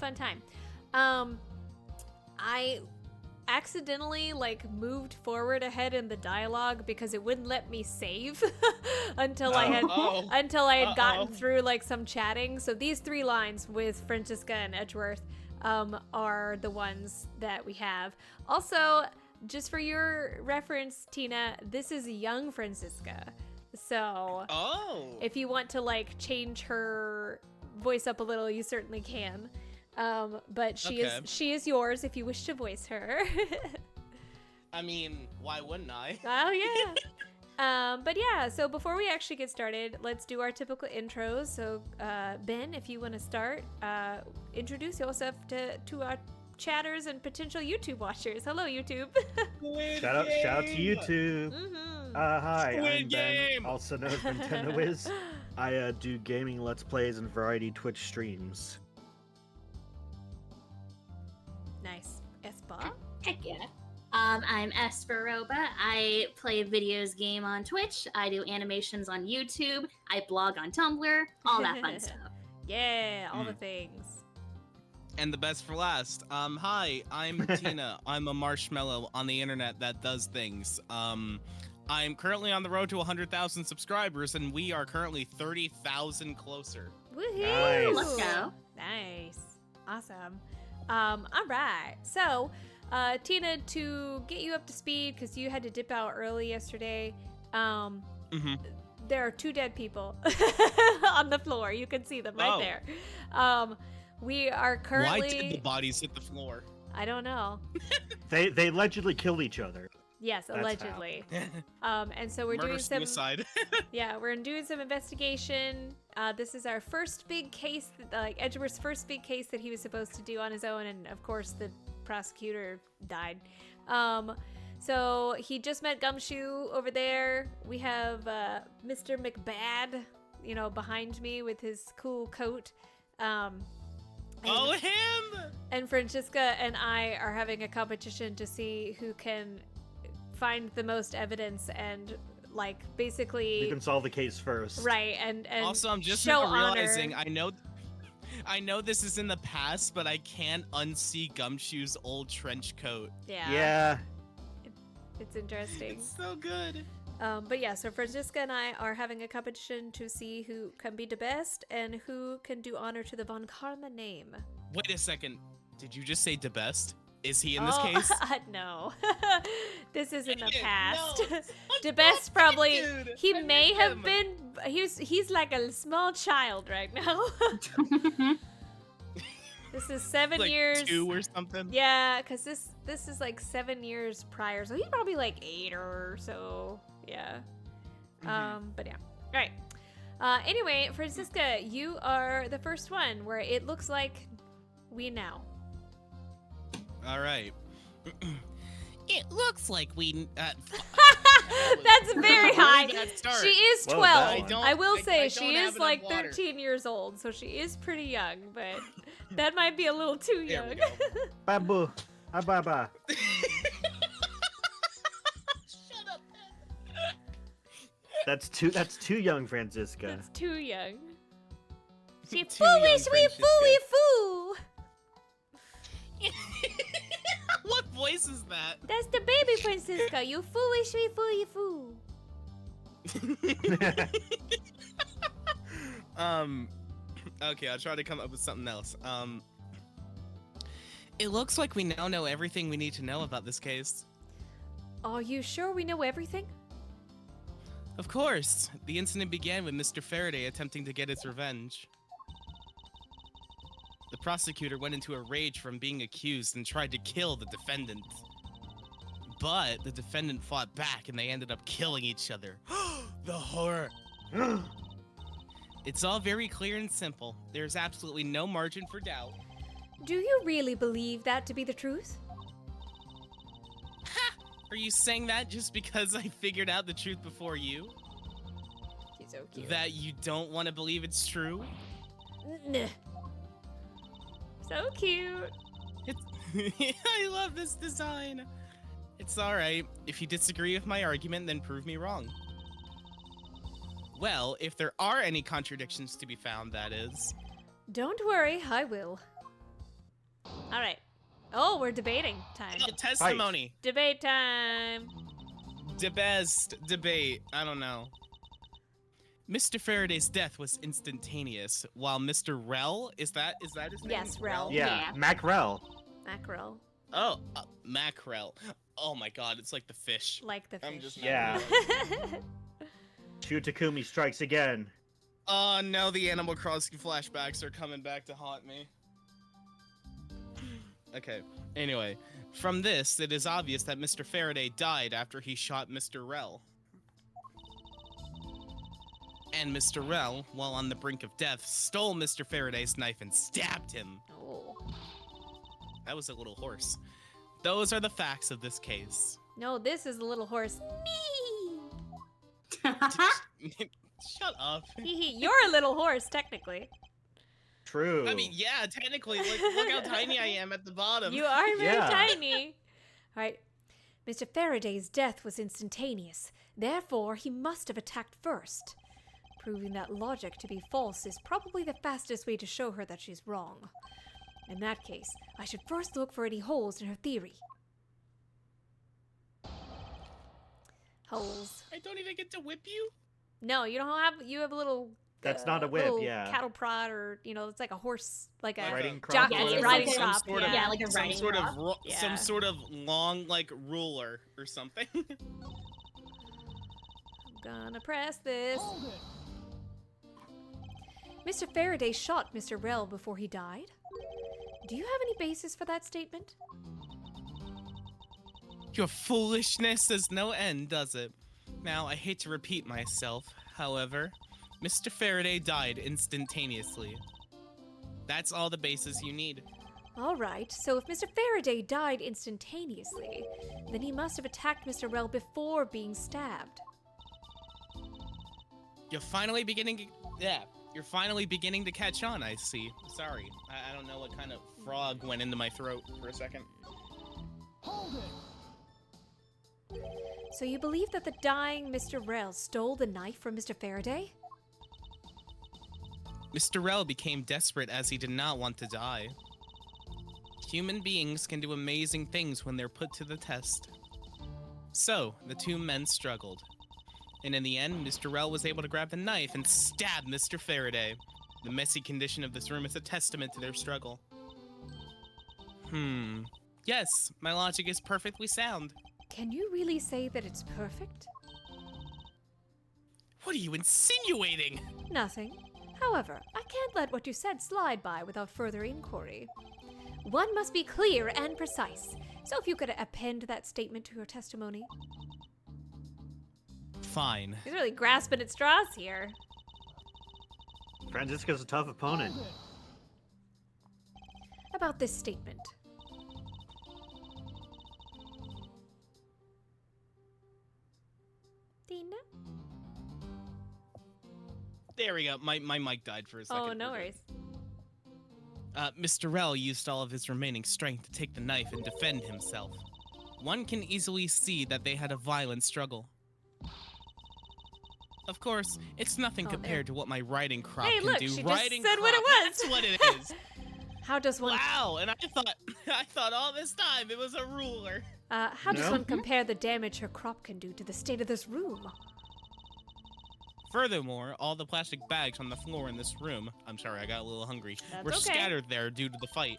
fun time. I accidentally moved forward ahead in the dialogue because it wouldn't let me save until I had gotten through some chatting. So these 3 lines with Francisca and Edgeworth are the ones that we have. Also, just for your reference, Tina, this is young Francisca. So if you want to change her voice up a little, you certainly can. But she is yours if you wish to voice her. I mean, why wouldn't I? Oh yeah. But yeah, so before we actually get started, let's do our typical intros. So Ben, if you want to start, introduce yourself to our chatters and potential YouTube watchers. Hello, YouTube. Shout out to YouTube. Mm-hmm. Hi, Squid I'm Ben, Game. also known as Nintendo Wiz. I do gaming Let's Plays and variety Twitch streams. Nice. Espurr? Heck yeah. I'm Espurr. I play videos game on Twitch. I do animations on YouTube. I blog on Tumblr. All that fun stuff. Yeah, all the things. And the best for last. Hi, I'm Tina. I'm a marshmallow on the internet that does things. I'm currently on the road to 100,000 subscribers, and we are currently 30,000 closer. Woohoo! Nice. Let's go. Nice. Awesome. All right. So, Tina, to get you up to speed, because you had to dip out early yesterday, there are 2 dead people on the floor. You can see them right there. We are currently... Why did the bodies hit the floor? I don't know. They allegedly killed each other. Yes, That's allegedly. And so we're doing some... Suicide. Yeah, we're doing some investigation. This is our first big case, Edgeworth's first big case that he was supposed to do on his own, and of course the prosecutor died. So he just met Gumshoe over there. We have Mr. McBad, behind me with his cool coat. Him! And Francisca and I are having a competition to see who can find the most evidence and basically You can solve the case first. right and Also, I'm just show now realizing honor. I know this is in the past, but I can't unsee Gumshoe's old trench coat. Yeah. It's interesting. It's so good. But yeah, so Francisca and I are having a competition to see who can be the best and who can do honor to the Von Karma name. Wait a second. Did you just say the best? Is he in this case? No. This is in the Dude, past. no. The best probably Dude, he I may miss have him. been he's like a small child right now. This is 7 Like years. 2 or something? Yeah, because this is 7 years prior, so he's probably 8 or so. Yeah. But yeah. All right. Anyway, Francisca, you are the first one where it looks like we now. All right. It looks like we. That's very high. Bad start. She is Well 12. done. I will say I she don't is have enough water. 13 years old, so she is pretty young, but that might be a little too There we young. go. Babu. Ababa. Shut up. That's too young, Francisca. That's too young. She Too young, fooey sweet Francisca. fooey foo. What voice is that? That's the baby Francisca. You fooey sweet fooey foo. Okay, I'll try to come up with something else. It looks like we now know everything we need to know about this case. Are you sure we know everything? Of course. The incident began with Mr. Faraday attempting to get his revenge. The prosecutor went into a rage from being accused and tried to kill the defendant. But the defendant fought back and they ended up killing each other. The horror. It's all very clear and simple. There's absolutely no margin for doubt. Do you really believe that to be the truth? Ha! Are you saying that just because I figured out the truth before you? She's so cute. That you don't want to believe it's true? Nah. So cute. I love this design. It's alright. If you disagree with my argument, then prove me wrong. Well, if there are any contradictions to be found, that is. Don't worry, I will. All right. Oh, we're debating time. Oh, testimony. Debate time. Debate. I don't know. Mr. Faraday's death was instantaneous, while Mr. Rel, is that his name? Yes, Rel. Yeah, Mackerel. Mackerel. Oh, mackerel. Oh my god, it's like the fish. Like the fish. I'm just Yeah. Shu Takumi strikes again. Oh no, the Animal Crossing flashbacks are coming back to haunt me. Okay, anyway. From this, it is obvious that Mr. Faraday died after he shot Mr. Rel. And Mr. Rel, while on the brink of death, stole Mr. Faraday's knife and stabbed him. Oh. That was a little horse. Those are the facts of this case. No, this is a little horse. Me. Shut up. You're a little horse, technically. True. I mean, yeah, technically, look how tiny I am at the bottom. You are very tiny. All right. Mr. Faraday's death was instantaneous. Therefore, he must have attacked first. Proving that logic to be false is probably the fastest way to show her that she's wrong. In that case, I should first look for any holes in her theory. Holes. I don't even get to whip you? No, you don't have. You have a little. That's not a whip, little yeah. Cattle prod, or it's like a horse, like a Riding crop. jockey Yeah, it's riding like a- crop. some sort of- yeah. like a Some riding sort of crop. Yeah. some sort of long ruler or something. I'm gonna press this. Mr. Faraday shot Mr. Rel before he died. Do you have any basis for that statement? Your foolishness has no end, does it? Now, I hate to repeat myself, however, Mr. Faraday died instantaneously. That's all the basis you need. All right, so if Mr. Faraday died instantaneously, then he must have attacked Mr. Rel before being stabbed. You're finally beginning to catch on, I see. Sorry, I don't know what kind of frog went into my throat for a second. So you believe that the dying Mr. Rel stole the knife from Mr. Faraday? Mr. Rel became desperate as he did not want to die. Human beings can do amazing things when they're put to the test. So, the two men struggled. And in the end, Mr. Rel was able to grab the knife and stab Mr. Faraday. The messy condition of this room is a testament to their struggle. Yes, my logic is perfectly sound. Can you really say that it's perfect? What are you insinuating? Nothing. However, I can't let what you said slide by without further inquiry. One must be clear and precise. So if you could append that statement to your testimony. Fine. He's really grasping at straws here. Franziska's a tough opponent. About this statement. Tina? There we go. My mic died for a second. Oh, no We're good. worries. Mr. Rel used all of his remaining strength to take the knife and defend himself. One can easily see that they had a violent struggle. Of course, it's nothing compared to what my riding crop Hey, can look, do. she just Riding said what it crop, was. That's what it is. How does one Wow, and I thought all this time it was a ruler. how does No? one compare the damage her crop can do to the state of this room? Furthermore, all the plastic bags on the floor in this room, I'm sorry, I got a little hungry, That's were okay. scattered there due to the fight.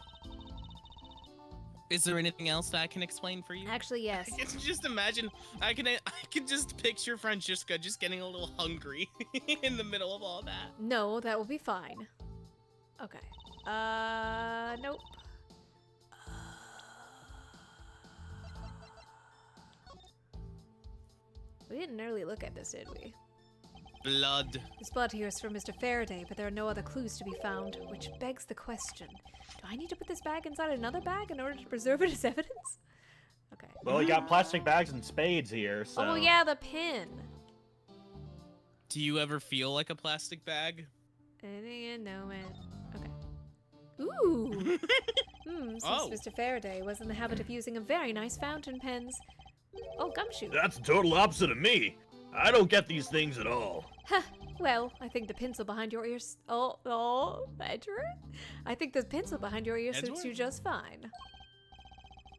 Is there anything else that I can explain for you? Actually, yes. I can just imagine, I can just picture Franziska just getting a little hungry in the middle of all that. No, that will be fine. Okay. Nope. We didn't really look at this, did we? Blood. This blood here is from Mr. Faraday, but there are no other clues to be found, which begs the question. Do I need to put this bag inside another bag in order to preserve it as evidence? Okay. Well, you got plastic bags and spades here, so... Oh yeah, the pin. Do you ever feel like a plastic bag? No, man. Okay. Ooh! Since Oh. Mr. Faraday was in the habit of using a very nice fountain pens. Oh, gumshoe. That's the total opposite of me. I don't get these things at all. Huh, Well, I think the pencil behind your ears. Oh, Edgeworth? I think the pencil behind your ear suits you just fine.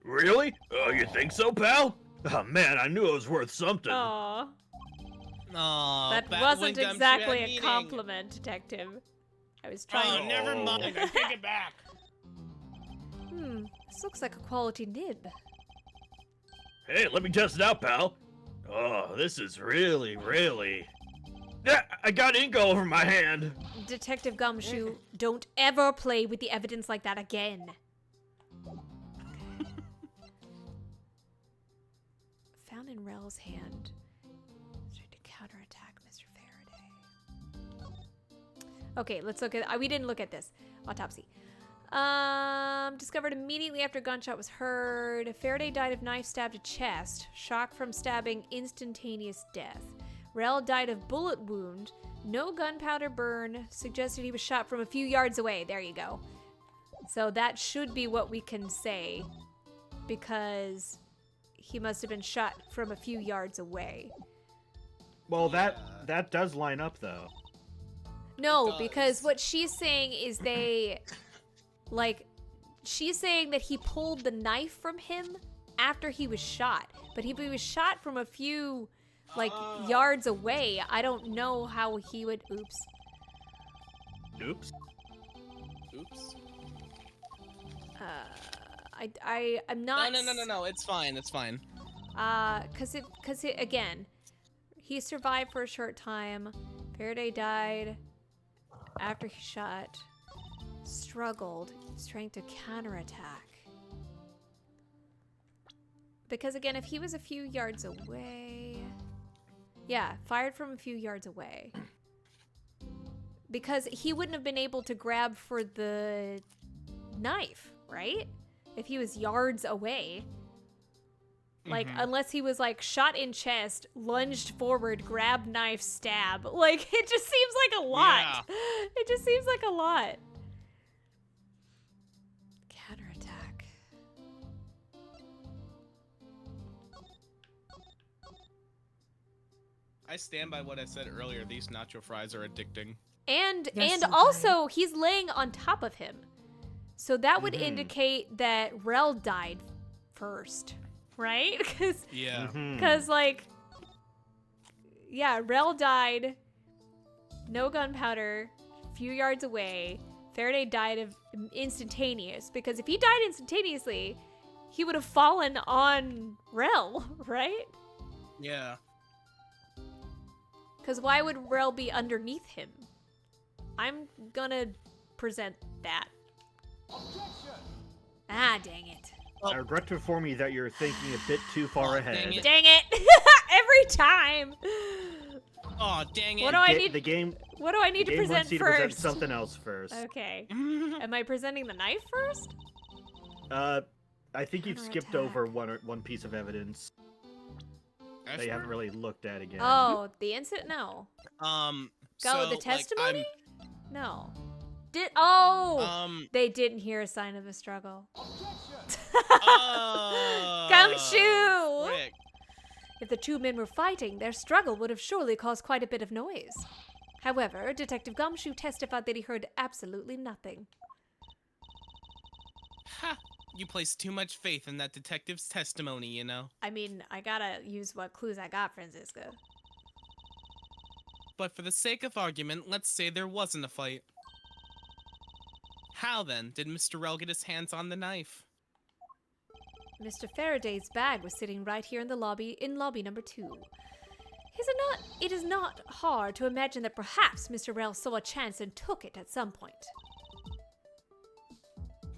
Really? Oh, you think so, pal? Oh man, I knew it was worth something. Aw. Aw, That Bat wasn't Wingum exactly a meeting. compliment, Detective. I was trying. Oh, never mind. I take it back. This looks like a quality nib. Hey, let me test it out, pal. Oh, this is really. Yeah, I got ink all over my hand. Detective Gumshoe, don't ever play with the evidence like that again. Okay. Found in Rel's hand. Trying to counterattack Mr. Faraday. Okay, let's look at. We didn't look at this. Autopsy. Discovered immediately after a gunshot was heard. Faraday died of knife stab to chest. Shock from stabbing, instantaneous death. Rel died of bullet wound. No gunpowder burn. Suggested he was shot from a few yards away. There you go. So that should be what we can say. Because he must have been shot from a few yards away. Well, that does line up, though. No, because what she's saying is she's saying that he pulled the knife from him after he was shot. But if he was shot from a few, yards away, I don't know how he would... Oops. I'm not... No, it's fine, it's fine. Again, he survived for a short time. Faraday died after he shot. Struggled. He's trying to counterattack. Because again, if he was a few yards away... Yeah, fired from a few yards away. Because he wouldn't have been able to grab for the knife, right? If he was yards away. Unless he was, shot in chest, lunged forward, grabbed knife, stab. It just seems like a lot. Yeah. It just seems like a lot. Counterattack. I stand by what I said earlier. These nacho fries are addicting. And also, he's laying on top of him. So that would indicate that Rel died first, right? Because Rel died, no gunpowder, a few yards away. Faraday died of instantaneous, because if he died instantaneously, he would have fallen on Rel, right? Yeah. Because why would Rel be underneath him? I'm gonna present that. Ah, dang it. I regret to inform you that you're thinking a bit too far ahead. Dang it. Every time. Oh, dang it. What do I need? What do I need to present first? Present something else first. Okay. Am I presenting the knife first? I think you've skipped over one piece of evidence. They haven't really looked at again. Oh, the incident? No. The testimony? No. They didn't hear a sign of a struggle. Gumshoe! Rick. If the two men were fighting, their struggle would have surely caused quite a bit of noise. However, Detective Gumshoe testified that he heard absolutely nothing. Ha! You place too much faith in that detective's testimony, you know? I mean, I gotta use what clues I got, Francisco. But for the sake of argument, let's say there wasn't a fight. How then did Mr. Rel get his hands on the knife? Mr. Faraday's bag was sitting right here in the lobby, number 2. It is not hard to imagine that perhaps Mr. Rel saw a chance and took it at some point.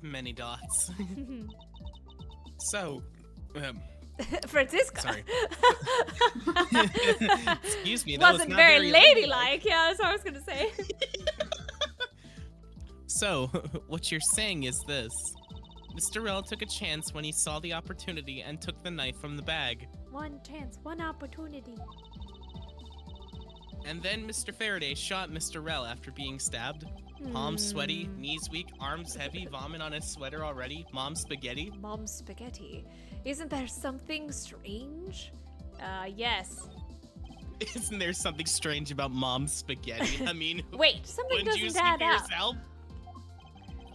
Many dots. So, Francisco. Sorry. Excuse me. Wasn't very ladylike. Yeah, that's what I was gonna say. So, what you're saying is this. Mr. Rel took a chance when he saw the opportunity and took the knife from the bag. One chance, one opportunity. And then Mr. Faraday shot Mr. Rel after being stabbed. Palms sweaty, knees weak, arms heavy, vomit on his sweater already. Mom spaghetti. Mom spaghetti. Isn't there something strange? Yes. Isn't there something strange about mom's spaghetti? I mean, Wait, something wouldn't you doesn't see add for up. yourself?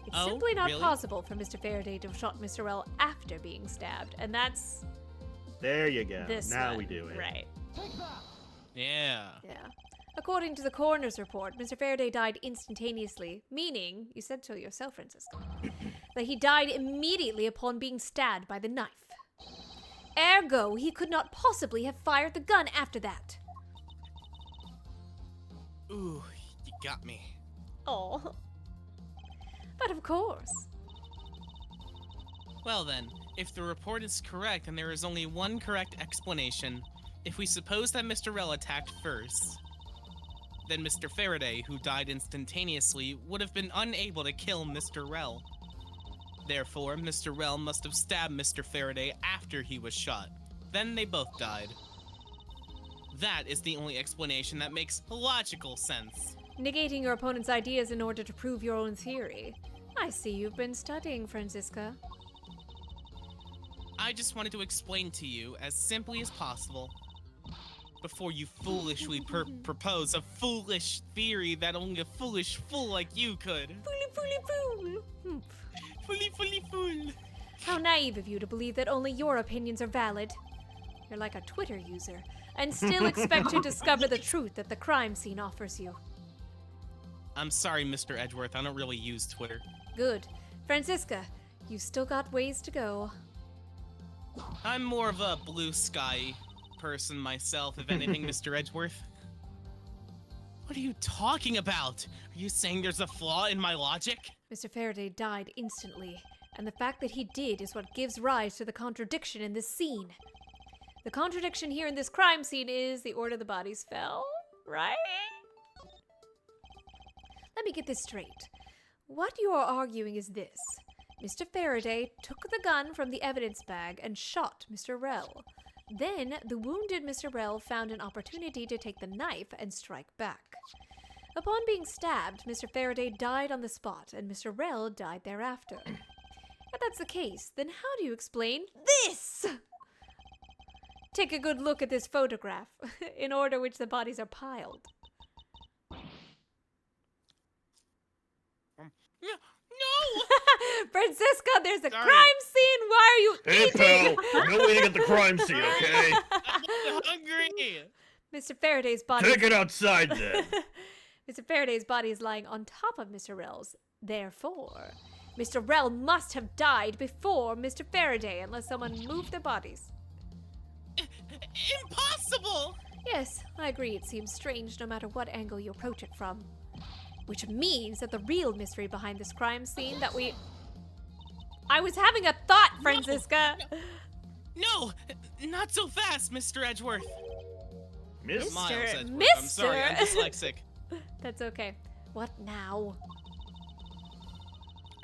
It's Oh, simply not really? possible for Mr. Faraday to have shot Mr. Rell after being stabbed, and that's There you go. this Now one. we do it. Right. Yeah. Yeah. According to the coroner's report, Mr. Faraday died instantaneously, meaning, you said so yourself, Francisco, that he died immediately upon being stabbed by the knife. Ergo, he could not possibly have fired the gun after that. Ooh, you got me. Oh. But of course. Well then, if the report is correct and there is only one correct explanation, if we suppose that Mr. Rell attacked first, then Mr. Faraday, who died instantaneously, would have been unable to kill Mr. Rell. Therefore, Mr. Rell must have stabbed Mr. Faraday after he was shot. Then they both died. That is the only explanation that makes logical sense. Negating your opponent's ideas in order to prove your own theory. I see you've been studying, Francisca. I just wanted to explain to you as simply as possible before you foolishly propose a foolish theory that only a foolish fool like you could. Fool. Fool. How naive of you to believe that only your opinions are valid. You're like a Twitter user, and still expect to discover the truth that the crime scene offers you. I'm sorry, Mr. Edgeworth, I don't really use Twitter. Good. Francisca, you've still got ways to go. I'm more of a blue sky person myself, if anything, Mr. Edgeworth. What are you talking about? Are you saying there's a flaw in my logic? Mr. Faraday died instantly, and the fact that he did is what gives rise to the contradiction in this scene. The contradiction here in this crime scene is the order the bodies fell, right? Let me get this straight. What you are arguing is this. Mr. Faraday took the gun from the evidence bag and shot Mr. Rell. Then, the wounded Mr. Rell found an opportunity to take the knife and strike back. Upon being stabbed, Mr. Faraday died on the spot, and Mr. Rell died thereafter. If that's the case, then how do you explain this? Take a good look at this photograph, in order which the bodies are piled. No! Francisca, there's a Sorry. crime scene! Why are you Hey, eating? pal, no way to get the crime scene, okay? I'm hungry! Mr. Faraday's body. Take it outside then. Mr. Faraday's body is lying on top of Mr. Rell's. Therefore, Mr. Rell must have died before Mr. Faraday, unless someone moved the bodies. Impossible! Yes, I agree. It seems strange no matter what angle you approach it from. Which means that the real mystery behind this crime scene that we... I was having a thought, Francisca! No! Not so fast, Mr. Edgeworth! Miss? Miles Edgeworth. Mister. I'm sorry, I'm dyslexic. That's okay. What now?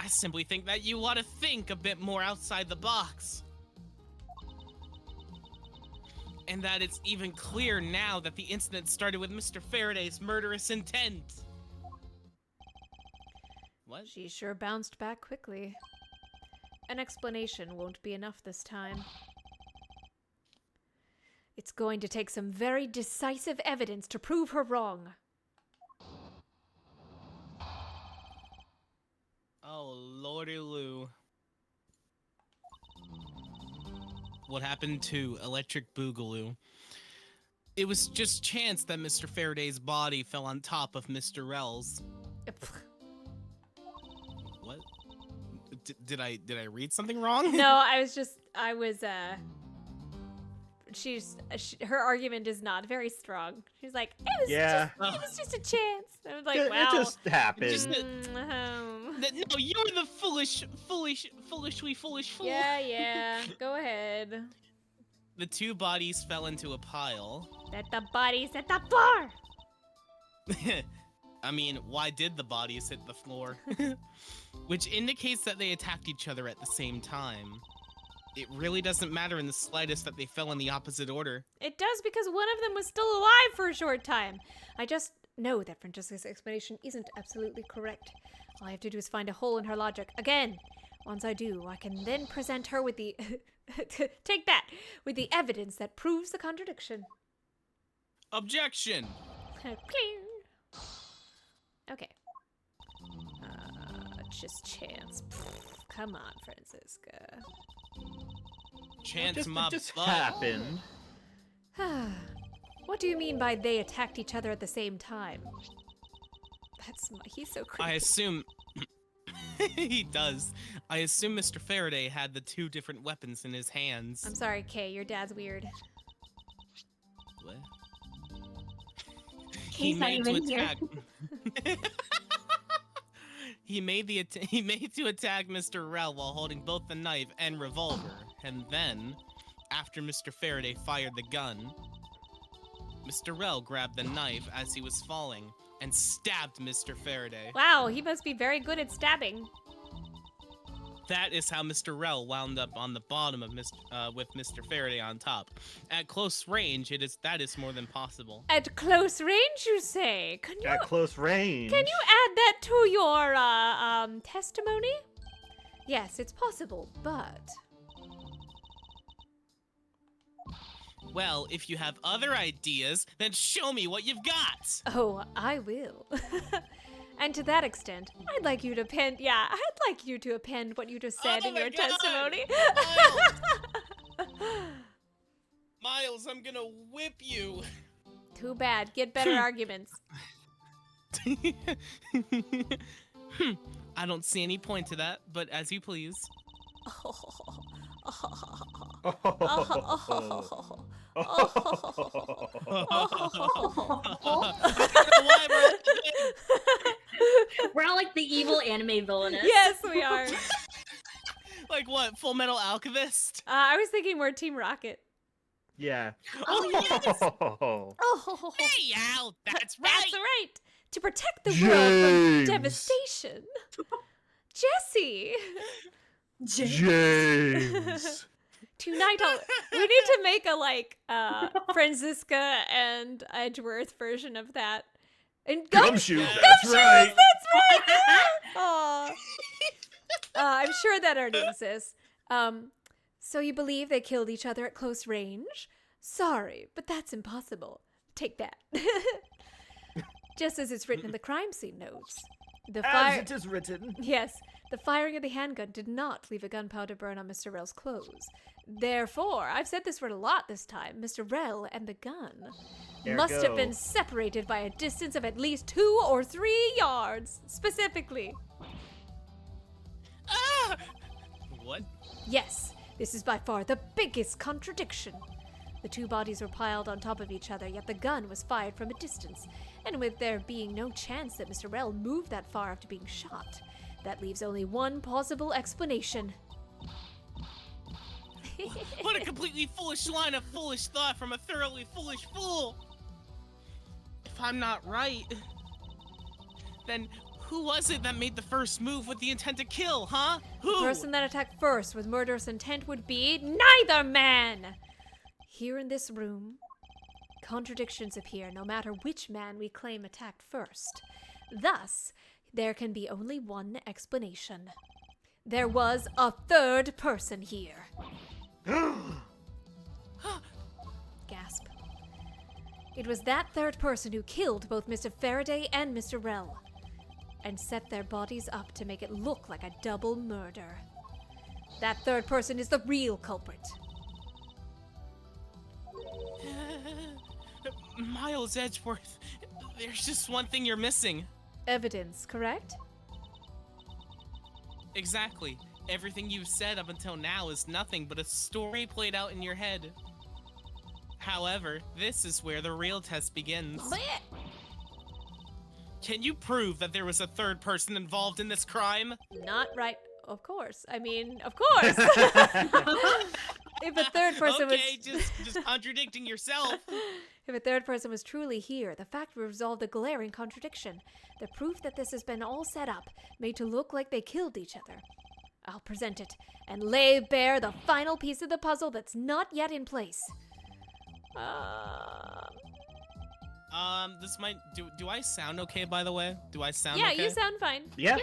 I simply think that you ought to think a bit more outside the box. And that it's even clearer now that the incident started with Mr. Faraday's murderous intent. What? She sure bounced back quickly. An explanation won't be enough this time. It's going to take some very decisive evidence to prove her wrong. Oh, lordy Lou. What happened to Electric Boogaloo? It was just chance that Mr. Faraday's body fell on top of Mr. Rell's. What? Did I read something wrong? No, her argument is not very strong. She's like, it was just a chance. I was like, It wow. just happened. Just no, you're the foolish fool. Yeah, go ahead. The two bodies fell into a pile. Set the bodies at the floor! I mean, why did the bodies hit the floor? Which indicates that they attacked each other at the same time. It really doesn't matter in the slightest that they fell in the opposite order. It does because one of them was still alive for a short time. I just know that Francesca's explanation isn't absolutely correct. All I have to do is find a hole in her logic. Again, once I do, I can then present her with the... take that! With the evidence that proves the contradiction. Objection. Okay. Just chance. Come on, Francisca. Chance It just butt. happened. What do you mean by they attacked each other at the same time? He's so creepy. I assume he does. I assume Mr. Faraday had the two different weapons in his hands. I'm sorry, Kay. Your dad's weird. What? Kay's not even here. He made to attack Mr. Rel while holding both the knife and revolver, and then, after Mr. Faraday fired the gun, Mr. Rel grabbed the knife as he was falling and stabbed Mr. Faraday. Wow, he must be very good at stabbing. That is how Mr. Rel wound up on the bottom of with Mr. Faraday on top. At close range, that is more than possible. At close range, you say? At close range. Can you add that to your testimony? Yes, it's possible, but Well, if you have other ideas, then show me what you've got. oh, I will. And to that extent, I'd like you to append. Yeah, I'd like you to append what you just said Oh in my your God! testimony. Miles, I'm gonna whip you. Too bad. Get better arguments. I don't see any point to that, but as you please. We're all like the evil anime villainess. Yes, we are. Like what? Full Metal Alchemist? I was thinking more Team Rocket. Yeah. Oh, yes! Oh, Hey, Al, that's right! that's right. To protect the world from James. devastation. Jesse. James. Tonight, we need to make a Francisca and Edgeworth version of that. And Gumshoe, Gumshoes, that's right. That's right. Aw. I'm sure that already exists. So you believe they killed each other at close range? Sorry, but that's impossible. Take that. Just as it's written in the crime scene notes. As it is written. Yes, the firing of the handgun did not leave a gunpowder burn on Mr. Rel's clothes. Therefore, I've said this word a lot this time, Mr. Rel and the gun must have been separated by a distance of at least 2 or 3 yards, specifically. Ah! What? Yes, this is by far the biggest contradiction. The two bodies were piled on top of each other, yet the gun was fired from a distance, and with there being no chance that Mr. Rel moved that far after being shot, that leaves only one plausible explanation. What a completely foolish line of foolish thought from a thoroughly foolish fool! If I'm not right, then who was it that made the first move with the intent to kill, huh? Who? The person that attacked first with murderous intent would be neither man! Here in this room, contradictions appear no matter which man we claim attacked first. Thus, there can be only one explanation. There was a third person here. Gasp. It was that third person who killed both Mr. Faraday and Mr. Rel, and set their bodies up to make it look like a double murder. That third person is the real culprit. Miles Edgeworth, there's just one thing you're missing. Evidence, correct? Exactly. Everything you've said up until now is nothing but a story played out in your head. However, this is where the real test begins. Blech. Can you prove that there was a third person involved in this crime? Not right. Of course. I mean, of course. If a third person okay, just contradicting yourself. If a third person was truly here, the fact would resolve the glaring contradiction. The proof that this has been all set up, made to look like they killed each other. I'll present it and lay bare the final piece of the puzzle that's not yet in place. This might do I sound okay, by the way? Do I sound yeah, okay? you sound fine. Yeah.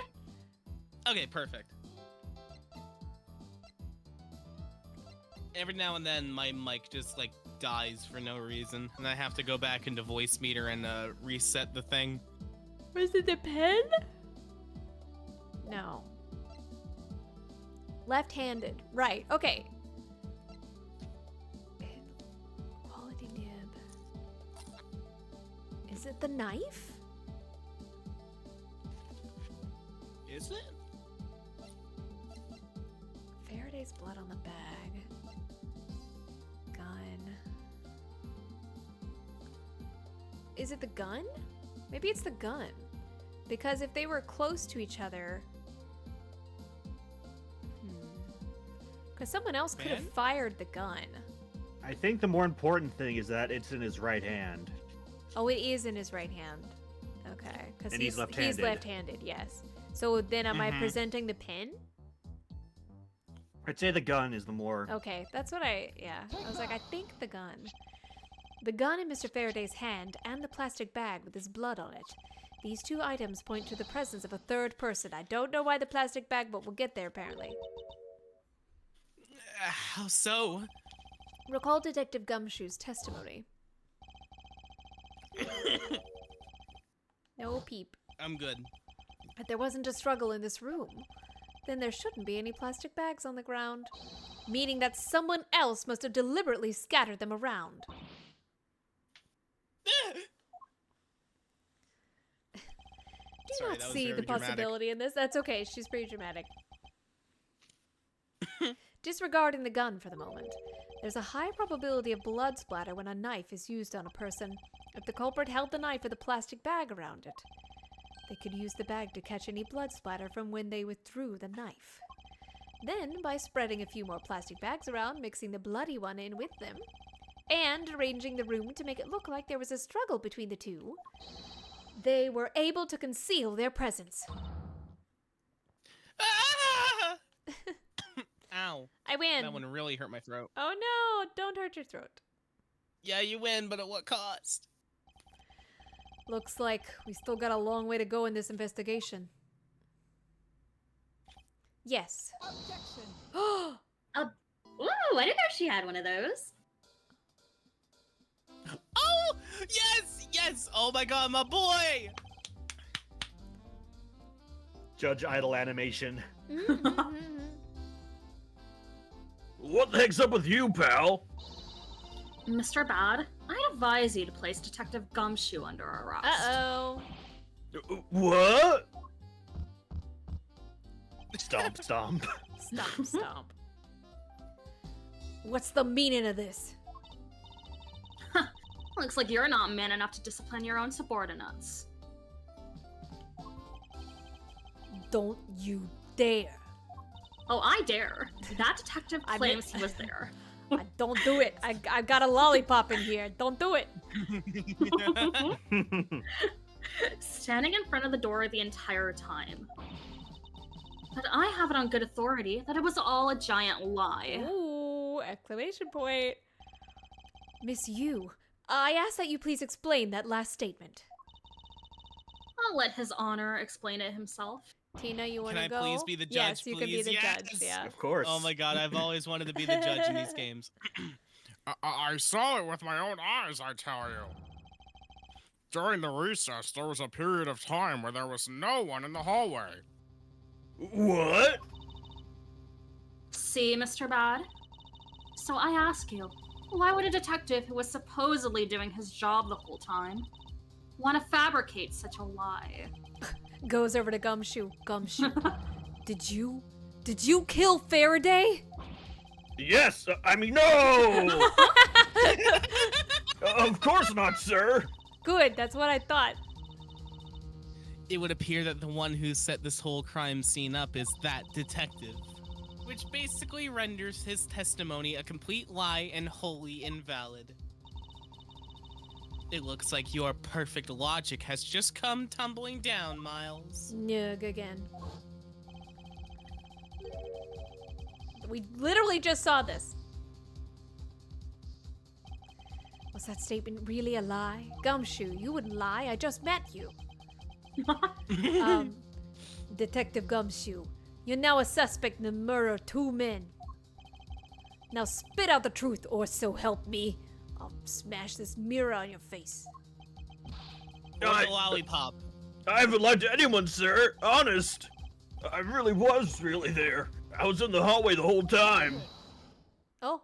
Okay, perfect. Every now and then my mic just like dies for no reason, and I have to go back into voice meter and reset the thing. Was it the pen? No. Left-handed. Right. Okay. Quality nib. Is it the knife? Is it? Faraday's blood on the bag. Gun. Is it the gun? Maybe it's the gun. Because if they were close to each other... Because someone else could have fired the gun. I think the more important thing is that it's in his right hand. Oh, it is in his right hand. Okay. Because he's left-handed. He's left-handed, yes. So then am I presenting the pen? I'd say the gun is the more... Okay, that's what I was like, I think the gun. The gun in Mr. Faraday's hand and the plastic bag with his blood on it. These two items point to the presence of a third person. I don't know why the plastic bag, but we'll get there apparently. How so? Recall Detective Gumshoe's testimony. No peep. I'm good. But there wasn't a struggle in this room. Then there shouldn't be any plastic bags on the ground. Meaning that someone else must have deliberately scattered them around. Do you not see the possibility in this? That's okay, she's pretty dramatic. Disregarding the gun for the moment, there's a high probability of blood splatter when a knife is used on a person. If the culprit held the knife with a plastic bag around it, they could use the bag to catch any blood splatter from when they withdrew the knife. Then, by spreading a few more plastic bags around, mixing the bloody one in with them, and arranging the room to make it look like there was a struggle between the two, they were able to conceal their presence. Ah! Ow. I win. That one really hurt my throat. Oh no, don't hurt your throat. Yeah, you win, but at what cost? Looks like we still got a long way to go in this investigation. Yes. Objection. Ooh, I didn't know she had one of those. Oh, yes, yes. Oh my god, my boy. Judge Idle animation. Mm-hmm. What the heck's up with you, pal? Mr. Bad, I advise you to place Detective Gumshoe under arrest. Uh-oh. What? Stomp, stomp. Stomp, stomp. What's the meaning of this? Looks like you're not man enough to discipline your own subordinates. Don't you dare. Oh, I dare. That detective claims he was there. Don't do it. I got a lollipop in here. Don't do it. Standing in front of the door the entire time. But I have it on good authority that it was all a giant lie. Ooh, exclamation point. Miss Yu, I ask that you please explain that last statement. I'll let his honor explain it himself. Tina, you want to go? Can I please be the judge, Yes, you can be please? the Yes! judge, yeah. Of course. Oh my god, I've always wanted to be the judge in these games. I saw it with my own eyes, I tell you. During the recess, there was a period of time where there was no one in the hallway. What? See, Mr. Bad? So I ask you, why would a detective who was supposedly doing his job the whole time want to fabricate such a lie? Goes over to Gumshoe. Gumshoe, did you kill Faraday? Yes, I mean, no! Of course not, sir! Good, that's what I thought. It would appear that the one who set this whole crime scene up is that detective, which basically renders his testimony a complete lie and wholly invalid. It looks like your perfect logic has just come tumbling down, Miles. Nug again. We literally just saw this. Was that statement really a lie? Gumshoe, you wouldn't lie. I just met you. Detective Gumshoe, you're now a suspect in the murder of 2 men. Now spit out the truth, or so help me. I'll smash this mirror on your face. Or the lollipop. I haven't lied to anyone, sir. Honest. I really was there. I was in the hallway the whole time. Oh.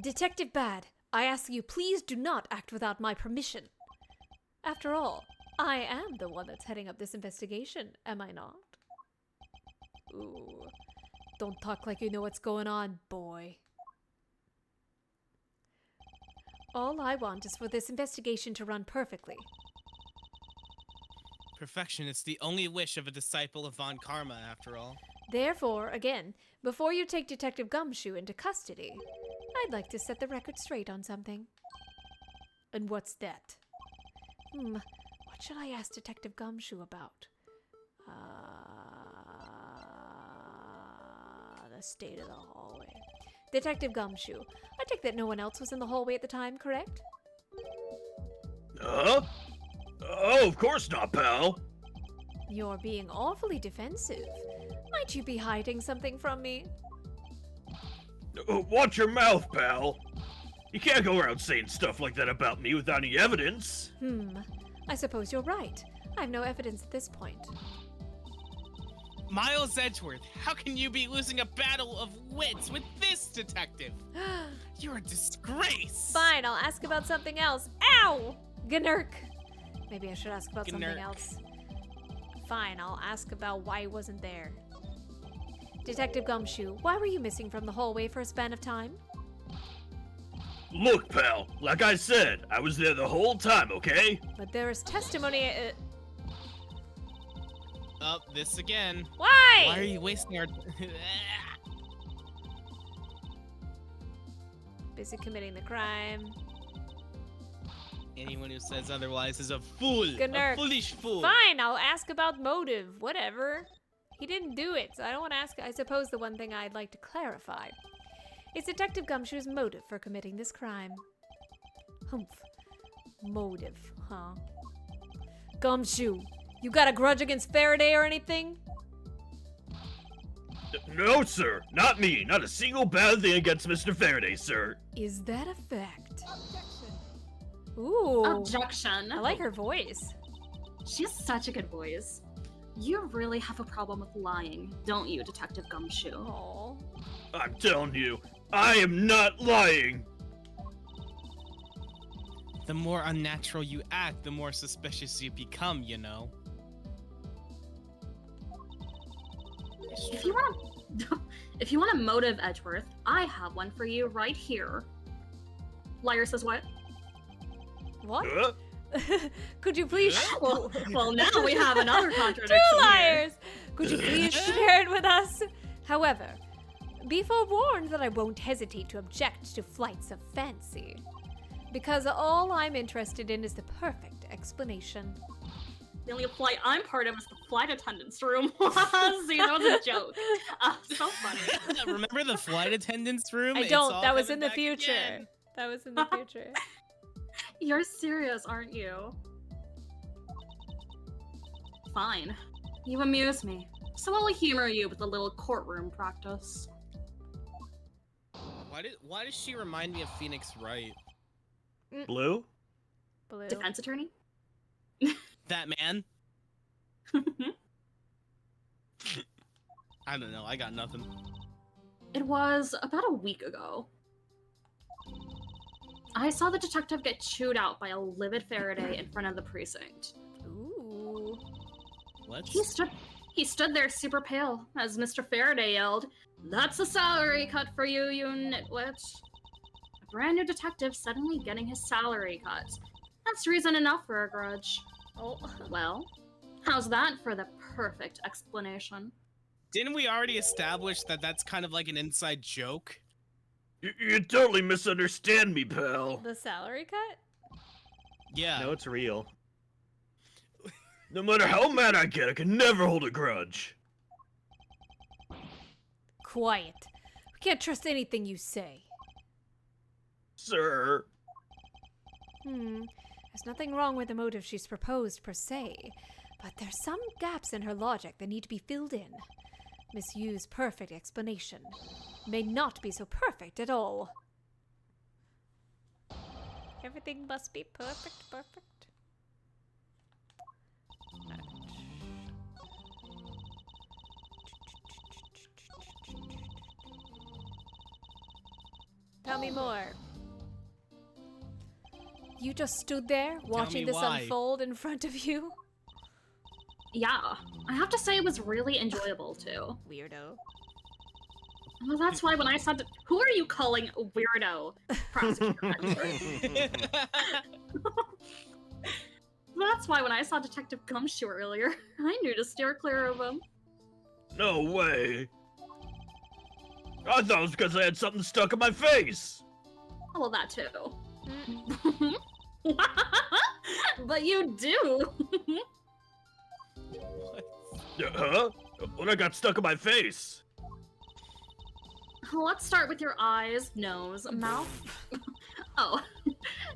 Detective Bad, I ask you, please do not act without my permission. After all, I am the one that's heading up this investigation, am I not? Ooh. Don't talk like you know what's going on, boy. All I want is for this investigation to run perfectly. Perfection is the only wish of a disciple of Von Karma, after all. Therefore, again, before you take Detective Gumshoe into custody, I'd like to set the record straight on something. And what's that? What should I ask Detective Gumshoe about? The state of the hallway. Detective Gumshoe, I take that no one else was in the hallway at the time, correct? Oh, of course not, pal. You're being awfully defensive. Might you be hiding something from me? Watch your mouth, pal. You can't go around saying stuff like that about me without any evidence. I suppose you're right. I have no evidence at this point. Miles Edgeworth, how can you be losing a battle of wits with this detective? You're a disgrace. Fine, I'll ask about something else. Ow! Gnurk. Maybe I should ask about something else. Fine, I'll ask about why he wasn't there. Detective Gumshoe, why were you missing from the hallway for a span of time? Look, pal, like I said, I was there the whole time, okay? But there is testimony. This again. Why? Why are you wasting our... Busy committing the crime. Anyone who says otherwise is a fool. Gnurk. A foolish fool. Fine, I'll ask about motive. Whatever. He didn't do it, so I don't want to ask. I suppose the one thing I'd like to clarify is Detective Gumshoe's motive for committing this crime. Humph. Motive, huh? Gumshoe, you got a grudge against Faraday or anything? No, sir. Not me. Not a single bad thing against Mr. Faraday, sir. Is that a fact? Ooh. Objection. I like her voice. She has such a good voice. You really have a problem with lying, don't you, Detective Gumshoe? Aww. I'm telling you, I am not lying. The more unnatural you act, the more suspicious you become, you know. If you want a motive, Edgeworth, I have one for you right here. Liar says what? What? Could you please? Well, now we have another contradiction. Two liars! Could you please share it with us? However, be forewarned that I won't hesitate to object to flights of fancy. Because all I'm interested in is the perfect explanation. The only flight I'm part of is the flight attendant's room. See, that was a joke. So funny. Remember the flight attendant's room? I It's don't. all That was coming in the back future. again. That was in the future. You're serious, aren't you? Fine. You amuse me. So I'll humor you with a little courtroom practice. Why does she remind me of Phoenix Wright? Blue? Blue. Defense attorney? That man? I don't know. I got nothing. It was about a week ago. I saw the detective get chewed out by a livid Faraday in front of the precinct. Ooh. What? He stood there super pale as Mr. Faraday yelled, "That's a salary cut for you, you nitwit." A brand new detective suddenly getting his salary cut. That's reason enough for a grudge. Oh. Well, how's that for the perfect explanation? Didn't we already establish that that's kind of like an inside joke? You totally misunderstand me, pal. The salary cut? Yeah. No, it's real. No matter how mad I get, I can never hold a grudge. Quiet. We can't trust anything you say. Sir. There's nothing wrong with the motive she's proposed per se, but there's some gaps in her logic that need to be filled in. Miss Yu's perfect explanation may not be so perfect at all. Everything must be perfect. Right. Tell me more. You just stood there watching this unfold in front of you? Yeah, I have to say it was really enjoyable too. Weirdo. Well, that's why when I saw who are you calling a weirdo? Prosecutor. That's why when I saw Detective Gumshoe earlier, I knew to steer clear of him. No way. I thought it was because I had something stuck in my face. Oh, well, that too. But you do. Huh? What I got stuck in my face? Let's start with your eyes, nose, mouth. Oh,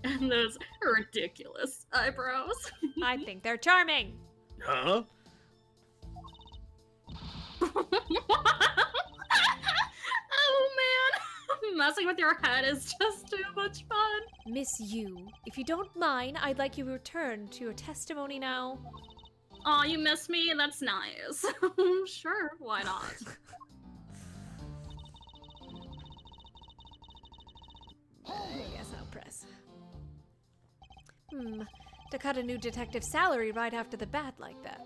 and those ridiculous eyebrows. I think they're charming. Huh? Oh man, messing with your head is just too much fun. Miss Yu, if you don't mind, I'd like you to return to your testimony now. Aw, you miss me? That's nice. Sure, why not? I guess I'll press. To cut a new detective salary right off the bat like that.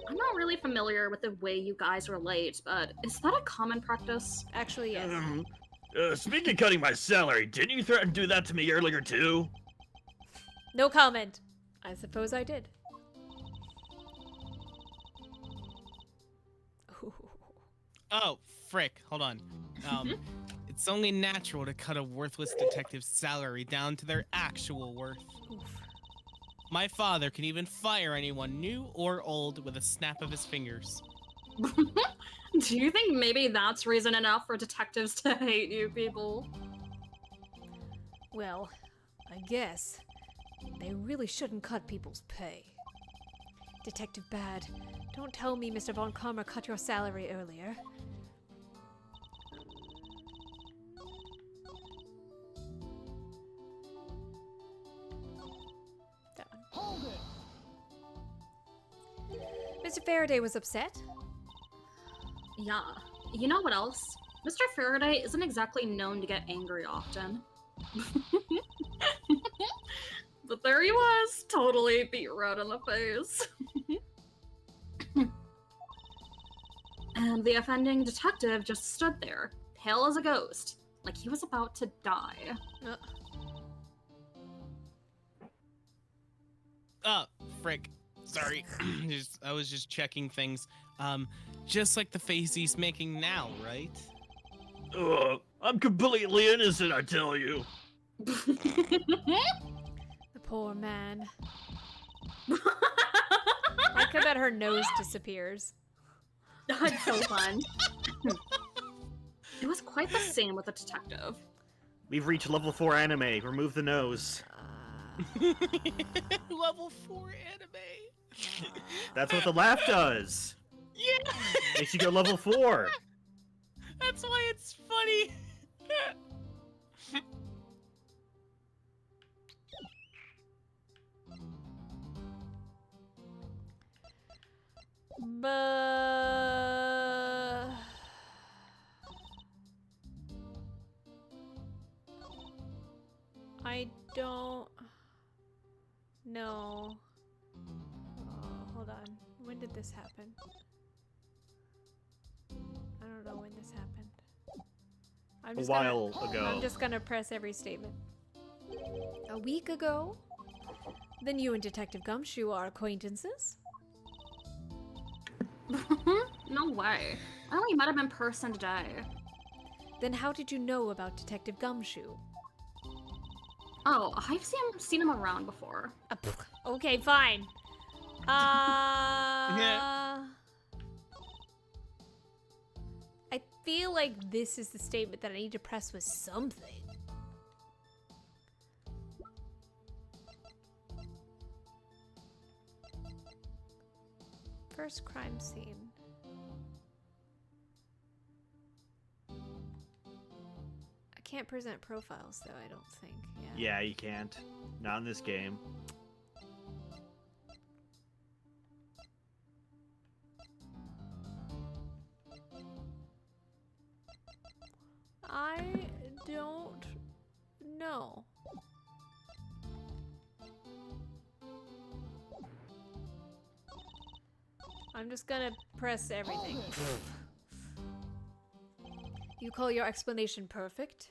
I'm not really familiar with the way you guys relate, but is that a common practice? Actually, yes. Speaking of cutting my salary, didn't you threaten to do that to me earlier too? No comment. I suppose I did. Ooh. Oh, frick. Hold on. It's only natural to cut a worthless detective's salary down to their actual worth. Oof. My father can even fire anyone new or old with a snap of his fingers. Do you think maybe that's reason enough for detectives to hate you people? Well, I guess they really shouldn't cut people's pay. Detective Bad, don't tell me Mr. Von Karma cut your salary earlier. Hold it. Mr. Faraday was upset. Yeah. You know what else? Mr. Faraday isn't exactly known to get angry often. But there he was, totally beat red in the face. And the offending detective just stood there, pale as a ghost, like he was about to die. Oh, frick. Sorry. I was just checking things. Just like the face he's making now, right? I'm completely innocent, I tell you. The poor man. I could bet her nose disappears. That's so fun. It was quite the same with the detective. We've reached level 4 anime. Remove the nose. Level 4 anime. That's what the laugh does. Yeah. Makes you go level 4. That's why it's funny. But I don't know. Hold on. When did this happen? I don't know when this happened. A while ago. I'm just gonna press every statement. A week ago? Then you and Detective Gumshoe are acquaintances? No way. I only met him in person today. Then how did you know about Detective Gumshoe? Oh, I've seen him around before. Okay, fine. Yeah. I feel like this is the statement that I need to press with something. First crime scene. I can't present profiles, though, I don't think. Yeah, you can't. Not in this game. I don't know. I'm just gonna press everything. You call your explanation perfect?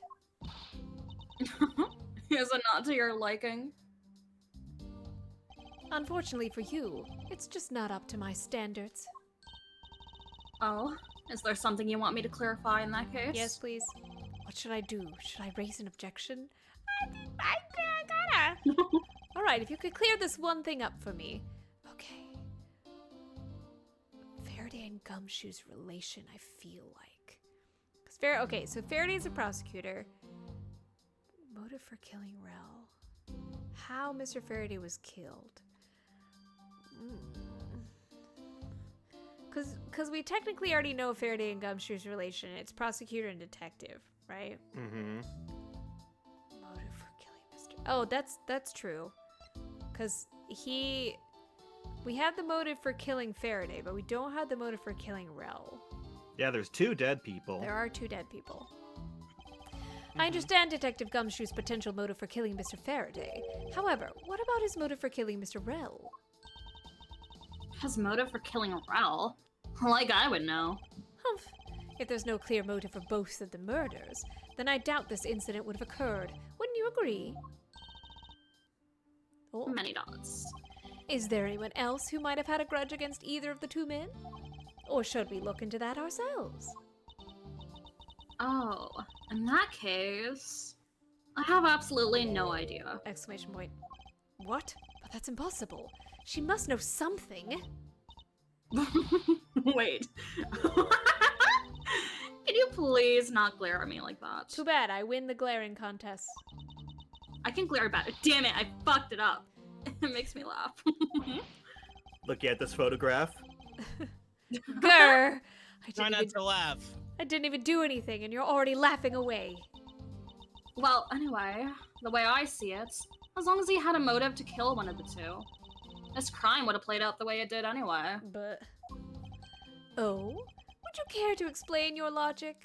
Is it not to your liking? Unfortunately for you, it's just not up to my standards. Oh, is there something you want me to clarify in that case? Yes, please. What should I do? Should I raise an objection? I gotta. All right, if you could clear this one thing up for me. Okay. Faraday and Gumshoe's relation, I feel like. Okay, so Faraday's a prosecutor. Motive for killing Rel. How Mr. Faraday was killed. Because we technically already know Faraday and Gumshoe's relation. It's prosecutor and detective, right? Mm-hmm. Motive for killing Mr. Oh, that's true. Because we have the motive for killing Faraday, but we don't have the motive for killing Rel. Yeah, there's 2 dead people. There are 2 dead people. I understand Detective Gumshoe's potential motive for killing Mr. Faraday. However, what about his motive for killing Mr. Rel? His motive for killing Rel? Like I would know. Humph. If there's no clear motive for both of the murders, then I doubt this incident would have occurred. Wouldn't you agree? Oh. Many dots. Is there anyone else who might have had a grudge against either of the 2 men? Or should we look into that ourselves? Oh, in that case, I have absolutely no idea. Exclamation point. What? But that's impossible. She must know something. Wait. Can you please not glare at me like that? Too bad, I win the glaring contest. I can glare back. Damn it, I fucked it up. It makes me laugh. Look at this photograph. Grr! Try not to laugh. I didn't even do anything, and you're already laughing away. Well, anyway, the way I see it, as long as he had a motive to kill one of the 2, this crime would have played out the way it did anyway. But... Oh? Would you care to explain your logic?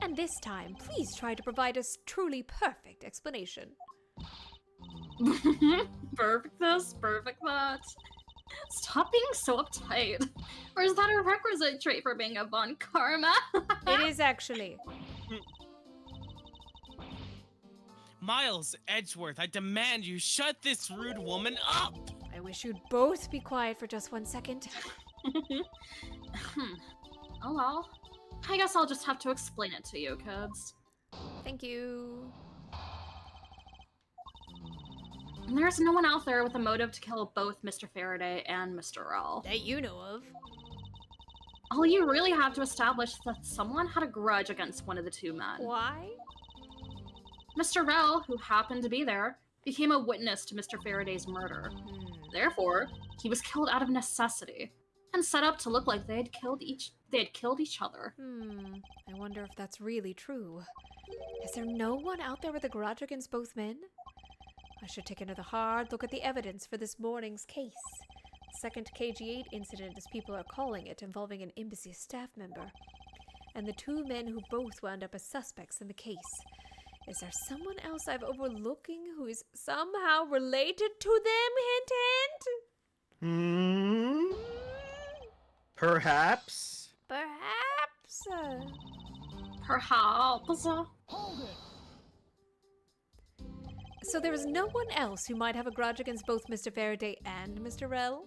And this time, please try to provide us truly perfect explanation. Perfect this, perfect that. Stop being so uptight. Or is that a requisite trait for being a Von Karma? It is actually. Miles, Edgeworth, I demand you shut this rude woman up! I wish you'd both be quiet for just 1 second. Oh well. I guess I'll just have to explain it to you, kids. Thank you. There's no one out there with a motive to kill both Mr. Faraday and Mr. Rel. That you know of. All you really have to establish is that someone had a grudge against one of the 2 men. Why? Mr. Rel, who happened to be there, became a witness to Mr. Faraday's murder. Therefore, he was killed out of necessity, and set up to look like they had killed each other. I wonder if that's really true. Is there no one out there with a grudge against both men? I should take another hard look at the evidence for this morning's case. Second KG8 incident, as people are calling it, involving an embassy staff member. And the 2 men who both wound up as suspects in the case. Is there someone else I've overlooking who is somehow related to them? Hint, hint? Perhaps? Perhaps. Perhaps. Hold it. So there is no one else who might have a grudge against both Mr. Faraday and Mr. Rel?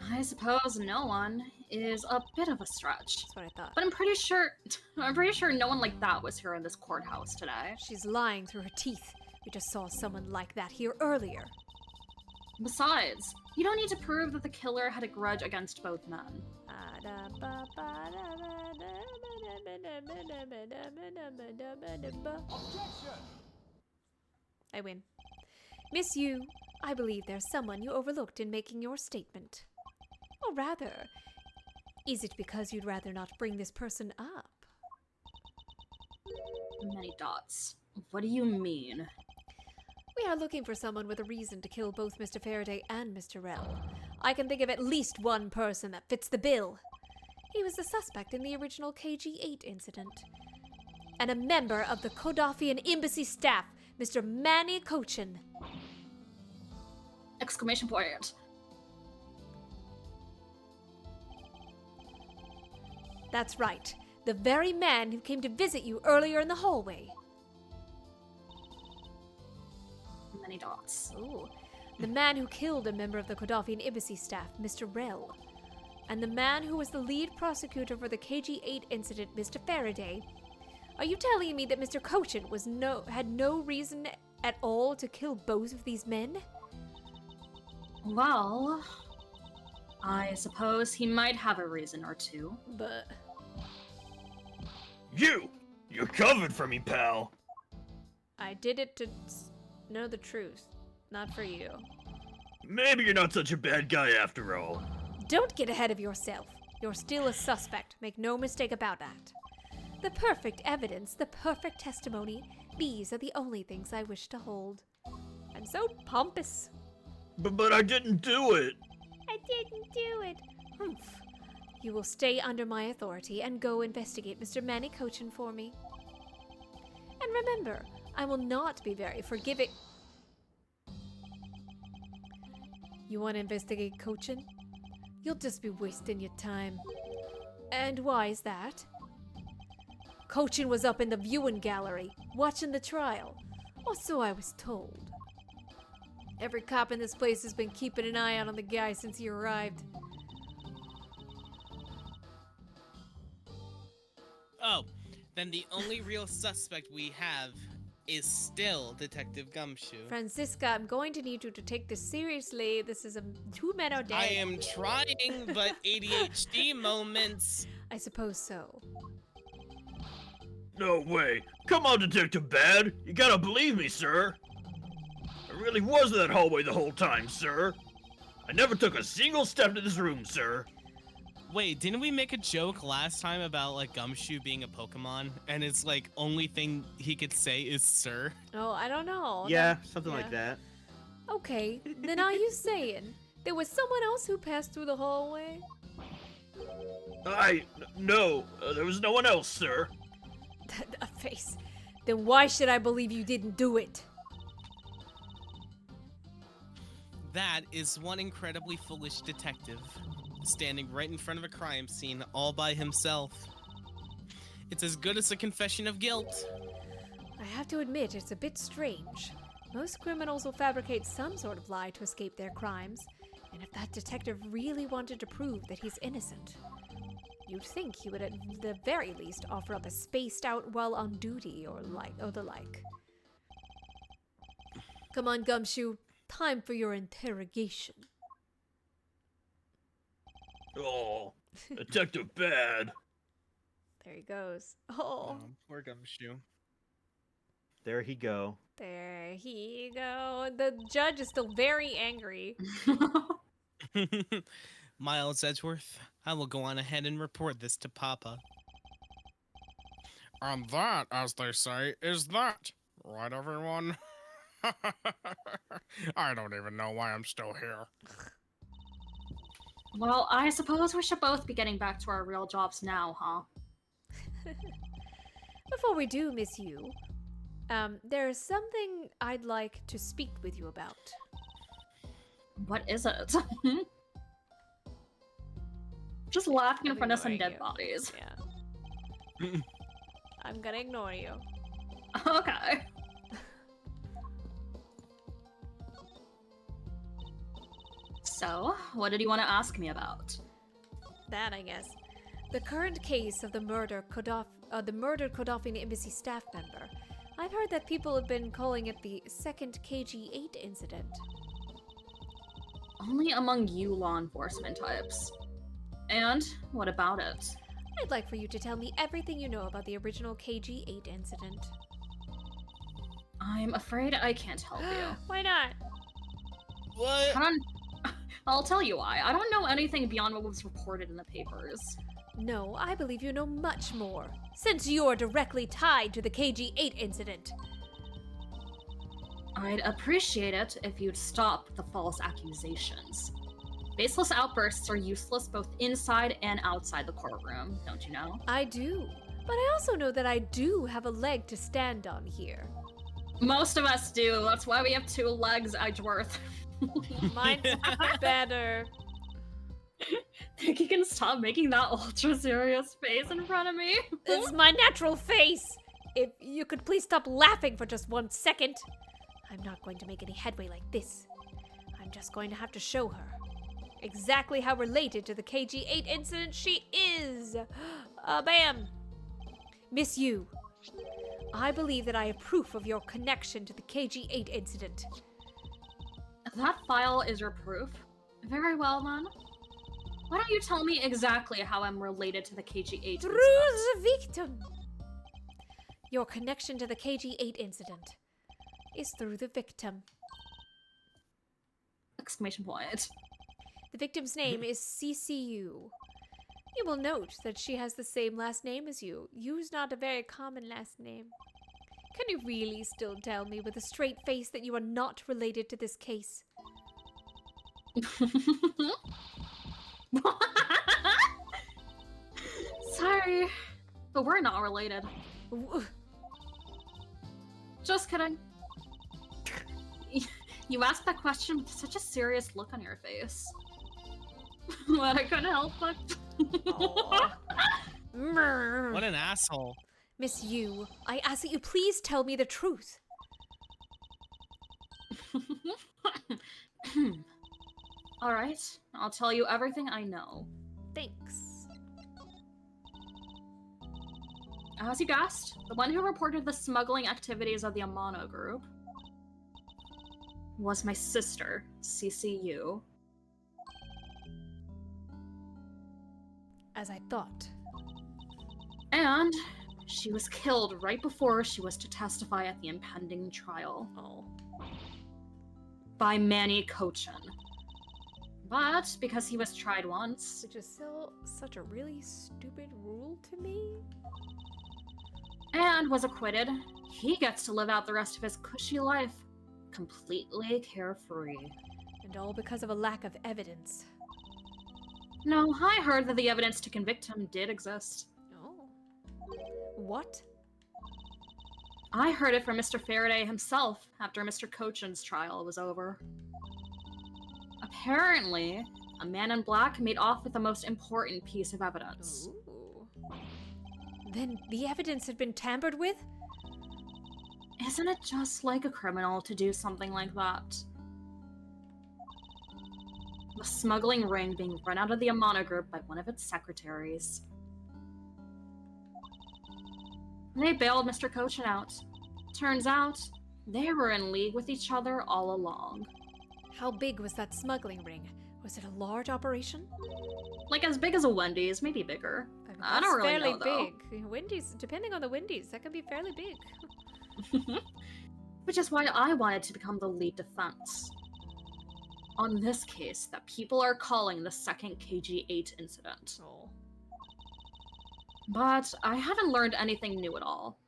I suppose no one is a bit of a stretch. That's what I thought. But I'm pretty sure no one like that was here in this courthouse today. She's lying through her teeth. We just saw someone like that here earlier. Besides, you don't need to prove that the killer had a grudge against both men. Objection. I win. Miss Yu, I believe there's someone you overlooked in making your statement. Or rather, is it because you'd rather not bring this person up? Many dots. What do you mean? We are looking for someone with a reason to kill both Mr. Faraday and Mr. Rell. I can think of at least one person that fits the bill. He was the suspect in the original KG-8 incident. And a member of the Kodaffian embassy staff, Mr. Manny Cochin. Exclamation point. That's right. The very man who came to visit you earlier in the hallway. Many dots. Ooh. The man who killed a member of the Kodaffian embassy staff, Mr. Rell. And the man who was the lead prosecutor for the KG-8 incident, Mr. Faraday. Are you telling me that Mr. Cochin had no reason at all to kill both of these men? Well, I suppose he might have a reason or two. But... You're covered for me, pal. I did it to know the truth. Not for you. Maybe you're not such a bad guy after all. Don't get ahead of yourself. You're still a suspect. Make no mistake about that. The perfect evidence, the perfect testimony, these are the only things I wish to hold. I'm so pompous. But I didn't do it. I didn't do it. Humph. You will stay under my authority and go investigate Mr. Manny Cochin for me. And remember, I will not be very forgiving. You want to investigate Cochin? You'll just be wasting your time. And why is that? Cochin was up in the viewing gallery, watching the trial. Or so I was told. Every cop in this place has been keeping an eye out on the guy since he arrived. Oh, then the only real suspect we have is still Detective Gumshoe. Francisca, I'm going to need you to take this seriously. This is a 2 men a day. I am trying, but ADHD moments. I suppose so. No way. Come on, Detective Bad. You gotta believe me, sir. I really was in that hallway the whole time, sir. I never took a single step to this room, sir. Wait, didn't we make a joke last time about like Gumshoe being a Pokemon, and it's like only thing he could say is "sir"? Oh, I don't know. Yeah, something like that. Okay, then are you saying there was someone else who passed through the hallway? No, there was no one else, sir. A face. Then why should I believe you didn't do it? That is one incredibly foolish detective, standing right in front of a crime scene all by himself. It's as good as a confession of guilt. I have to admit, it's a bit strange. Most criminals will fabricate some sort of lie to escape their crimes, and if that detective really wanted to prove that he's innocent, you'd think he would at the very least offer up a spaced out while on duty or the like. Come on, Gumshoe. Time for your interrogation. Oh, Detective Bad. There he goes. Oh. Poor Gumshoe. There he go. There he go. The judge is still very angry. Miles Edgeworth, I will go on ahead and report this to Papa. And that, as they say, is that. Right, everyone? I don't even know why I'm still here. Well, I suppose we should both be getting back to our real jobs now, huh? Before we do, Miss Yu, there's something I'd like to speak with you about. What is it? Just laughing in I'm front of some ignoring dead you. bodies. Yeah. I'm gonna ignore you. Okay. So, what did you want to ask me about? That, I guess. The current case of the murdered Kodaffian embassy staff member. I've heard that people have been calling it the second KG-8 incident. Only among you law enforcement types. And what about it? I'd like for you to tell me everything you know about the original KG-8 incident. I'm afraid I can't help you. Why not? What? I'll tell you why. I don't know anything beyond what was reported in the papers. No, I believe you know much more, since you're directly tied to the KG-8 incident. I'd appreciate it if you'd stop the false accusations. Baseless outbursts are useless both inside and outside the courtroom, don't you know? I do, but I also know that I do have a leg to stand on here. Most of us do. That's why we have 2 legs, Edgeworth. Mine's better. Think you can stop making that ultra serious face in front of me? It's my natural face. If you could please stop laughing for just 1 second. I'm not going to make any headway like this. I'm just going to have to show her exactly how related to the KG-8 incident she is. Bam. Miss Yu, I believe that I have proof of your connection to the KG-8 incident. That file is your proof? Very well, then. Why don't you tell me exactly how I'm related to the KG-8 Through incident? the victim. Your connection to the KG-8 incident is through the victim. Exclamation point. The victim's name is CCU. You will note that she has the same last name as you. Yu's not a very common last name. Can you really still tell me with a straight face that you are not related to this case? Sorry, but we're not related. W- Just kidding. You asked that question with such a serious look on your face. But I couldn't help but. What an asshole. Miss Yu, I ask that you please tell me the truth. Alright, I'll tell you everything I know. Thanks. As you guessed, the one who reported the smuggling activities of the Amano group was my sister, CCU. As I thought. And she was killed right before she was to testify at the impending trial. Oh. By Manny Cochin. But because he was tried once, Which is still such a really stupid rule to me. and was acquitted, he gets to live out the rest of his cushy life, completely carefree. And all because of a lack of evidence. No, I heard that the evidence to convict him did exist. Oh. What? I heard it from Mr. Faraday himself after Mr. Cochin's trial was over. Apparently, a man in black made off with the most important piece of evidence. Ooh. Then the evidence had been tampered with? Isn't it just like a criminal to do something like that? The smuggling ring being run out of the Amano group by one of its secretaries. They bailed Mr. Cochin out. Turns out, they were in league with each other all along. How big was that smuggling ring? Was it a large operation? Like as big as a Wendy's, maybe bigger. mean, I don't that's really fairly know, though. big. Wendy's, depending on the Wendy's, that can be fairly big. Which is why I wanted to become the lead defense. On this case that people are calling the second KG-8 incident. Oh. But I haven't learned anything new at all.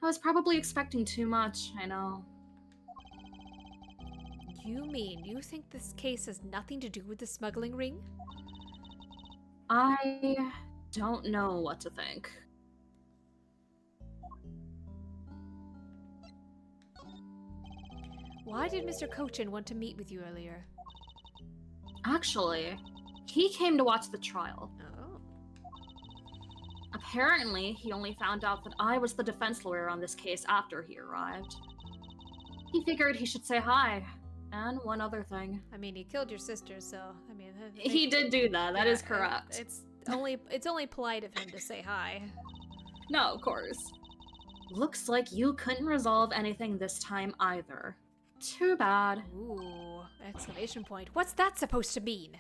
I was probably expecting too much, I know. You mean you think this case has nothing to do with the smuggling ring? I don't know what to think. Why did Mr. Cochin want to meet with you earlier? Actually, he came to watch the trial. Oh. Apparently, he only found out that I was the defense lawyer on this case after he arrived. He figured he should say hi. And one other thing. I mean, he killed your sister, so I mean, He did do that, that is correct. It's only polite of him to say hi. No, of course. Looks like you couldn't resolve anything this time either. Too bad. Ooh, exclamation point. What's that supposed to mean?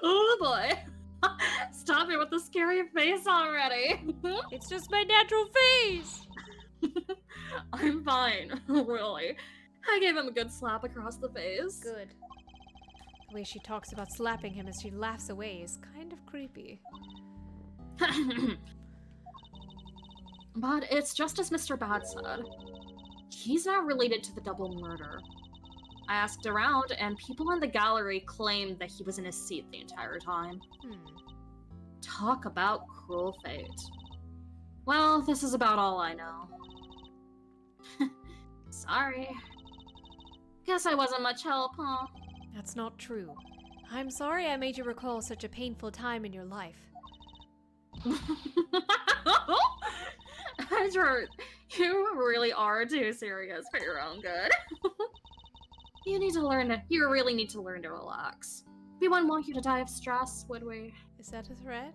Oh boy. Stop it with the scary face already. It's just my natural face! I'm fine, really. I gave him a good slap across the face. Good. The way she talks about slapping him as she laughs away is kind of creepy. But it's just as Mr. Bad said. He's not related to the double murder. I asked around, and people in the gallery claimed that he was in his seat the entire time. Talk about cruel fate. Well, this is about all I know. Sorry. Guess I wasn't much help, huh? That's not true. I'm sorry I made you recall such a painful time in your life. Edgeworth, you really are too serious for your own good. You really need to learn to relax. We wouldn't want you to die of stress, would we? Is that a threat?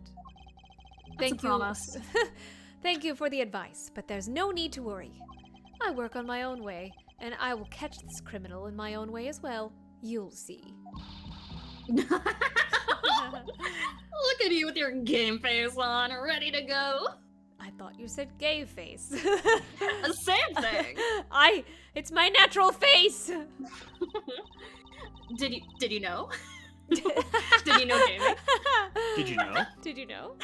That's a promise. Thank you for the advice, but there's no need to worry. I work on my own way, and I will catch this criminal in my own way as well. You'll see. Look at you with your game face on, ready to go. I thought you said gay face. Same thing. It's my natural face. Did you know? Did you know, Jamie? Did you know? Did you know?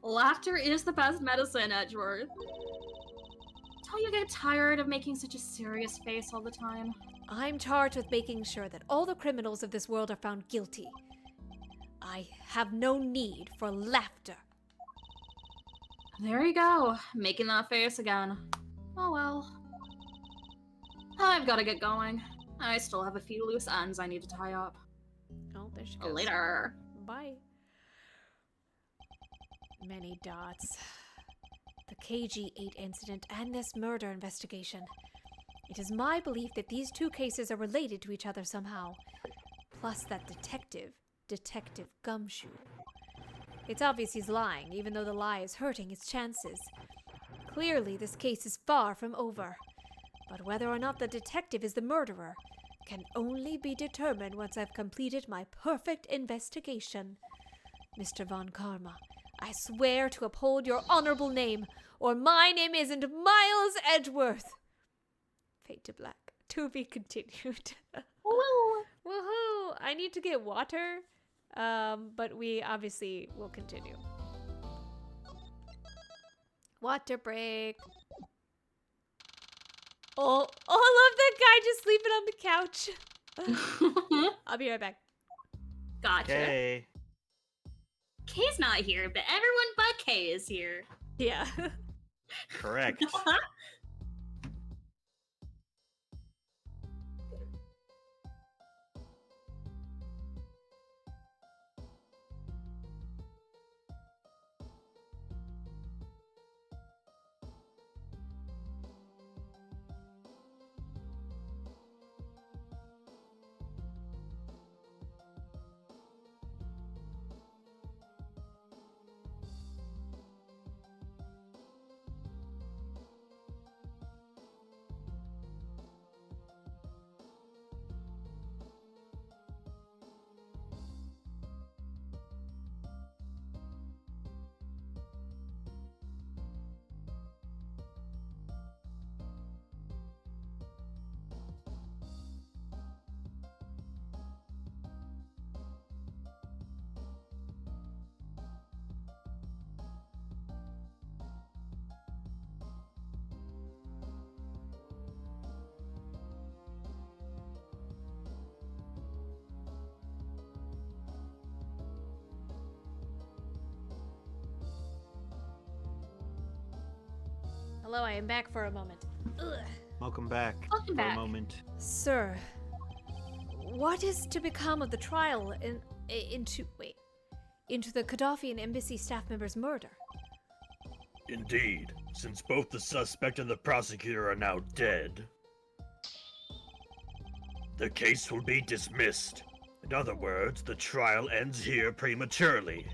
Laughter is the best medicine, Edgeworth. Don't you get tired of making such a serious face all the time? I'm charged with making sure that all the criminals of this world are found guilty. I have no need for laughter. There you go, making that face again. Oh well. I've got to get going. I still have a few loose ends I need to tie up. Oh, there she goes. Later. Bye. Many dots. The KG-8 incident and this murder investigation. It is my belief that these two cases are related to each other somehow. Plus that Detective Gumshoe. It's obvious he's lying, even though the lie is hurting his chances. Clearly, this case is far from over. But whether or not the detective is the murderer can only be determined once I've completed my perfect investigation. Mr. Von Karma, I swear to uphold your honorable name, or my name isn't Miles Edgeworth. Fade to black. To be continued. Woo! Woohoo! I need to get water, but we obviously will continue. Water break. Oh, I love that guy just sleeping on the couch. I'll be right back. Gotcha. Okay. Kay's not here, but everyone but Kay is here. Yeah. Correct. Hello, I am back for a moment. Ugh. Welcome back. Welcome for back. a moment. Sir, what is to become of the trial into the Gaddafian embassy staff member's murder? Indeed, since both the suspect and the prosecutor are now dead, the case will be dismissed. In other words, the trial ends here prematurely.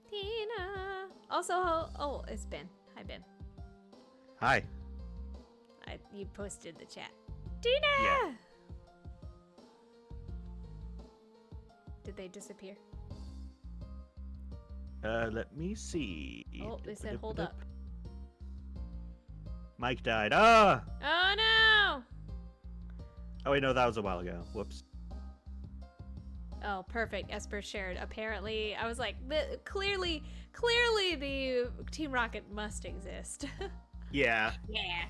Tina. Also, oh, it's Ben. Hi, Ben. Hi. You posted the chat. Tina! Yeah. Did they disappear? Let me see. Oh, they said hold up. Mike died. Ah! Oh no! Oh wait, no, that was a while ago. Whoops. Oh, perfect. Espurr shared. Apparently, I was like, clearly the Team Rocket must exist. Yeah. Yeah.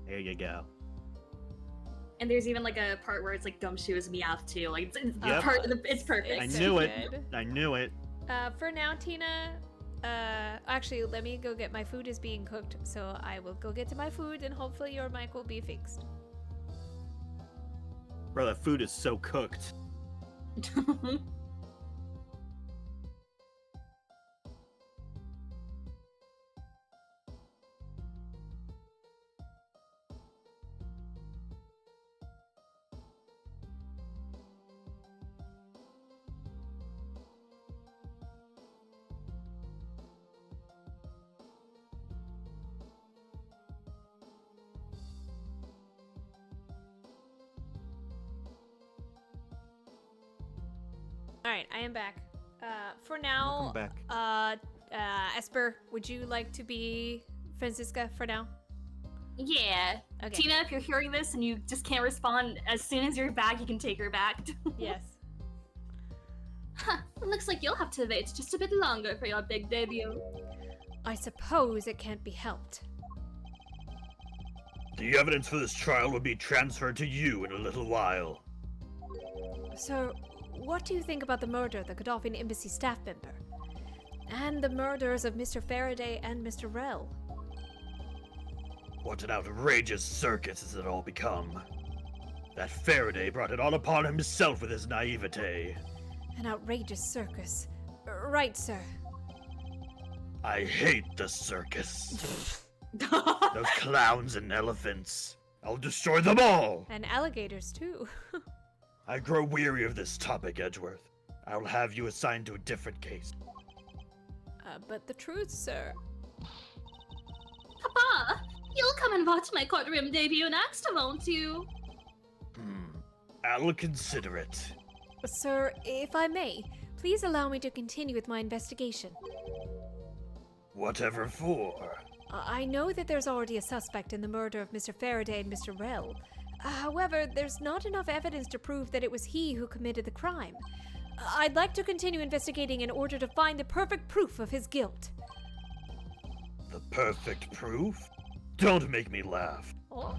There you go. And there's even like a part where it's like Gumshoe's Meowth too. Like Yep. it's perfect. I It's knew so it. good. I knew it. For now, Tina, actually, let me go get my food is being cooked, so I will go get to my food, and hopefully your mic will be fixed. Bro, that food is so cooked. All right, I am back. For now, Welcome back. Espurr, would you like to be Franziska for now? Yeah. Okay. Tina, if you're hearing this and you just can't respond, as soon as you're back, you can take her back. Yes. Huh, looks like you'll have to wait just a bit longer for your big debut. I suppose it can't be helped. The evidence for this trial will be transferred to you in a little while. So, what do you think about the murder of the Godolphin Embassy staff member? And the murders of Mr. Faraday and Mr. Rell? What an outrageous circus has it all become. That Faraday brought it all upon himself with his naivete. An outrageous circus. Right, sir. I hate the circus. Those clowns and elephants. I'll destroy them all! And alligators, too. I grow weary of this topic, Edgeworth. I will have you assigned to a different case. But the truth, sir. Papa, you'll come and watch my courtroom debut next, won't you? I'll consider it. Sir, if I may, please allow me to continue with my investigation. Whatever for. I know that there's already a suspect in the murder of Mr. Faraday and Mr. Rell. However, there's not enough evidence to prove that it was he who committed the crime. I'd like to continue investigating in order to find the perfect proof of his guilt. The perfect proof? Don't make me laugh. Oh.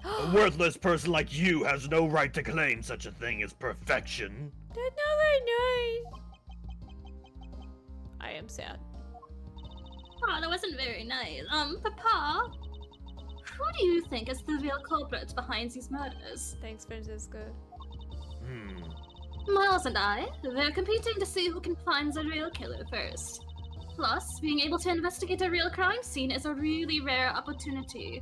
A worthless person like you has no right to claim such a thing as perfection. That's not very nice. I am sad. Oh, that wasn't very nice. Papa, who do you think is the real culprit behind these murders? Thanks, Francisco. Miles and I, they're competing to see who can find the real killer first. Plus, being able to investigate a real crime scene is a really rare opportunity.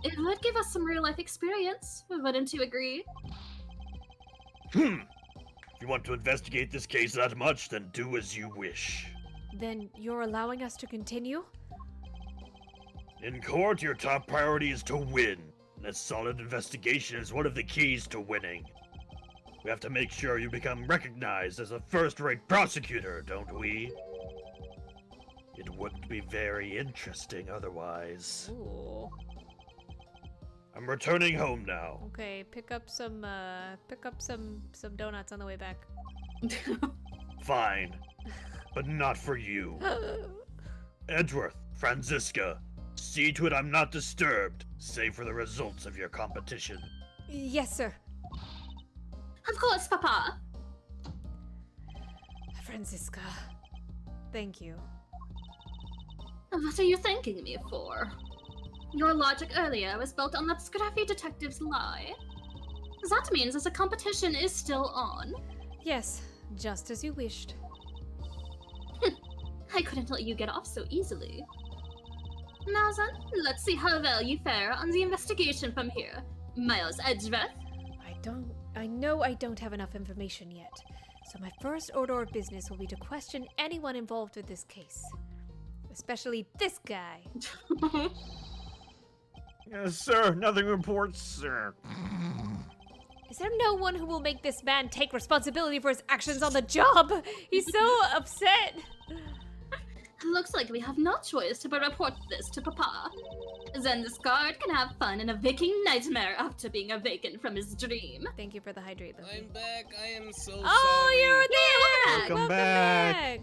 It would give us some real-life experience, wouldn't you agree? If you want to investigate this case that much, then do as you wish. Then you're allowing us to continue? In court, your top priority is to win. And a solid investigation is one of the keys to winning. We have to make sure you become recognized as a first-rate prosecutor, don't we? It wouldn't be very interesting otherwise. Ooh. I'm returning home now. Okay, pick up some donuts on the way back. Fine. But not for you. Edgeworth, Franziska, see to it I'm not disturbed, save for the results of your competition. Yes, sir. Of course, Papa. Franziska. Thank you. What are you thanking me for? Your logic earlier was built on that scruffy detective's lie. That means that the competition is still on. Yes, just as you wished. I couldn't let you get off so easily. Now then, let's see how well you fare on the investigation from here. Miles Edgeworth. I know I don't have enough information yet, so my first order of business will be to question anyone involved with this case. Especially this guy. Yes, sir. Nothing reports, sir. Is there no one who will make this man take responsibility for his actions on the job? He's so upset. Looks like we have no choice but report this to Papa. Then this guard can have fun in a Viking nightmare after being awakened from his dream. Thank you for the hydrate. I'm back. I am so sorry. Oh, you're there! Welcome back.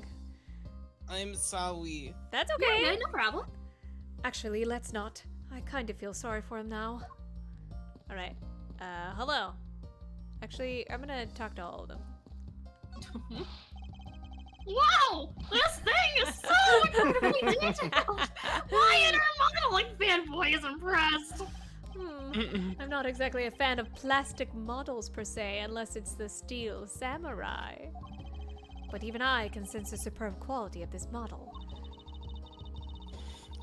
I'm sorry. That's Yeah, okay. no problem. Actually, let's not. I kind of feel sorry for him now. Alright. Hello. Actually, I'm gonna talk to all of them. Wow! This thing is so incredibly detailed! My inner modeling fanboy is impressed! I'm not exactly a fan of plastic models per se, unless it's the steel samurai. But even I can sense the superb quality of this model.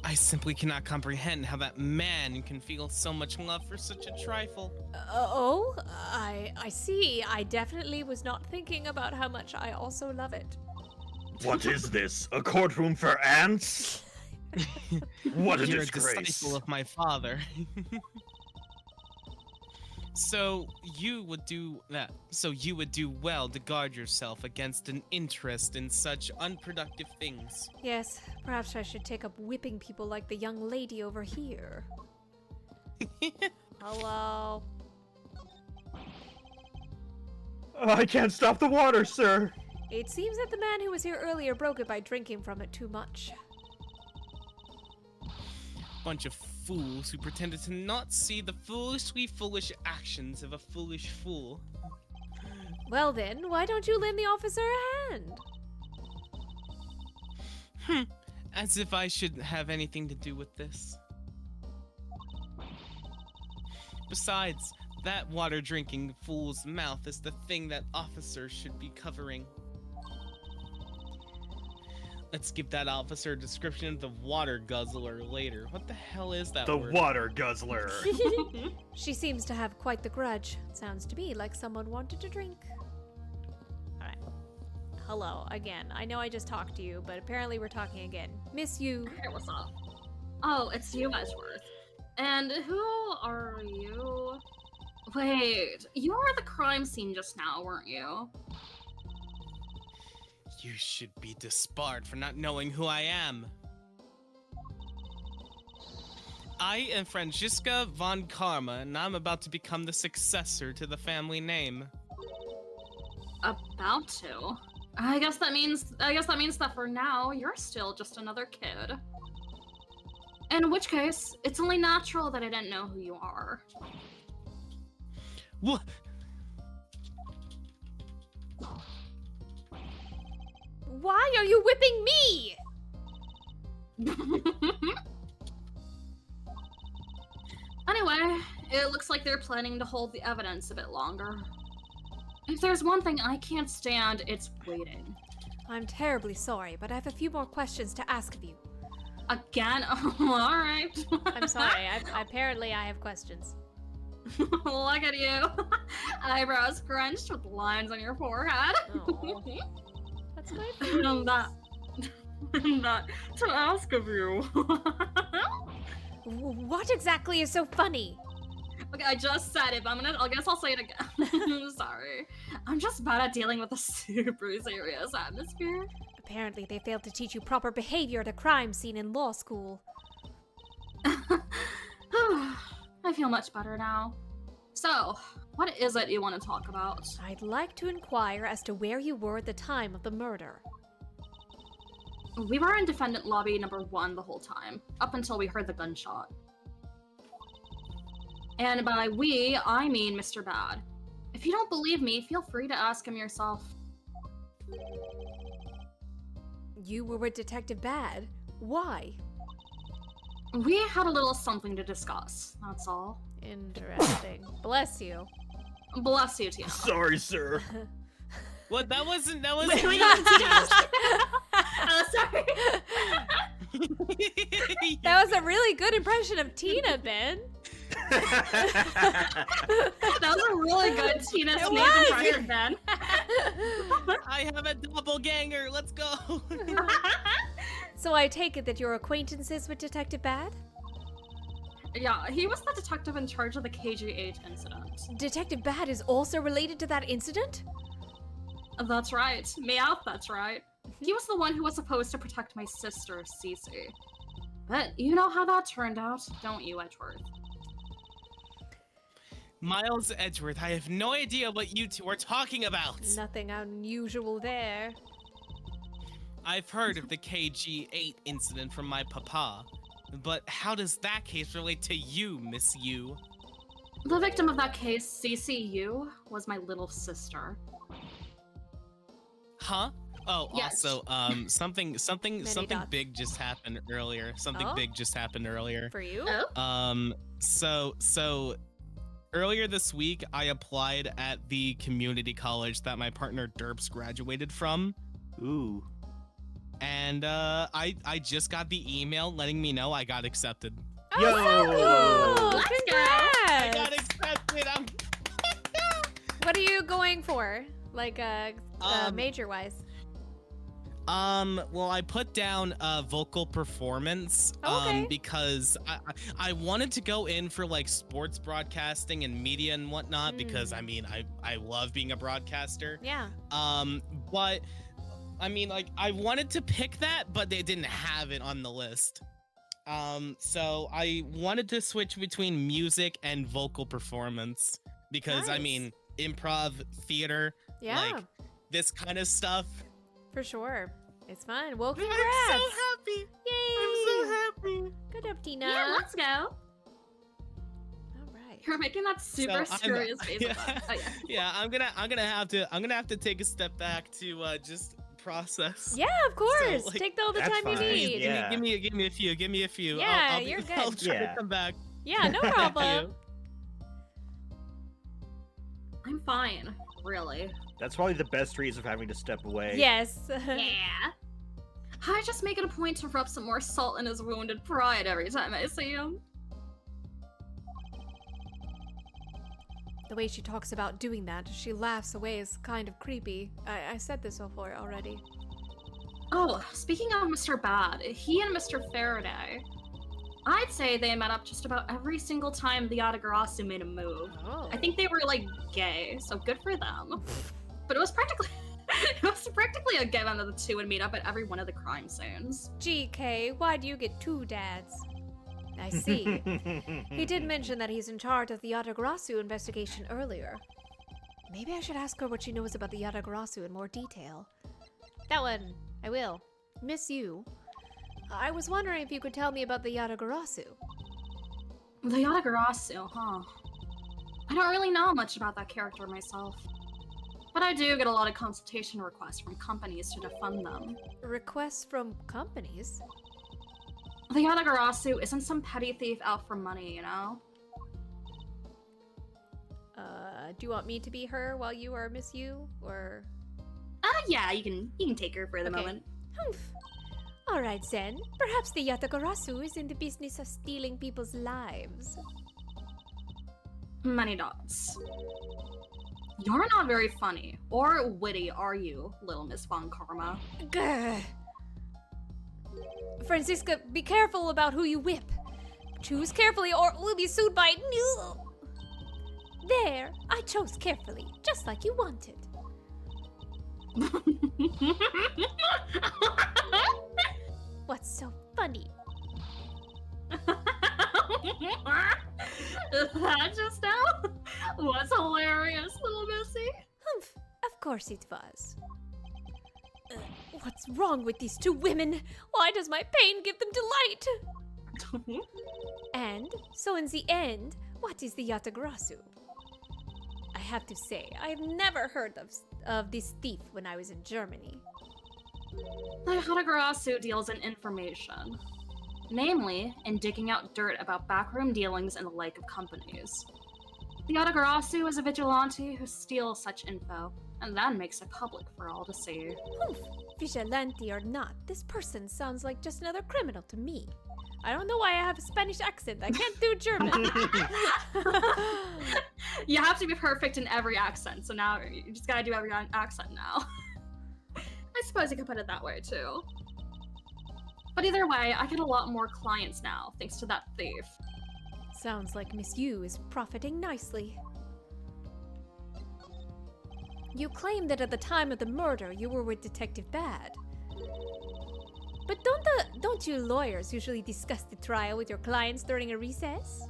I simply cannot comprehend how that man can feel so much love for such a trifle. I see. I definitely was not thinking about how much I also love it. What is this? A courtroom for ants? What a You're disgrace. a disciple of my father. So you would do well to guard yourself against an interest in such unproductive things. Yes, perhaps I should take up whipping people like the young lady over here. Hello. I can't stop the water, sir. It seems that the man who was here earlier broke it by drinking from it too much. Bunch of fools who pretended to not see the foolishly foolish actions of a foolish fool. Well then, why don't you lend the officer a hand? As if I should have anything to do with this. Besides, that water-drinking fool's mouth is the thing that officers should be covering. Let's give that officer a description of the water guzzler later. What the hell is that The word? water guzzler. She seems to have quite the grudge. Sounds to me like someone wanted to drink. Alright. Hello, again. I know I just talked to you, but apparently we're talking again. Miss you. Hey, what's up? Oh, it's you, Edgeworth. And who are you? Wait, you were at the crime scene just now, weren't you? You should be disbarred for not knowing who I am. I am Franziska von Karma, and I'm about to become the successor to the family name. About to? I guess that means that for now, you're still just another kid. In which case, it's only natural that I didn't know who you are. What? Why are you whipping me? Anyway, it looks like they're planning to hold the evidence a bit longer. If there's one thing I can't stand, it's waiting. I'm terribly sorry, but I have a few more questions to ask of you. Again? Alright. I'm sorry. Apparently I have questions. Look at you. Eyebrows scrunched with lines on your forehead. Aw. That's my I'm not to ask of you. What exactly is so funny? Okay, I just said it, but I guess I'll say it again. Sorry. I'm just bad at dealing with a super serious atmosphere. Apparently they failed to teach you proper behavior at a crime scene in law school. I feel much better now. So, what is it you want to talk about? I'd like to inquire as to where you were at the time of the murder. We were in defendant lobby number 1 the whole time, up until we heard the gunshot. And by we, I mean Mr. Bad. If you don't believe me, feel free to ask him yourself. You were with Detective Bad? Why? We had a little something to discuss, that's all. Interesting. Bless you. Bless you, Tina. Sorry, sir. What? That wasn't. Sorry. That was a really good impression of Tina, Ben. That was a really good Tina It Snape was. impression, Ben. I have a doppelganger. Let's go. So I take it that you're acquaintances with Detective Bad? Yeah, he was the detective in charge of the KG8 incident. Detective Bad is also related to that incident? That's right. Meowth, that's right. He was the one who was supposed to protect my sister, Cece. But you know how that turned out, don't you, Edgeworth? Miles Edgeworth, I have no idea what you two are talking about. Nothing unusual there. I've heard of the KG-8 incident from my papa, but how does that case relate to you, Miss Yu? The victim of that case, CCU, was my little sister. Huh? Oh, Yes. also, something dots. big just happened earlier. Something Oh? big just happened earlier. For you? Oh? So earlier this week, I applied at the community college that my partner Derps graduated from. Ooh. And I just got the email letting me know I got accepted. Oh, Yo! so cool! Let's go. Congrats! I got accepted. What are you going for? Like, major-wise? Well, I put down vocal performance Okay. because I wanted to go in for like sports broadcasting and media and whatnot because I mean I love being a broadcaster. Yeah. But I mean, like, I wanted to pick that, but they didn't have it on the list. So I wanted to switch between music and vocal performance because I Nice. mean, improv, theater, Yeah, like this kind of stuff. for sure. It's fun. Well, congrats! I'm so happy. Yay! I'm so happy. Good job, Tina. Yeah, let's go. All right. You're making that super So I'm- serious face. yeah. Oh, yeah. Yeah, I'm gonna have to take a step back to just process. Yeah, of course. like, Take all the that's time you fine. need. Yeah. Give me a few. Yeah, I'll you're good. I'll try Yeah. to come back. Yeah, no problem. I'm fine, really. That's probably the best reason of having to step away. Yes. Yeah. I just make it a point to rub some more salt in his wounded pride every time I see him. The way she talks about doing that, she laughs away, is kind of creepy. I said this before already. Oh, speaking of Mr. Bad, he and Mr. Faraday, I'd say they met up just about every single time the Adagarasu made a move. Oh. I think they were like gay, so good for them. But it was practically a given that the two would meet up at every one of the crime scenes. GK, why do you get two dads? I see. He did mention that he's in charge of the Yatagarasu investigation earlier. Maybe I should ask her what she knows about the Yatagarasu in more detail. That one, I will. Miss you. I was wondering if you could tell me about the Yatagarasu. The Yatagarasu, huh? I don't really know much about that character myself. But I do get a lot of consultation requests from companies to defund them. Requests from companies? The Yatagarasu isn't some petty thief out for money, you know? Do you want me to be her while you are Miss You, or? Yeah, you can take her for the Okay. moment. Humph. All right, Zen. Perhaps the Yatagarasu is in the business of stealing people's lives. Many dots. You're not very funny or witty, are you, little Miss Von Karma? Grr. Francisca, be careful about who you whip. Choose carefully or we'll be sued by... There, I chose carefully, just like you wanted. What's so funny? That just now was hilarious, little Missy. Humph, of course it was. What's wrong with these two women? Why does my pain give them delight? And, so in the end, what is the Yatagarasu? I have to say, I've never heard of this thief when I was in Germany. The Yatagarasu deals in information. Namely, in digging out dirt about backroom dealings and the like of companies. The Yatagarasu is a vigilante who steals such info, and then makes it public for all to see. Humph, vigilante or not, this person sounds like just another criminal to me. I don't know why I have a Spanish accent. I can't do German. You have to be perfect in every accent, so now you just gotta do every accent now. I suppose you could put it that way too. But either way, I get a lot more clients now, thanks to that thief. Sounds like Miss Yu is profiting nicely. You claim that at the time of the murder you were with Detective Bad. But don't you lawyers usually discuss the trial with your clients during a recess?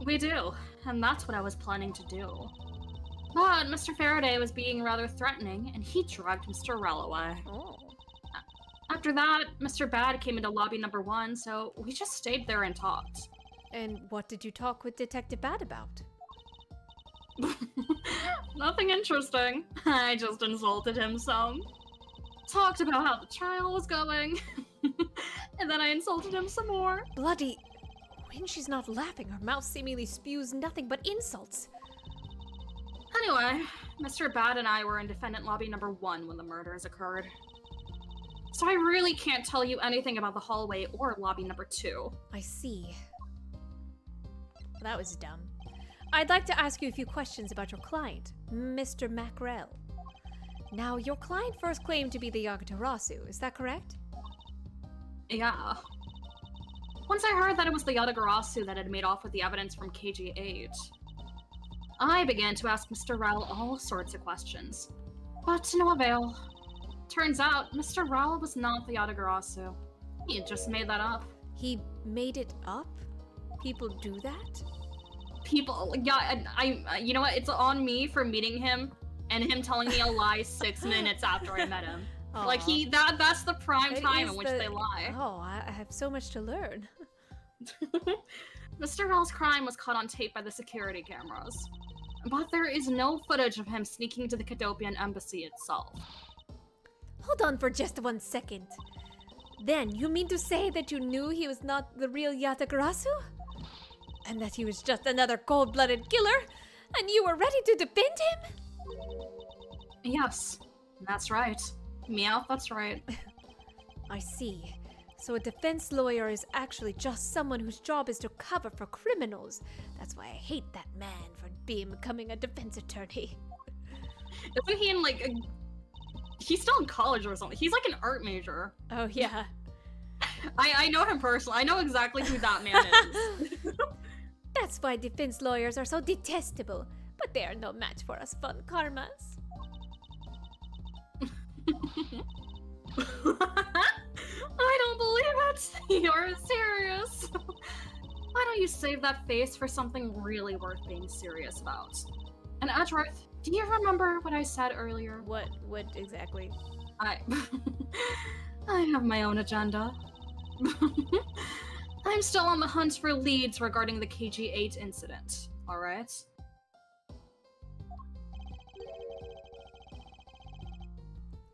We do, and that's what I was planning to do. But Mr. Faraday was being rather threatening, and he dragged Mr. Rell away. Oh. After that, Mr. Bad came into lobby number 1, so we just stayed there and talked. And what did you talk with Detective Bad about? Nothing interesting. I just insulted him some. Talked about how the trial was going. And then I insulted him some more. Bloody... When she's not laughing, her mouth seemingly spews nothing but insults. Anyway, Mr. Bad and I were in defendant lobby number 1 when the murders occurred. So I really can't tell you anything about the hallway or lobby number 2. I see. That was dumb. I'd like to ask you a few questions about your client, Mr. Macrell. Now, your client first claimed to be the Yagutarasu, is that correct? Yeah. Once I heard that it was the Yatagarasu that had made off with the evidence from KG8, I began to ask Mr. Rell all sorts of questions. But to no avail. Turns out, Mr. Rell was not the Yatagarasu. He had just made that up. He made it up? People do that? People, yeah, I you know what, it's on me for meeting him and him telling me a lie 6 minutes after I met him. Aww. Like, that's the prime time in which they lie. Oh, I have so much to learn. Mr. Rell's crime was caught on tape by the security cameras. But there is no footage of him sneaking to the Cadopian embassy itself. Hold on for just 1 second. Then, you mean to say that you knew he was not the real Yatagarasu? And that he was just another cold-blooded killer? And you were ready to defend him? Yes, that's right. Meow, that's right. I see. So a defense lawyer is actually just someone whose job is to cover for criminals. That's why I hate that man for becoming a defense attorney. Isn't he in, like, he's still in college or something. He's like an art major. Oh, yeah. I know him personally. I know exactly who that man is. That's why defense lawyers are so detestable. But they are no match for us fun karmas. I don't believe it! You're serious! Why don't you save that face for something really worth being serious about? And Edgeworth, do you remember what I said earlier? What exactly? I have my own agenda. I'm still on the hunt for leads regarding the KG8 incident, alright?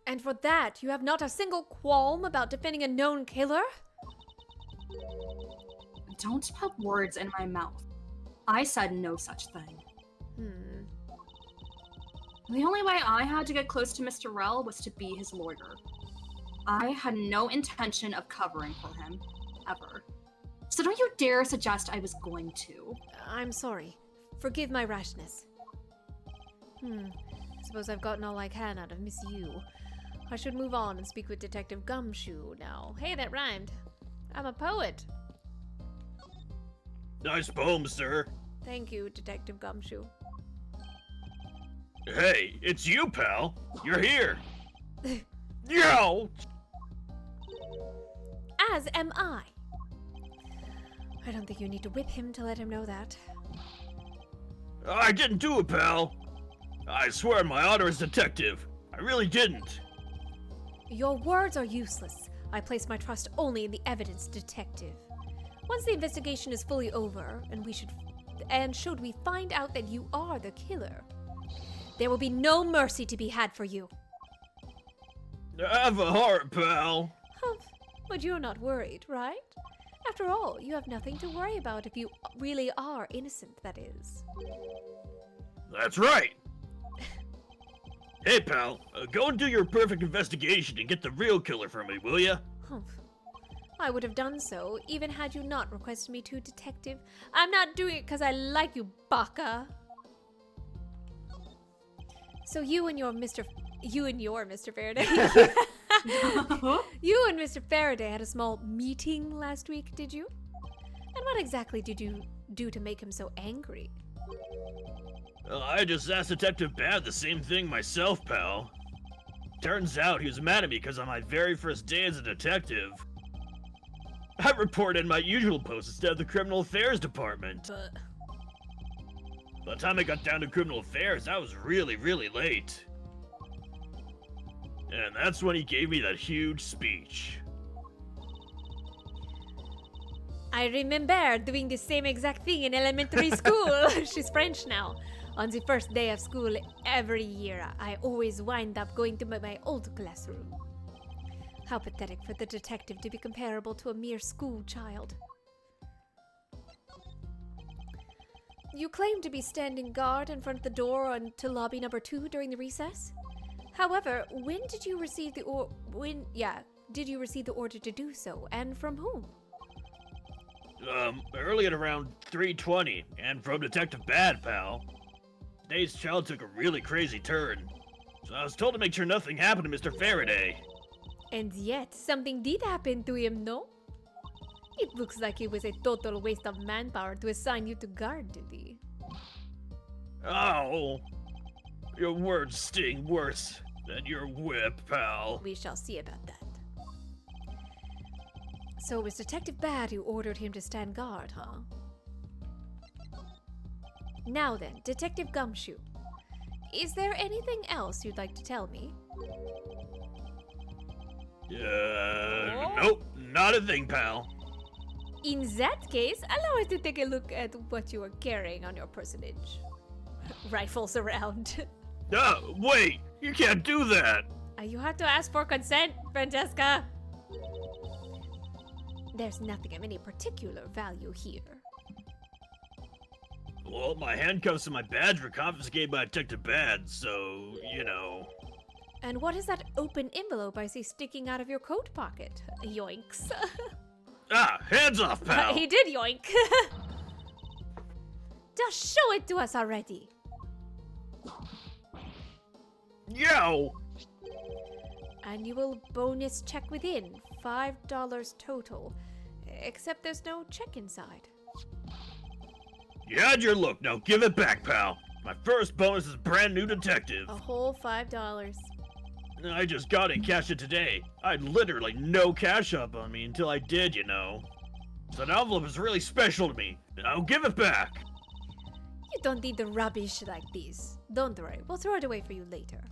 And for that, you have not a single qualm about defending a known killer? Don't put words in my mouth. I said no such thing. The only way I had to get close to Mr. Rell was to be his lawyer. I had no intention of covering for him, ever. So don't you dare suggest I was going to. I'm sorry. Forgive my rashness. Suppose I've gotten all I can out of Miss Yu. I should move on and speak with Detective Gumshoe now. Hey, that rhymed. I'm a poet. Nice poem, sir. Thank you, Detective Gumshoe. Hey, it's you, pal. You're here. Yo! As am I. I don't think you need to whip him to let him know that. I didn't do it, pal. I swear on my honor as detective. I really didn't. Your words are useless. I place my trust only in the evidence, detective. Once the investigation is fully over, and should we find out that you are the killer, there will be no mercy to be had for you. Have a heart, pal. But you're not worried, right? After all, you have nothing to worry about if you really are innocent, that is. That's right. Hey, pal, go and do your perfect investigation and get the real killer for me, will ya? I would have done so, even had you not requested me to, detective. I'm not doing it because I like you, baka. So you and your Mr. Faraday. You and Mr. Faraday had a small meeting last week, did you? And what exactly did you do to make him so angry? I just asked Detective Bad the same thing myself, pal. Turns out he was mad at me because on my very first day as a detective, I reported my usual post instead of the criminal affairs department. But By the time I got down to criminal affairs, I was really late. And that's when he gave me that huge speech. I remember doing the same exact thing in elementary school. She's French now. On the first day of school every year, I always wind up going to my old classroom. How pathetic for the detective to be comparable to a mere school child. You claim to be standing guard in front of the door to lobby number 2 during the recess. However, when did you receive the did you receive the order to do so, and from whom? Early at around 3:20, and from Detective Bad, pal. Today's child took a really crazy turn, so I was told to make sure nothing happened to Mr. Faraday. And yet, something did happen to him, no? It looks like it was a total waste of manpower to assign you to guard duty. Oh, your words sting worse than your whip, pal. We shall see about that. So it was Detective Bad who ordered him to stand guard, huh? Now then, Detective Gumshoe. Is there anything else you'd like to tell me? Nope, not a thing, pal. In that case, allow us to take a look at what you are carrying on your personage. Rifles around. Wait, you can't do that. You have to ask for consent, Francesca. There's nothing of any particular value here. Well, my handcuffs and my badge were confiscated by Detective Bad, so, you know. And what is that open envelope I see sticking out of your coat pocket? Yoinks. Hands off, pal! He did yoink. Just show it to us already. Yo! Annual bonus check within, $5 total. Except there's no check inside. You had your look, now give it back, pal. My first bonus is brand new detective. A whole $5. I just got it and cashed it today. I had literally no cash up on me until I did, you know. So that envelope is really special to me, and I'll give it back. You don't need the rubbish like this. Don't worry, we'll throw it away for you later.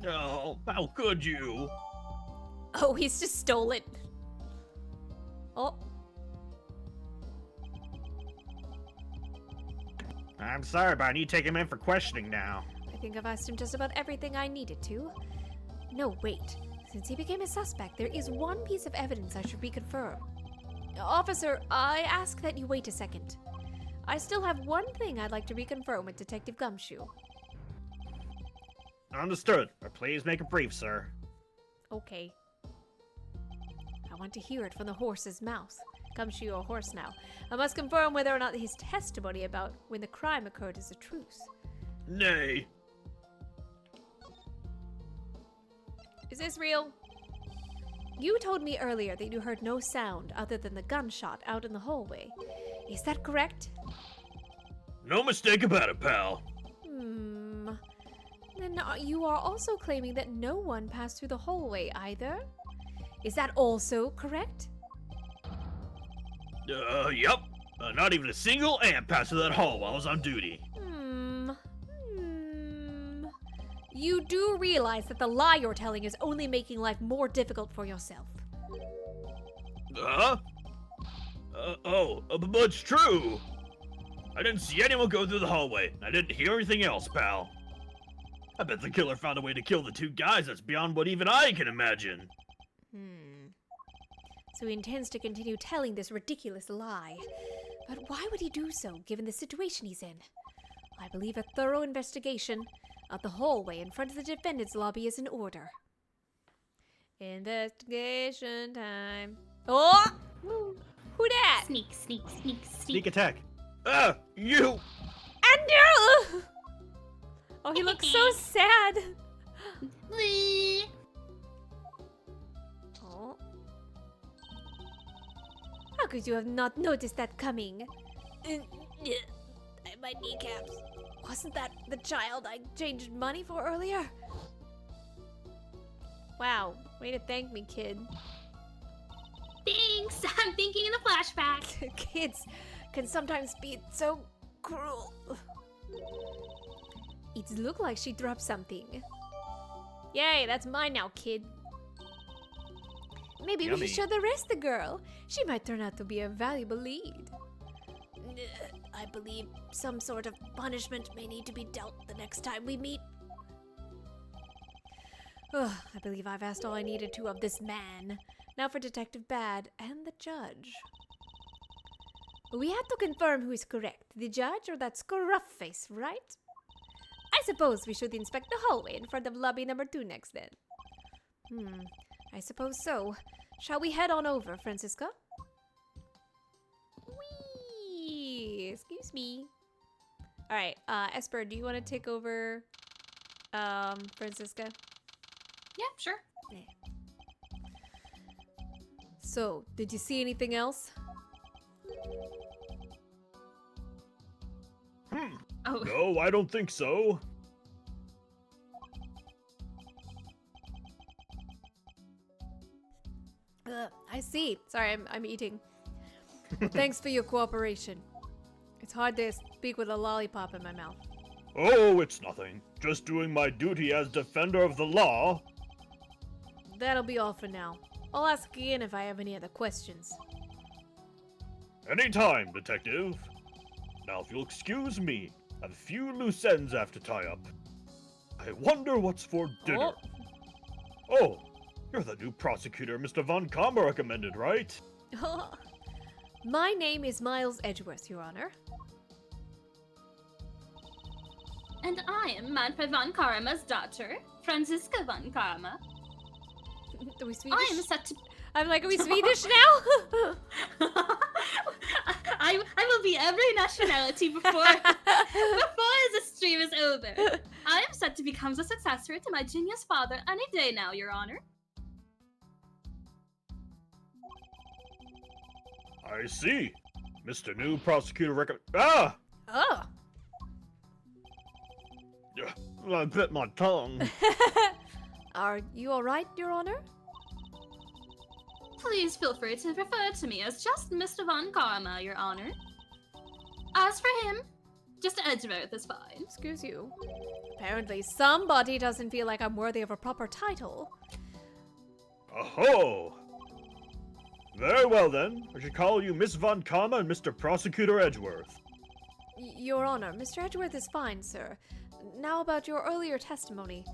Oh, how could you? Oh, he's just stole it. Oh. I'm sorry, but I need to take him in for questioning now. I think I've asked him just about everything I needed to. No, wait. Since he became a suspect, there is one piece of evidence I should reconfirm. Officer, I ask that you wait a second. I still have one thing I'd like to reconfirm with Detective Gumshoe. Understood, but please make it brief, sir. Okay. I want to hear it from the horse's mouth. Gumshoe, your horse now. I must confirm whether or not his testimony about when the crime occurred is the truth. Nay. Is this real? You told me earlier that you heard no sound other than the gunshot out in the hallway. Is that correct? No mistake about it, pal. Then you are also claiming that no one passed through the hallway either? Is that also correct? Yup. Not even a single ant passed through that hall while I was on duty. You do realize that the lie you're telling is only making life more difficult for yourself. But it's true. I didn't see anyone go through the hallway. I didn't hear anything else, pal. I bet the killer found a way to kill the two guys that's beyond what even I can imagine. So he intends to continue telling this ridiculous lie. But why would he do so, given the situation he's in? I believe a thorough investigation of the hallway in front of the defendant's lobby is in order. Investigation time. Oh! Who dat? Sneak, sneak, sneak, sneak. Sneak attack. You! Andrew! Oh, he looks so sad. Oh. How could you have not noticed that coming? My kneecaps. Wasn't that the child I changed money for earlier? Wow, way to thank me, kid. Thanks. I'm thinking in a flashback. Kids can sometimes be so cruel. It looked like she dropped something. Yay, that's mine now, kid. Maybe we Yummy. should show the rest the girl. She might turn out to be a valuable lead. I believe some sort of punishment may need to be dealt the next time we meet. Ugh, I believe I've asked all I needed to of this man. Now for Detective Bad and the judge. We have to confirm who is correct, the judge or that scruff face, right? I suppose we should inspect the hallway in front of lobby number 2 next then. I suppose so. Shall we head on over, Francisca? Whee! Excuse me. Alright, Espurr, do you want to take over, Francisca? Yeah, sure. So, did you see anything else? Oh. No, I don't think so. I see. Sorry, I'm eating. Thanks for your cooperation. It's hard to speak with a lollipop in my mouth. Oh, it's nothing. Just doing my duty as defender of the law. That'll be all for now. I'll ask again if I have any other questions. Anytime, detective. Now, if you'll excuse me, I have a few loose ends I have to tie up. I wonder what's for dinner. Oh, you're the new prosecutor Mr. Von Kammer recommended, right? My name is Miles Edgeworth, Your Honor. And I am Manfred von Karma's daughter, Franziska von Karma. Are we Swedish? I am set to... I'm like, are we Swedish now? I will be every nationality before this stream is over. I am set to become the successor to my genius father any day now, Your Honor. I see. Mr. New Prosecutor Ah! Oh. I bit my tongue. Are you alright, Your Honor? Please feel free to refer to me as just Mr. Von Karma, Your Honor. As for him, just Edgeworth is fine. Excuse you. Apparently somebody doesn't feel like I'm worthy of a proper title. Aho! Very well then, I should call you Miss Von Karma and Mr. Prosecutor Edgeworth. Your Honor, Mr. Edgeworth is fine, sir. Now about your earlier testimony.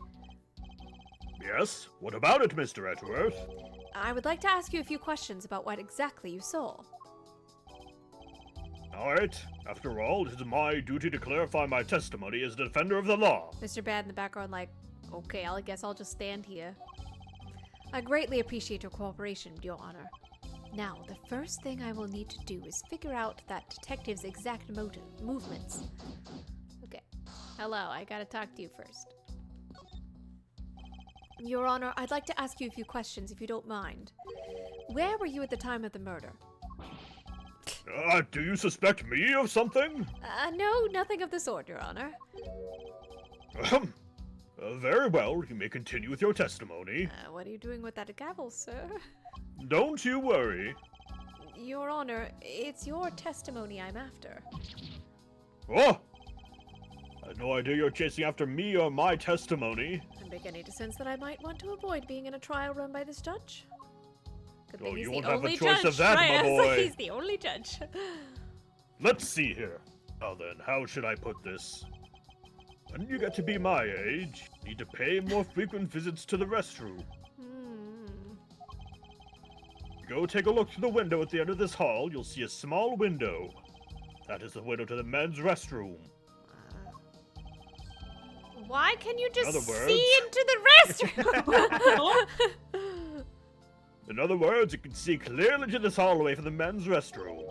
Yes? What about it, Mr. Edgeworth? I would like to ask you a few questions about what exactly you saw. Alright, after all, it is my duty to clarify my testimony as a defender of the law. Mr. Bad in the background like, okay, I guess I'll just stand here. I greatly appreciate your cooperation, Your Honor. Now, the first thing I will need to do is figure out that detective's exact movements. Okay. Hello, I gotta talk to you first. Your Honor, I'd like to ask you a few questions if you don't mind. Where were you at the time of the murder? Do you suspect me of something? No, nothing of the sort, Your Honor. Very well, you may continue with your testimony. What are you doing with that gavel, sir? Don't you worry. Your Honor, it's your testimony I'm after. Oh! I had no idea you're chasing after me or my testimony. I'm beginning to sense that I might want to avoid being in a trial run by this judge. Good thing Oh, he's you the won't have a only choice judge, of that, right? my boy. He's the only judge. Let's see here. Now then, how should I put this? When you get to be my age, you need to pay more frequent visits to the restroom. Go take a look through the window at the end of this hall. You'll see a small window. That is the window to the men's restroom. Why can you just In other words- see into the restroom? In other words, you can see clearly into this hallway from the men's restroom.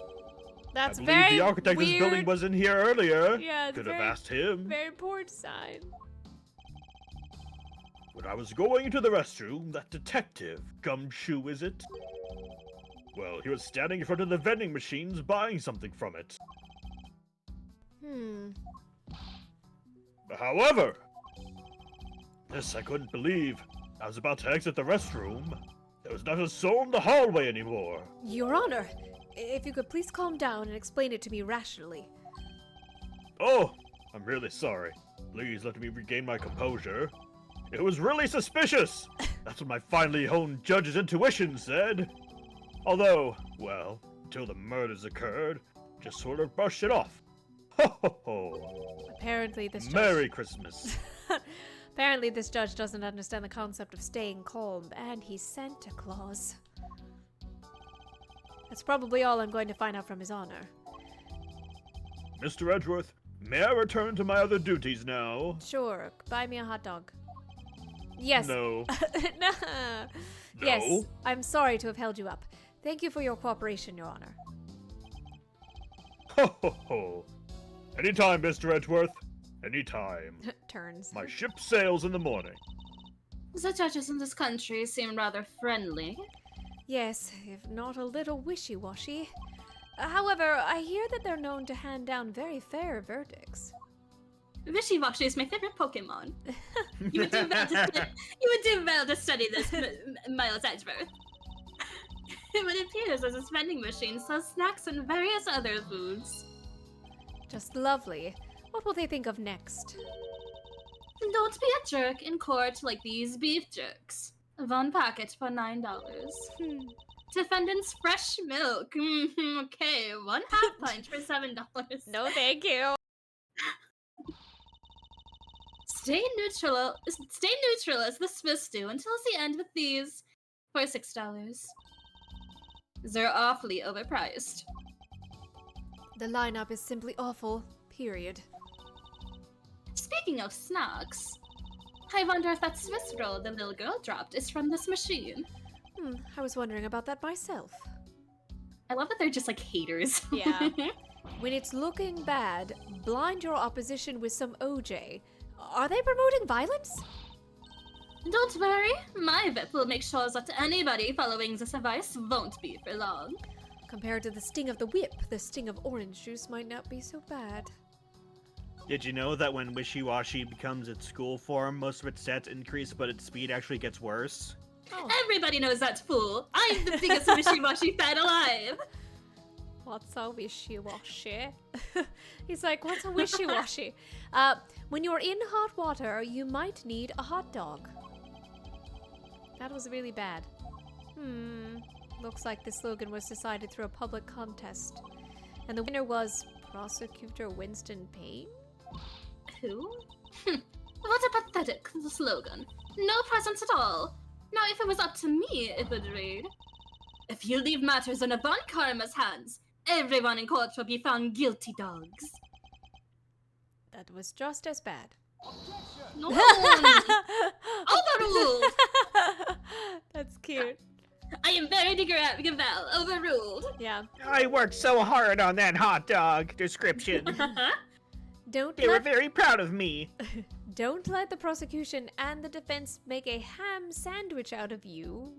That's I believe very the architect of this building weird. was in here earlier. Yeah, it's Could have very- asked him. Very poor sign. When I was going into the restroom, that detective, Gumshoe, is it? Well, he was standing in front of the vending machines buying something from it. However, this I couldn't believe. I was about to exit the restroom. There was not a soul in the hallway anymore. Your Honor, if you could please calm down and explain it to me rationally. Oh, I'm really sorry. Please let me regain my composure. It was really suspicious. That's what my finely honed judge's intuition said. Although, well, until the murders occurred, just sort of brushed it off. Ho ho ho. Apparently this judge... Merry Christmas. Apparently this judge doesn't understand the concept of staying calm, and he's Santa Claus. That's probably all I'm going to find out from His Honor. Mr. Edgeworth, may I return to my other duties now? Sure, buy me a hot dog. Yes. No. No. No? Yes, I'm sorry to have held you up. Thank you for your cooperation, Your Honor. Ho ho ho. Anytime, Mr. Edgeworth. Anytime. Turns. My ship sails in the morning. The judges in this country seem rather friendly. Yes, if not a little wishy-washy. However, I hear that they're known to hand down very fair verdicts. Wishy-washy is my favorite Pokemon. You would do well to study this, Miles Edgeworth. It appears as a vending machine sells snacks and various other foods. Just lovely. What will they think of next? Don't be a jerk in court like these beef jerks. One packet for $9. Defendant's fresh milk. Okay, 1/2 pint for $7. No, thank you. Stay neutral as the Swiss do until the end with these for $6. They're awfully overpriced. The lineup is simply awful, period. Speaking of snacks, I wonder if that Swiss roll the little girl dropped is from this machine. I was wondering about that myself. I love that they're just like haters. Yeah. When it's looking bad, blind your opposition with some OJ. Are they promoting violence? Don't worry, my whip will make sure that anybody following this advice won't be for long. Compared to the sting of the whip, the sting of orange juice might not be so bad. Did you know that when Wishy-Washy becomes its school form, most of its stats increase, but its speed actually gets worse? Oh. Everybody knows that fool. I'm the biggest wishy-washy fan alive. What's a wishy-washy? He's like, what's a wishy-washy? When you're in hot water, you might need a hot dog. That was really bad. Looks like the slogan was decided through a public contest. And the winner was Prosecutor Winston Payne? Who? What a pathetic slogan. No presents at all. Now, if it was up to me, it would read, if you leave matters in a Von Karma's hands, everyone in court will be found guilty, dogs. That was just as bad. No! Overruled! That's cute. I am very Gavel. Overruled. Yeah. I worked so hard on that hot dog description. They were very proud of me. Don't let the prosecution and the defense make a ham sandwich out of you.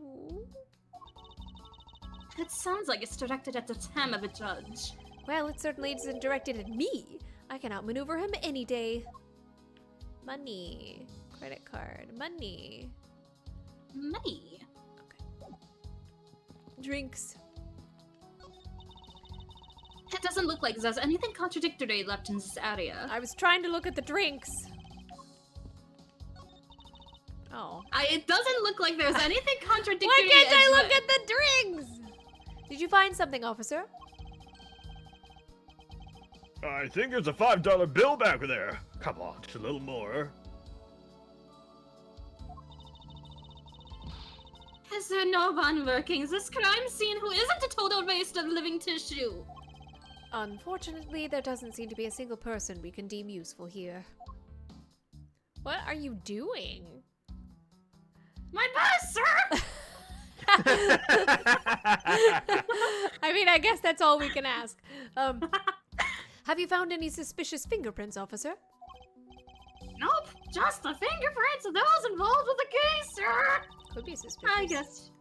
It sounds like it's directed at the time of a judge. Well, it certainly isn't directed at me. I can outmaneuver him any day. Money. Credit card. Money. Money. Okay. Drinks. It doesn't look like there's anything contradictory left in this area. I was trying to look at the drinks. Oh. It doesn't look like there's anything contradictory. Why can't I look at the drinks? Did you find something, officer? I think there's a $5 bill back there. Come on, just a little more. Is there no one working this crime scene who isn't a total waste of living tissue? Unfortunately, there doesn't seem to be a single person we can deem useful here. What are you doing? My boss, sir! I mean, I guess that's all we can ask. Have you found any suspicious fingerprints, officer? Nope, just the fingerprints of those involved with the case, sir! Could be suspicious.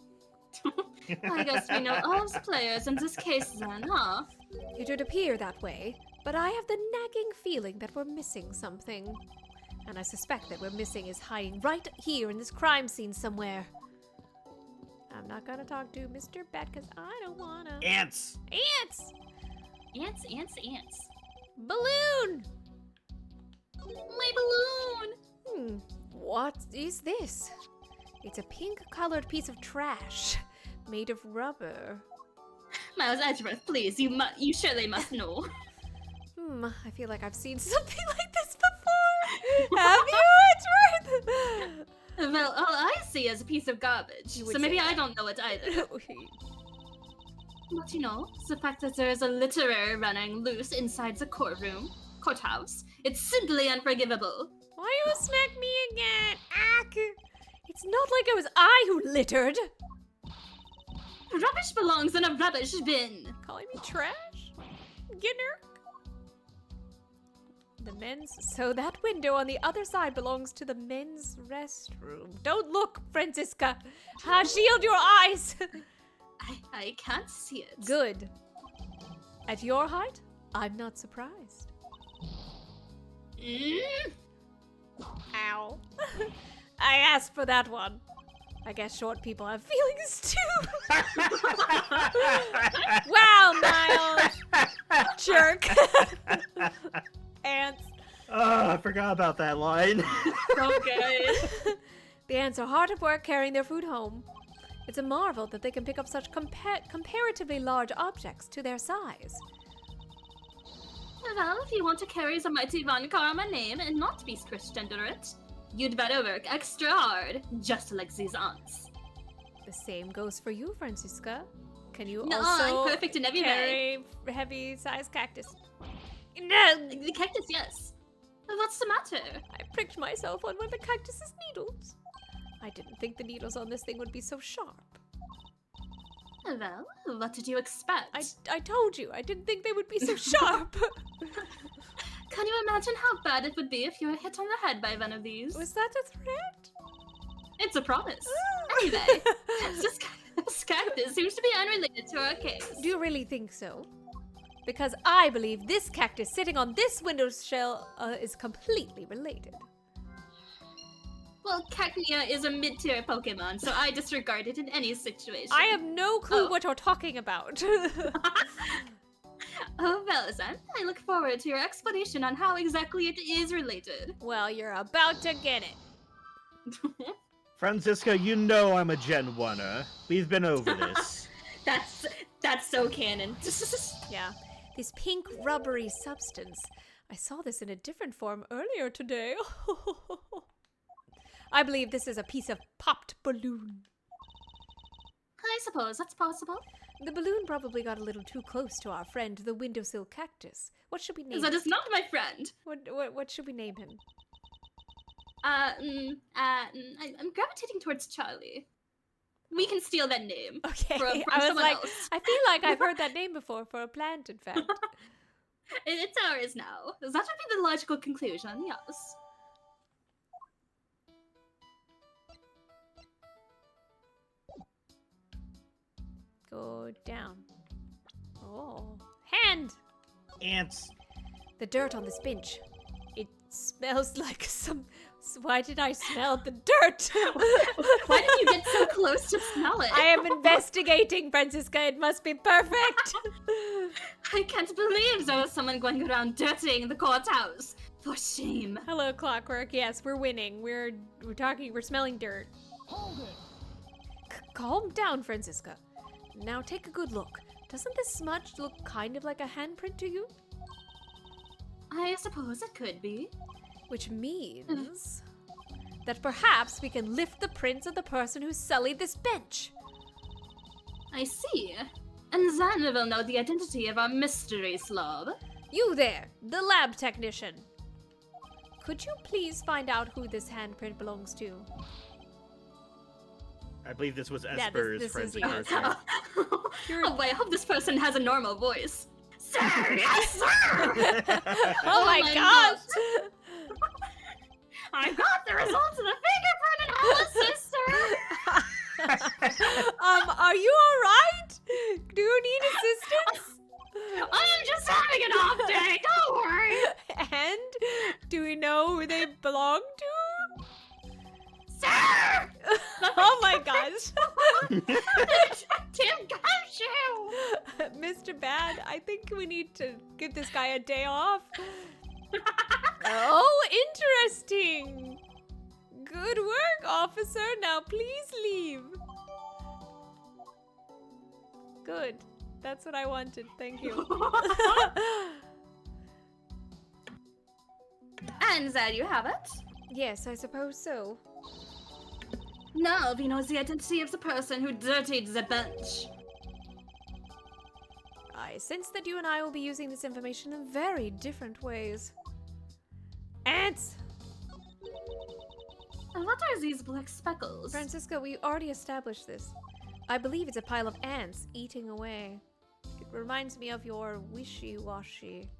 I guess we know all the players in this case then, huh? It would appear that way, but I have the nagging feeling that we're missing something. And I suspect that we're missing is hiding right here in this crime scene somewhere. I'm not gonna talk to Mr. Bat because I don't wanna. Ants! Ants! Ants. Balloon! My balloon! What is this? It's a pink-colored piece of trash made of rubber. Miles Edgeworth, please, you surely must know. I feel like I've seen something like this before. Have you, Edgeworth? Well, all I see is a piece of garbage, so maybe I don't know it either. But you know, the fact that there is a litter running loose inside the courthouse, it's simply unforgivable. Why you smack me again? Ack! It's not like it was I who littered. Rubbish belongs in a rubbish bin. Calling me trash? Ginner? So that window on the other side belongs to the men's restroom. Don't look, Franziska. Shield your eyes. I can't see it. Good. At your height, I'm not surprised. Ow. I asked for that one. I guess short people have feelings too. Wow, Miles. Jerk. Ants. Oh, I forgot about that line. Okay. The ants are hard at work carrying their food home. It's a marvel that they can pick up such comparatively large objects to their size. Well, if you want to carry the mighty Von Karma name and not be squished under it, you'd better work extra hard, just like these ants. The same goes for you, Franziska. Can you No, also I'm perfect in every way. carry heavy-sized cactus? No! The cactus, yes. What's the matter? I pricked myself on one of the cactus's needles. I didn't think the needles on this thing would be so sharp. Well, what did you expect? I told you, I didn't think they would be so sharp. Can you imagine how bad it would be if you were hit on the head by one of these? Was that a threat? It's a promise. Anyway, this cactus seems to be unrelated to our case. Do you really think so? Because I believe this cactus sitting on this windowsill is completely related. Well, Cacnea is a mid-tier Pokemon, so I disregard it in any situation. I have no clue what you're talking about. Oh, well, then, I look forward to your explanation on how exactly it is related. Well, you're about to get it. Franziska, you know I'm a Gen 1er. We've been over this. That's so canon. Yeah. This pink rubbery substance. I saw this in a different form earlier today. I believe this is a piece of popped balloon. I suppose that's possible. The balloon probably got a little too close to our friend, the windowsill cactus. What should we name That him? is not my friend. What should we name him? I'm gravitating towards Charlie. We can steal that name. Okay, From I was someone like, else. I feel like I've heard that name before for a plant, in fact. It's ours now. That would be the logical conclusion, yes. Go down. Oh, hand! Ants. The dirt on this bench. It smells like some... Why did I smell the dirt? Why did you get so close to smell it? I am investigating, Franziska. It must be perfect. I can't believe there was someone going around dirtying the courthouse. For shame. Hello, Clockwork. Yes, we're winning. We're smelling dirt. Hold it. Calm down, Franziska. Now take a good look. Doesn't this smudge look kind of like a handprint to you? I suppose it could be. Which means that perhaps we can lift the prints of the person who sullied this bench. I see. And then we'll know the identity of our mystery slob. You there, the lab technician. Could you please find out who this handprint belongs to? I believe this was Yeah, Espurr's this friend's is you. person. Oh boy, I hope this person has a normal voice. Sir, yes, sir! Oh my gosh! I got the results of the fingerprint analysis, sir! Are you alright? Do you need assistance? I am just having an off day, don't worry! And Do we know who they belong to? Sir! Oh my gosh. Tim Gumshoe! Mr. Bad, I think we need to give this guy a day off. Oh, interesting. Good work, officer. Now please leave. Good. That's what I wanted. Thank you. And there you have it. Yes, I suppose so. Now we know the identity of the person who dirtied the bench. I sense that you and I will be using this information in very different ways. Ants! And what are these black speckles? Francisco, we already established this. I believe it's a pile of ants eating away. It reminds me of your wishy-washy.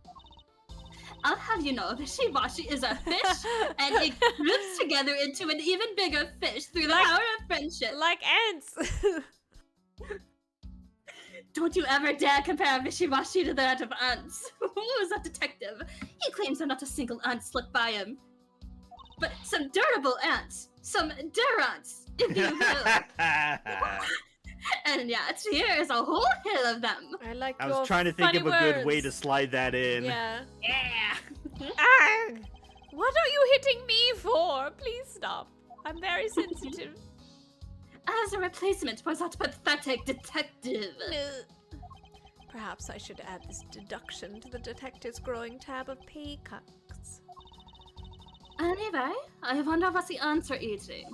I'll have you know, wishy-washy is a fish, and it groups together into an even bigger fish through the power of friendship. Like ants! Don't you ever dare compare wishy-washy to that of ants. Who is that detective? He claims that not a single ant slipped by him. But some durable ants. Some durants, if you will. And yet, here is a whole hill of them. I like I your was trying to think funny of a good way words. to slide that in. Yeah. Yeah. Arg! What are you hitting me for? Please stop. I'm very sensitive. As a replacement for that pathetic detective. Perhaps I should add this deduction to the detective's growing tab of pay cuts. Anyway, I wonder what the ants are eating.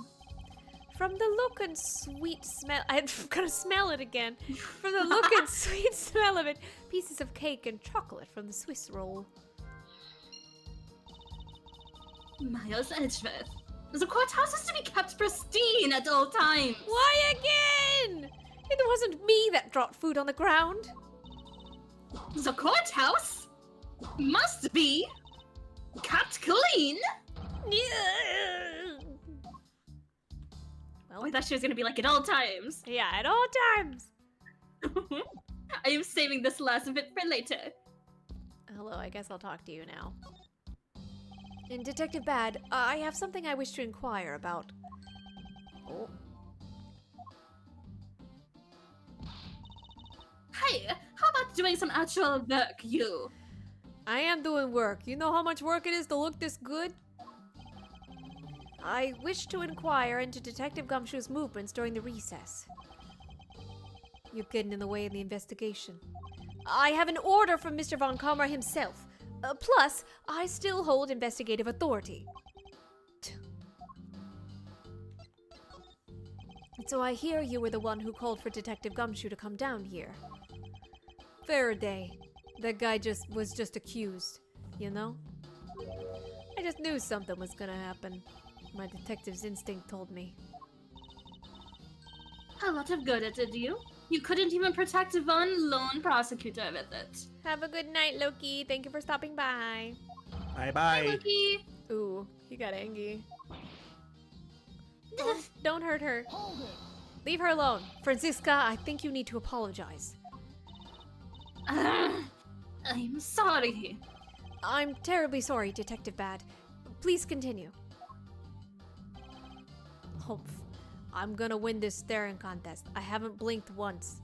From the look and sweet smell, I'm gonna smell it again. From the look and sweet smell of it, pieces of cake and chocolate from the Swiss roll. Miles Edgeworth. The courthouse is to be kept pristine at all times. Why again? It wasn't me that dropped food on the ground. The courthouse must be kept clean. Well, I thought she was gonna be like at all times. yeah, at all times. I am saving this last bit for later. Hello, I guess I'll talk to you now. In Detective Bad, I have something I wish to inquire about. Oh. Hey, how about doing some actual work, you? I am doing work. You know how much work it is to look this good? I wish to inquire into Detective Gumshoe's movements during the recess. You're getting in the way of the investigation. I have an order from Mr. Von Kammer himself. Plus, I still hold investigative authority. So I hear you were the one who called for Detective Gumshoe to come down here. Faraday. That guy was just accused, you know? I just knew something was gonna happen. My detective's instinct told me. A lot of good it did you. You couldn't even protect one lone prosecutor with it. Have a good night, Loki. Thank you for stopping by. Bye Hey, bye. Loki. Ooh, he got angry. Don't hurt her. Hold it. Leave her alone. Francisca, I think you need to apologize. I'm sorry. I'm terribly sorry, Detective Bad. Please continue. Oh, I'm gonna win this staring contest. I haven't blinked once.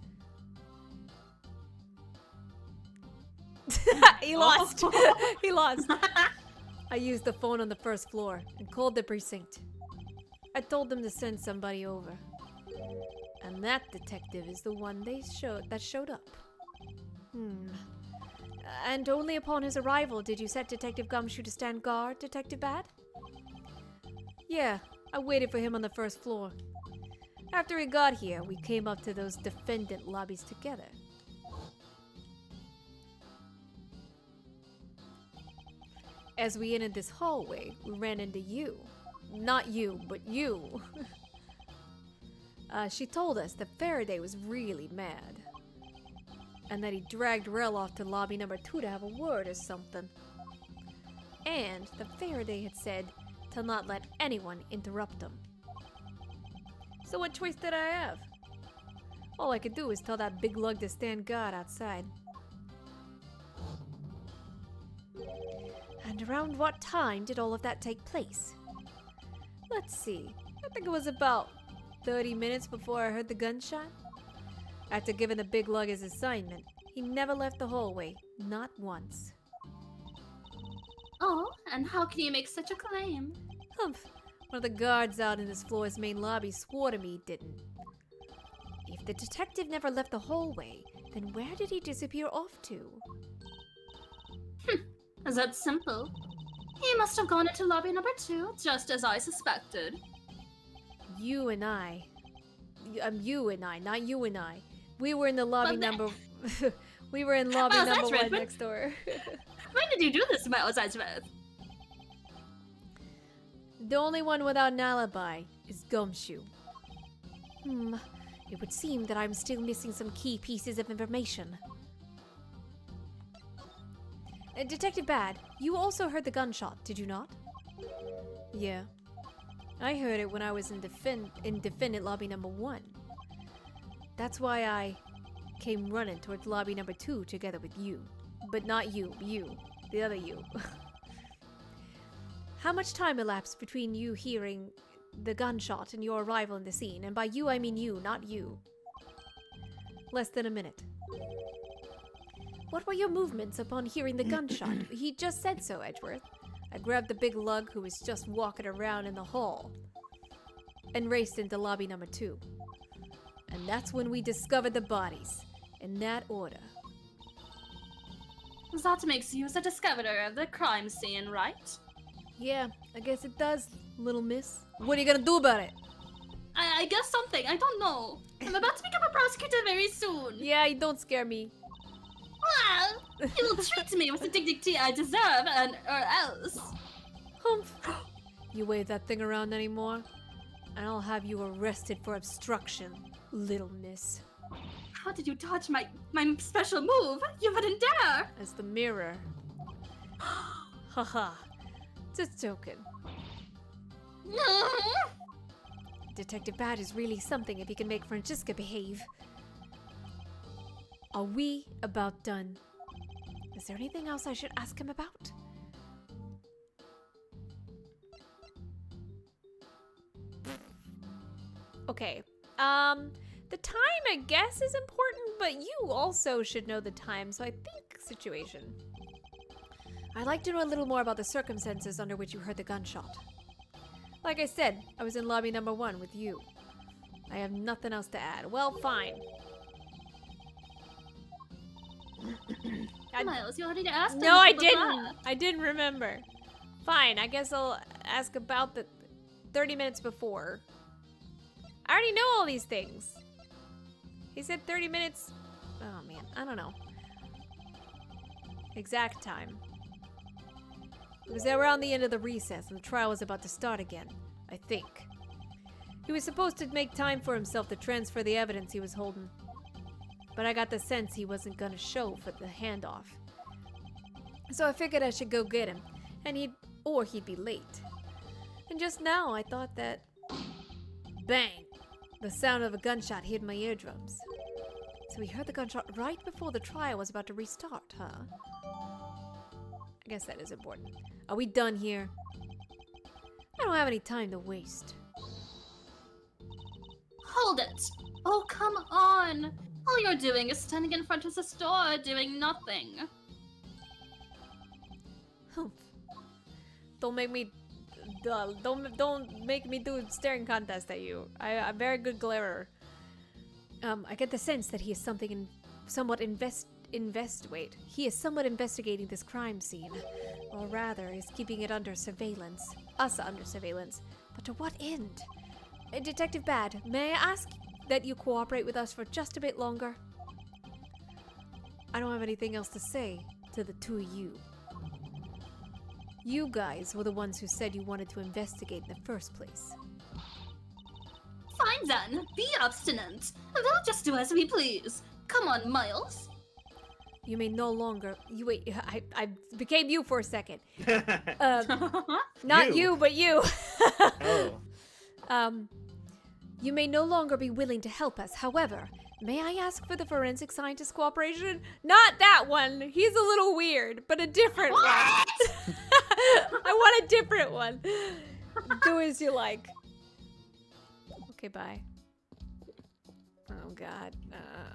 He lost. He lost. I used the phone on the first floor and called the precinct. I told them to send somebody over. And that detective is the one that showed up. And only upon his arrival did you set Detective Gumshoe to stand guard, Detective Bad? Yeah, I waited for him on the first floor. After he got here, we came up to those defendant lobbies together. As we entered this hallway, we ran into you. Not you, but you. She told us that Faraday was really mad. And that he dragged Rel off to lobby number 2 to have a word or something. And that Faraday had said to not let anyone interrupt him. So what choice did I have? All I could do was tell that big lug to stand guard outside. And around what time did all of that take place? Let's see. I think it was about 30 minutes before I heard the gunshot. After giving the big lug his assignment, he never left the hallway, not once. Oh, and how can you make such a claim? Humph. One of the guards out in this floor's main lobby swore to me he didn't. If the detective never left the hallway, then where did he disappear off to? Is that simple? He must have gone into lobby number 2, just as I suspected. You and I, not you and I. We were in the lobby number... we were in lobby number 1 next door. When did you do this, Miles Edgeworth? The only one without an alibi is Gumshoe. It would seem that I'm still missing some key pieces of information. Detective Bad, you also heard the gunshot, did you not? Yeah. I heard it when I was in defendant lobby number 1. That's why I came running towards lobby number 2 together with you. But not you, the other you. How much time elapsed between you hearing the gunshot and your arrival in the scene? And by you, I mean you, not you. Less than a minute. What were your movements upon hearing the gunshot? He just said so, Edgeworth. I grabbed the big lug who was just walking around in the hall and raced into lobby number 2. And that's when we discovered the bodies, in that order. That makes you the discoverer of the crime scene, right? Yeah, I guess it does, little miss. What are you gonna do about it? I guess something, I don't know. I'm about to become a prosecutor very soon. Yeah, you don't scare me. Well, you will treat me with the dignity I deserve, or else. Humph. You wave that thing around anymore, and I'll have you arrested for obstruction, little miss. How did you dodge my special move? You wouldn't dare! As the mirror. Haha. Just joking. Detective Bad is really something if he can make Francisca behave. Are we about done? Is there anything else I should ask him about? Okay. The time, I guess, is important, but you also should know the time, so I think situation. I'd like to know a little more about the circumstances under which you heard the gunshot. Like I said, I was in lobby number 1 with you. I have nothing else to add. Well, fine. Miles, you already asked him. No, I didn't. I didn't remember. Fine, I guess I'll ask about the 30 minutes before. I already know all these things. He said 30 minutes. Oh man, I don't know. Exact time. It was around the end of the recess and the trial was about to start again, I think. He was supposed to make time for himself to transfer the evidence he was holding. But I got the sense he wasn't gonna show for the handoff. So I figured I should go get him, and he'd be late. And just now I thought that... Bang! The sound of a gunshot hit my eardrums. So we heard the gunshot right before the trial was about to restart, huh? I guess that is important. Are we done here? I don't have any time to waste. Hold it! Oh, come on! All you're doing is standing in front of the store doing nothing. Humph. Don't make me do a staring contest at you. I'm a very good glarer. I get the sense that he is somewhat investigating this crime scene. Or rather, is keeping it under surveillance. Us under surveillance. But to what end? Detective Bad, may I ask that you cooperate with us for just a bit longer? I don't have anything else to say to the two of you. You guys were the ones who said you wanted to investigate in the first place. Fine then, be obstinate. We'll just do as we please. Come on, Miles. You may no longer... Wait, I became you for a second. Not you, but you. Oh. You may no longer be willing to help us. However, may I ask for the forensic scientist cooperation? Not that one. He's a little weird, but a different one. I want a different one. Do as you like. Okay, bye. Oh God.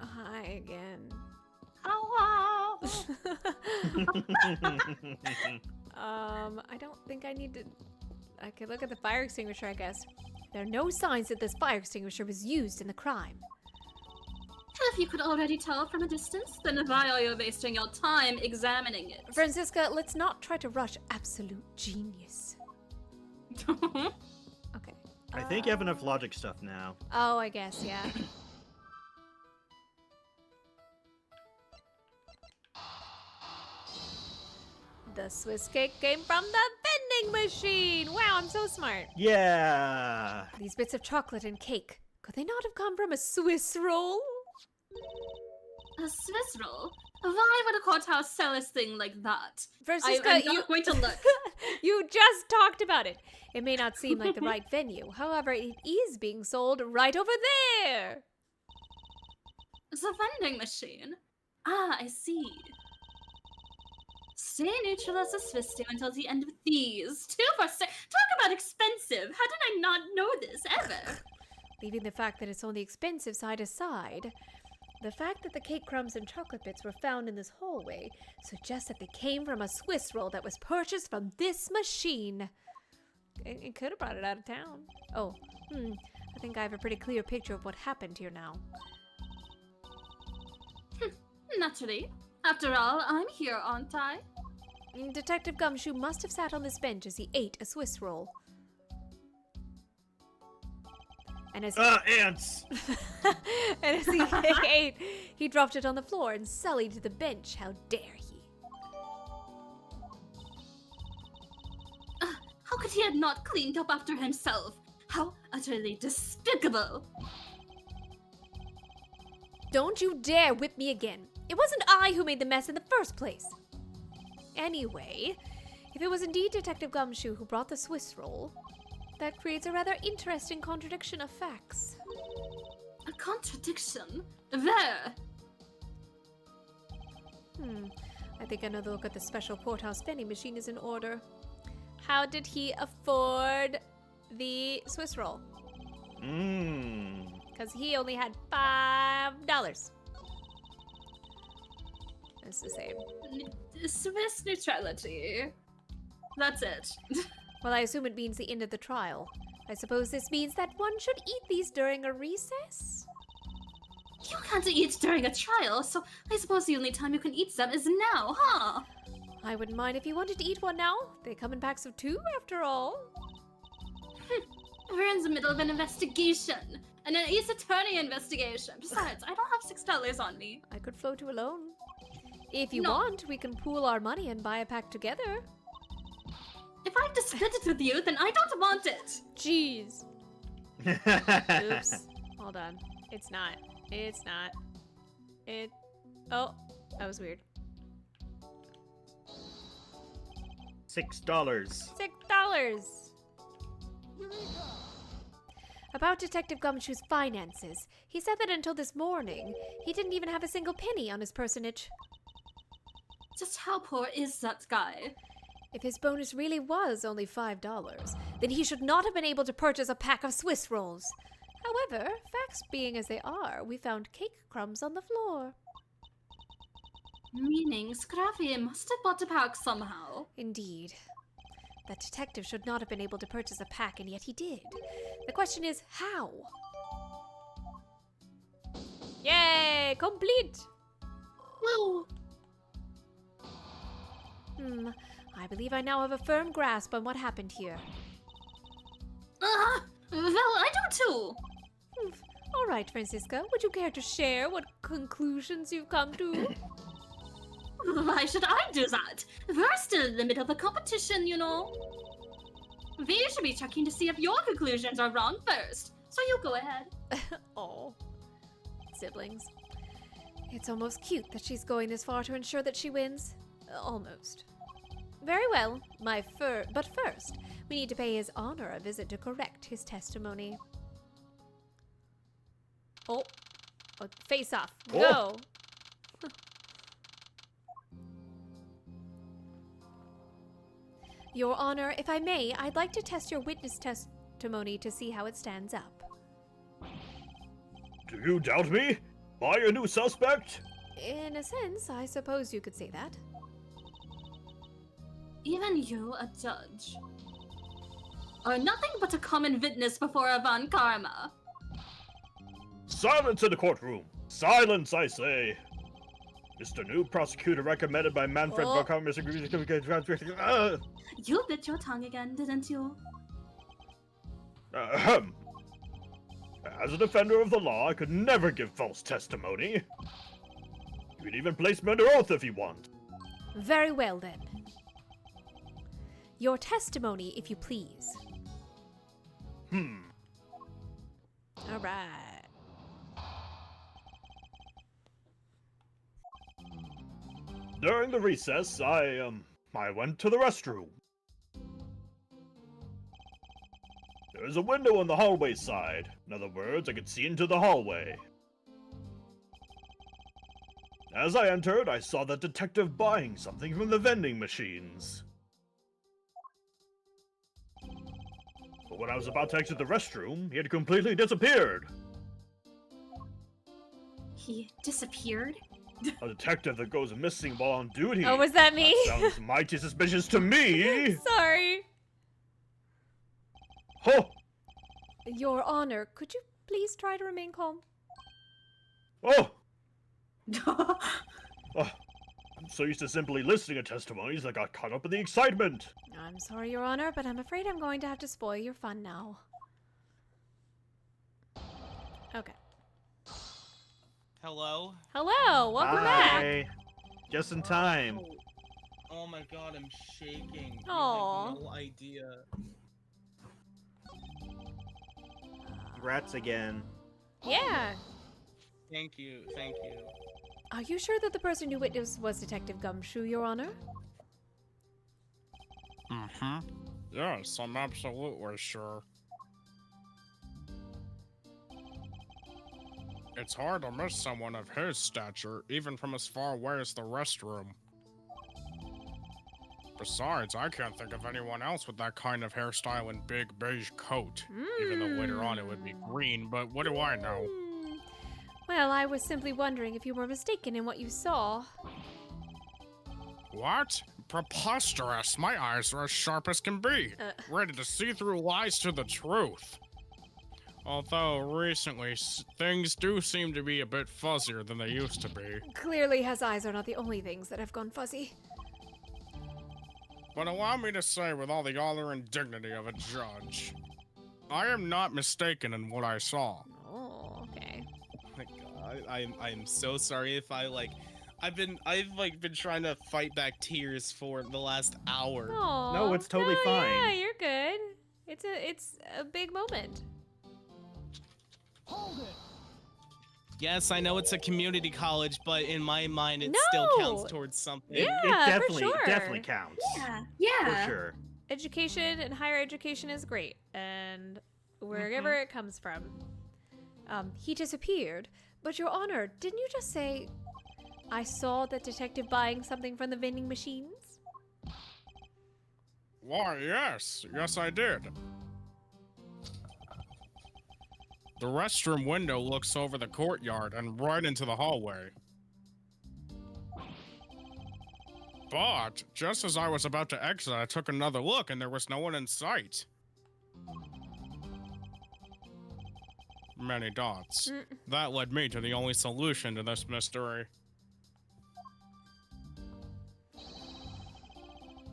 Hi again. Hello. I don't think I need to. I could look at the fire extinguisher, I guess. There are no signs that this fire extinguisher was used in the crime. If you could already tell from a distance, then why are you wasting your time examining it? Francisca, let's not try to rush absolute genius. Okay. I think you have enough logic stuff now. Oh, I guess, yeah. The Swiss cake came from the vending machine! Wow, I'm so smart. Yeah. These bits of chocolate and cake, could they not have come from a Swiss roll? A Swiss roll? Why would a courthouse sell a thing like that? Francisca, I'm not going to look. You just talked about it. It may not seem like the right venue. However, it is being sold right over there. The vending machine? Ah, I see. Stay neutral as a Swiss do until the end of these. 2 for 6. Talk about expensive. How did I not know this ever? Leaving the fact that it's on the expensive side aside, the fact that the cake crumbs and chocolate bits were found in this hallway suggests that they came from a Swiss roll that was purchased from this machine. It could have brought it out of town. Oh, I think I have a pretty clear picture of what happened here now. Naturally. After all, I'm here, aren't I? Detective Gumshoe must have sat on this bench as he ate a Swiss roll. And as Ants! and as he ate, he dropped it on the floor and sullied the bench. How dare he? How could he have not cleaned up after himself? How utterly despicable! Don't you dare whip me again. It wasn't I who made the mess in the first place. Anyway, if it was indeed Detective Gumshoe who brought the Swiss roll, that creates a rather interesting contradiction of facts. A contradiction? Where? I think another look at the special courthouse vending machine is in order. How did he afford the Swiss roll? Because he only had $5. It's the same. Swiss neutrality. That's it. Well, I assume it means the end of the trial. I suppose this means that one should eat these during a recess? You can't eat during a trial, so I suppose the only time you can eat them is now, huh? I wouldn't mind if you wanted to eat one now. They come in packs of 2, after all. We're in the middle of an investigation. An Ace Attorney investigation. Besides, I don't have $6 on me. I could float you alone. If you No. want, we can pool our money and buy a pack together. If I have to split it with you, then I don't want it. Jeez. Oops. Hold on. It's not. It's not. Oh, that was weird. $6. $6. About Detective Gumshoe's finances, he said that until this morning, he didn't even have a single penny on his personage. Just how poor is that guy? If his bonus really was only $5, then he should not have been able to purchase a pack of Swiss rolls. However, facts being as they are, we found cake crumbs on the floor. Meaning, Scrappy must have bought a pack somehow. Indeed. That detective should not have been able to purchase a pack, and yet he did. The question is, how? Yay! Complete! Whoa! I believe I now have a firm grasp on what happened here. Well, I do too. All right, Francisca, would you care to share what conclusions you've come to? Why should I do that? We're still in the middle of a competition, you know. We should be checking to see if your conclusions are wrong first. So you go ahead. Oh, siblings. It's almost cute that she's going this far to ensure that she wins. Almost. Very well, but first, we need to pay His Honor a visit to correct his testimony. Oh, face off. Go. Your Honor, if I may, I'd like to test your witness testimony to see how it stands up. Do you doubt me? Am I a new suspect? In a sense, I suppose you could say that. Even you, a judge, are nothing but a common witness before Avan Karma. Silence in the courtroom! Silence, I say! Mr. New Prosecutor recommended by Manfred Oh. Barkam. You bit your tongue again, didn't you? Ahem. As a defender of the law, I could never give false testimony. You could even place me under oath if you want. Very well, then. Your testimony, if you please. All right. During the recess, I went to the restroom. There is a window on the hallway side. In other words, I could see into the hallway. As I entered, I saw the detective buying something from the vending machines. But when I was about to exit the restroom, he had completely disappeared. He disappeared? A detective that goes missing while on duty. Oh, was that me? That sounds mighty suspicious to me. Sorry. Oh, Your Honor, could you please try to remain calm? oh, I'm so used to simply listening to testimonies I got caught up in the excitement. I'm sorry, Your Honor, but I'm afraid I'm going to have to spoil your fun now. Okay. Hello? Hello, welcome back. Hi. Just in time. Oh my god, I'm shaking. Aw. You have no idea. Congrats again. Yeah. Thank you, thank you. Are you sure that the person you witnessed was Detective Gumshoe, Your Honor? Mm-hmm. Yes, I'm absolutely sure. It's hard to miss someone of his stature, even from as far away as the restroom. Besides, I can't think of anyone else with that kind of hairstyle and big beige coat. Even though later on it would be green, but what do I know? Well, I was simply wondering if you were mistaken in what you saw. What? Preposterous! My eyes are as sharp as can be, ready to see through lies to the truth. Although, recently, things do seem to be a bit fuzzier than they used to be. Clearly, his eyes are not the only things that have gone fuzzy. But allow me to say with all the honor and dignity of a judge, I am not mistaken in what I saw. Oh, okay. Oh my god, I'm so sorry if I've been trying to fight back tears for the last hour. Aw, No, it's totally fine. Yeah, you're good. It's a big moment. Hold it. Yes, I know it's a community college, but in my mind it No! still counts towards something. Yeah, it for sure. definitely counts. Yeah. For sure. Education and higher education is great, and wherever it comes from. He disappeared, but Your Honor, didn't you just say, I saw the detective buying something from the vending machines? Why, yes. Yes, I did. The restroom window looks over the courtyard and right into the hallway. But, just as I was about to exit, I took another look and there was no one in sight. Many dots. That led me to the only solution to this mystery.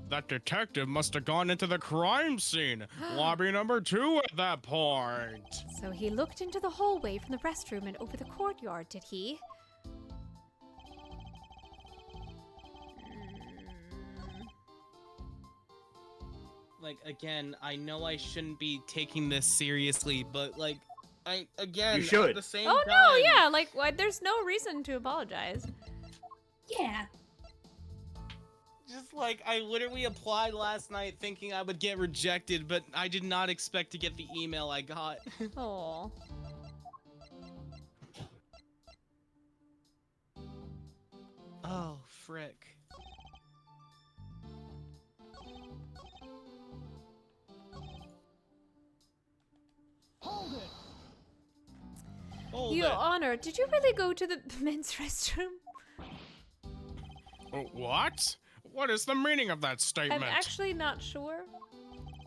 That detective must have gone into the crime scene, lobby number 2 at that point. So he looked into the hallway from the restroom and over the courtyard, did he? Like, again, I know I shouldn't be taking this seriously, but You should. at the same Oh time, no, yeah, like there's no reason to apologize. Yeah. Just like, I literally applied last night thinking I would get rejected, but I did not expect to get the email I got. Oh. Oh, frick. Your Honor, did you really go to the men's restroom? What? What is the meaning of that statement? I'm actually not sure.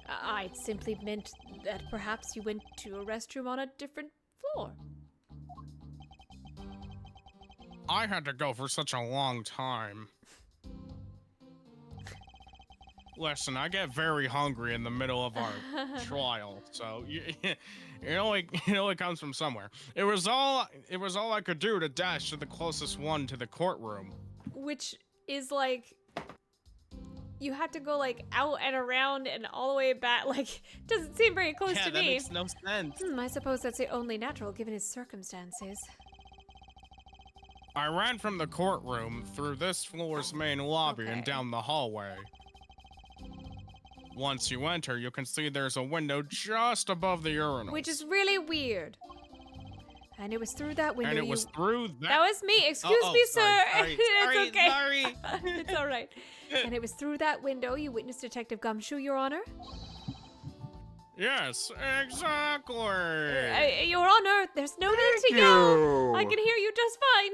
I simply meant that perhaps you went to a restroom on a different floor. I had to go for such a long time. Listen, I get very hungry in the middle of our trial, so it only comes from somewhere. It was all I could do to dash to the closest one to the courtroom. Which is like, you had to go like out and around and all the way back. Like, doesn't seem very close to me. Yeah, that makes no sense. I suppose that's the only natural given his circumstances. I ran from the courtroom through this floor's main lobby and down the hallway. Once you enter, you can see there's a window just above the urinals. Which is really weird. And it was through that window. And it was through that. That was me. Excuse me, sir. Sorry, It's okay. Sorry. It's all right. And it was through that window you witnessed Detective Gumshoe, Your Honor? Yes, exactly. Your Honor, there's no need to yell. I can hear you just fine.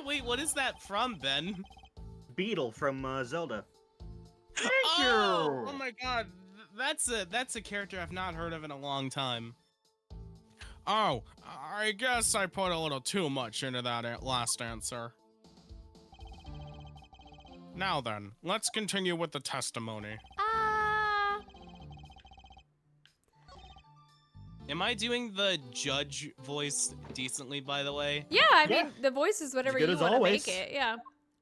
Wait, what is that from, Ben? Beetle from Zelda. Oh my god, that's a character I've not heard of in a long time. Oh, I guess I put a little too much into that last answer. Now then, let's continue with the testimony. Am I doing the judge voice decently, by the way? Yeah, I mean, the voice is whatever you as want to always. make it. Yeah.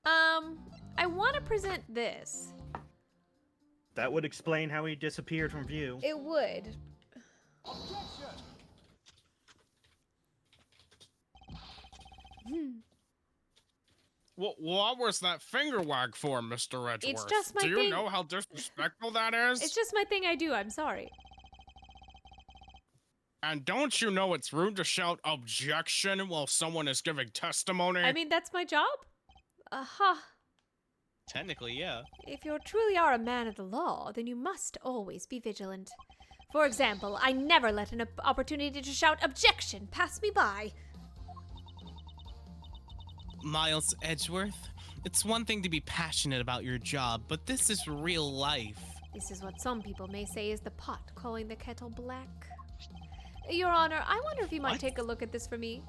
I want to present this. That would explain how he disappeared from view. It would. What was that finger wag for, Mr. Edgeworth? It's just my Do you thing. know how disrespectful that is? It's just my thing I do. I'm sorry. And don't you know it's rude to shout objection while someone is giving testimony? I mean, that's my job. Technically, yeah. If you truly are a man of the law, then you must always be vigilant. For example, I never let an opportunity to shout objection pass me by. Miles Edgeworth, it's one thing to be passionate about your job, but this is real life. This is what some people may say is the pot calling the kettle black. Your Honor, I wonder if you might take a look at this for me.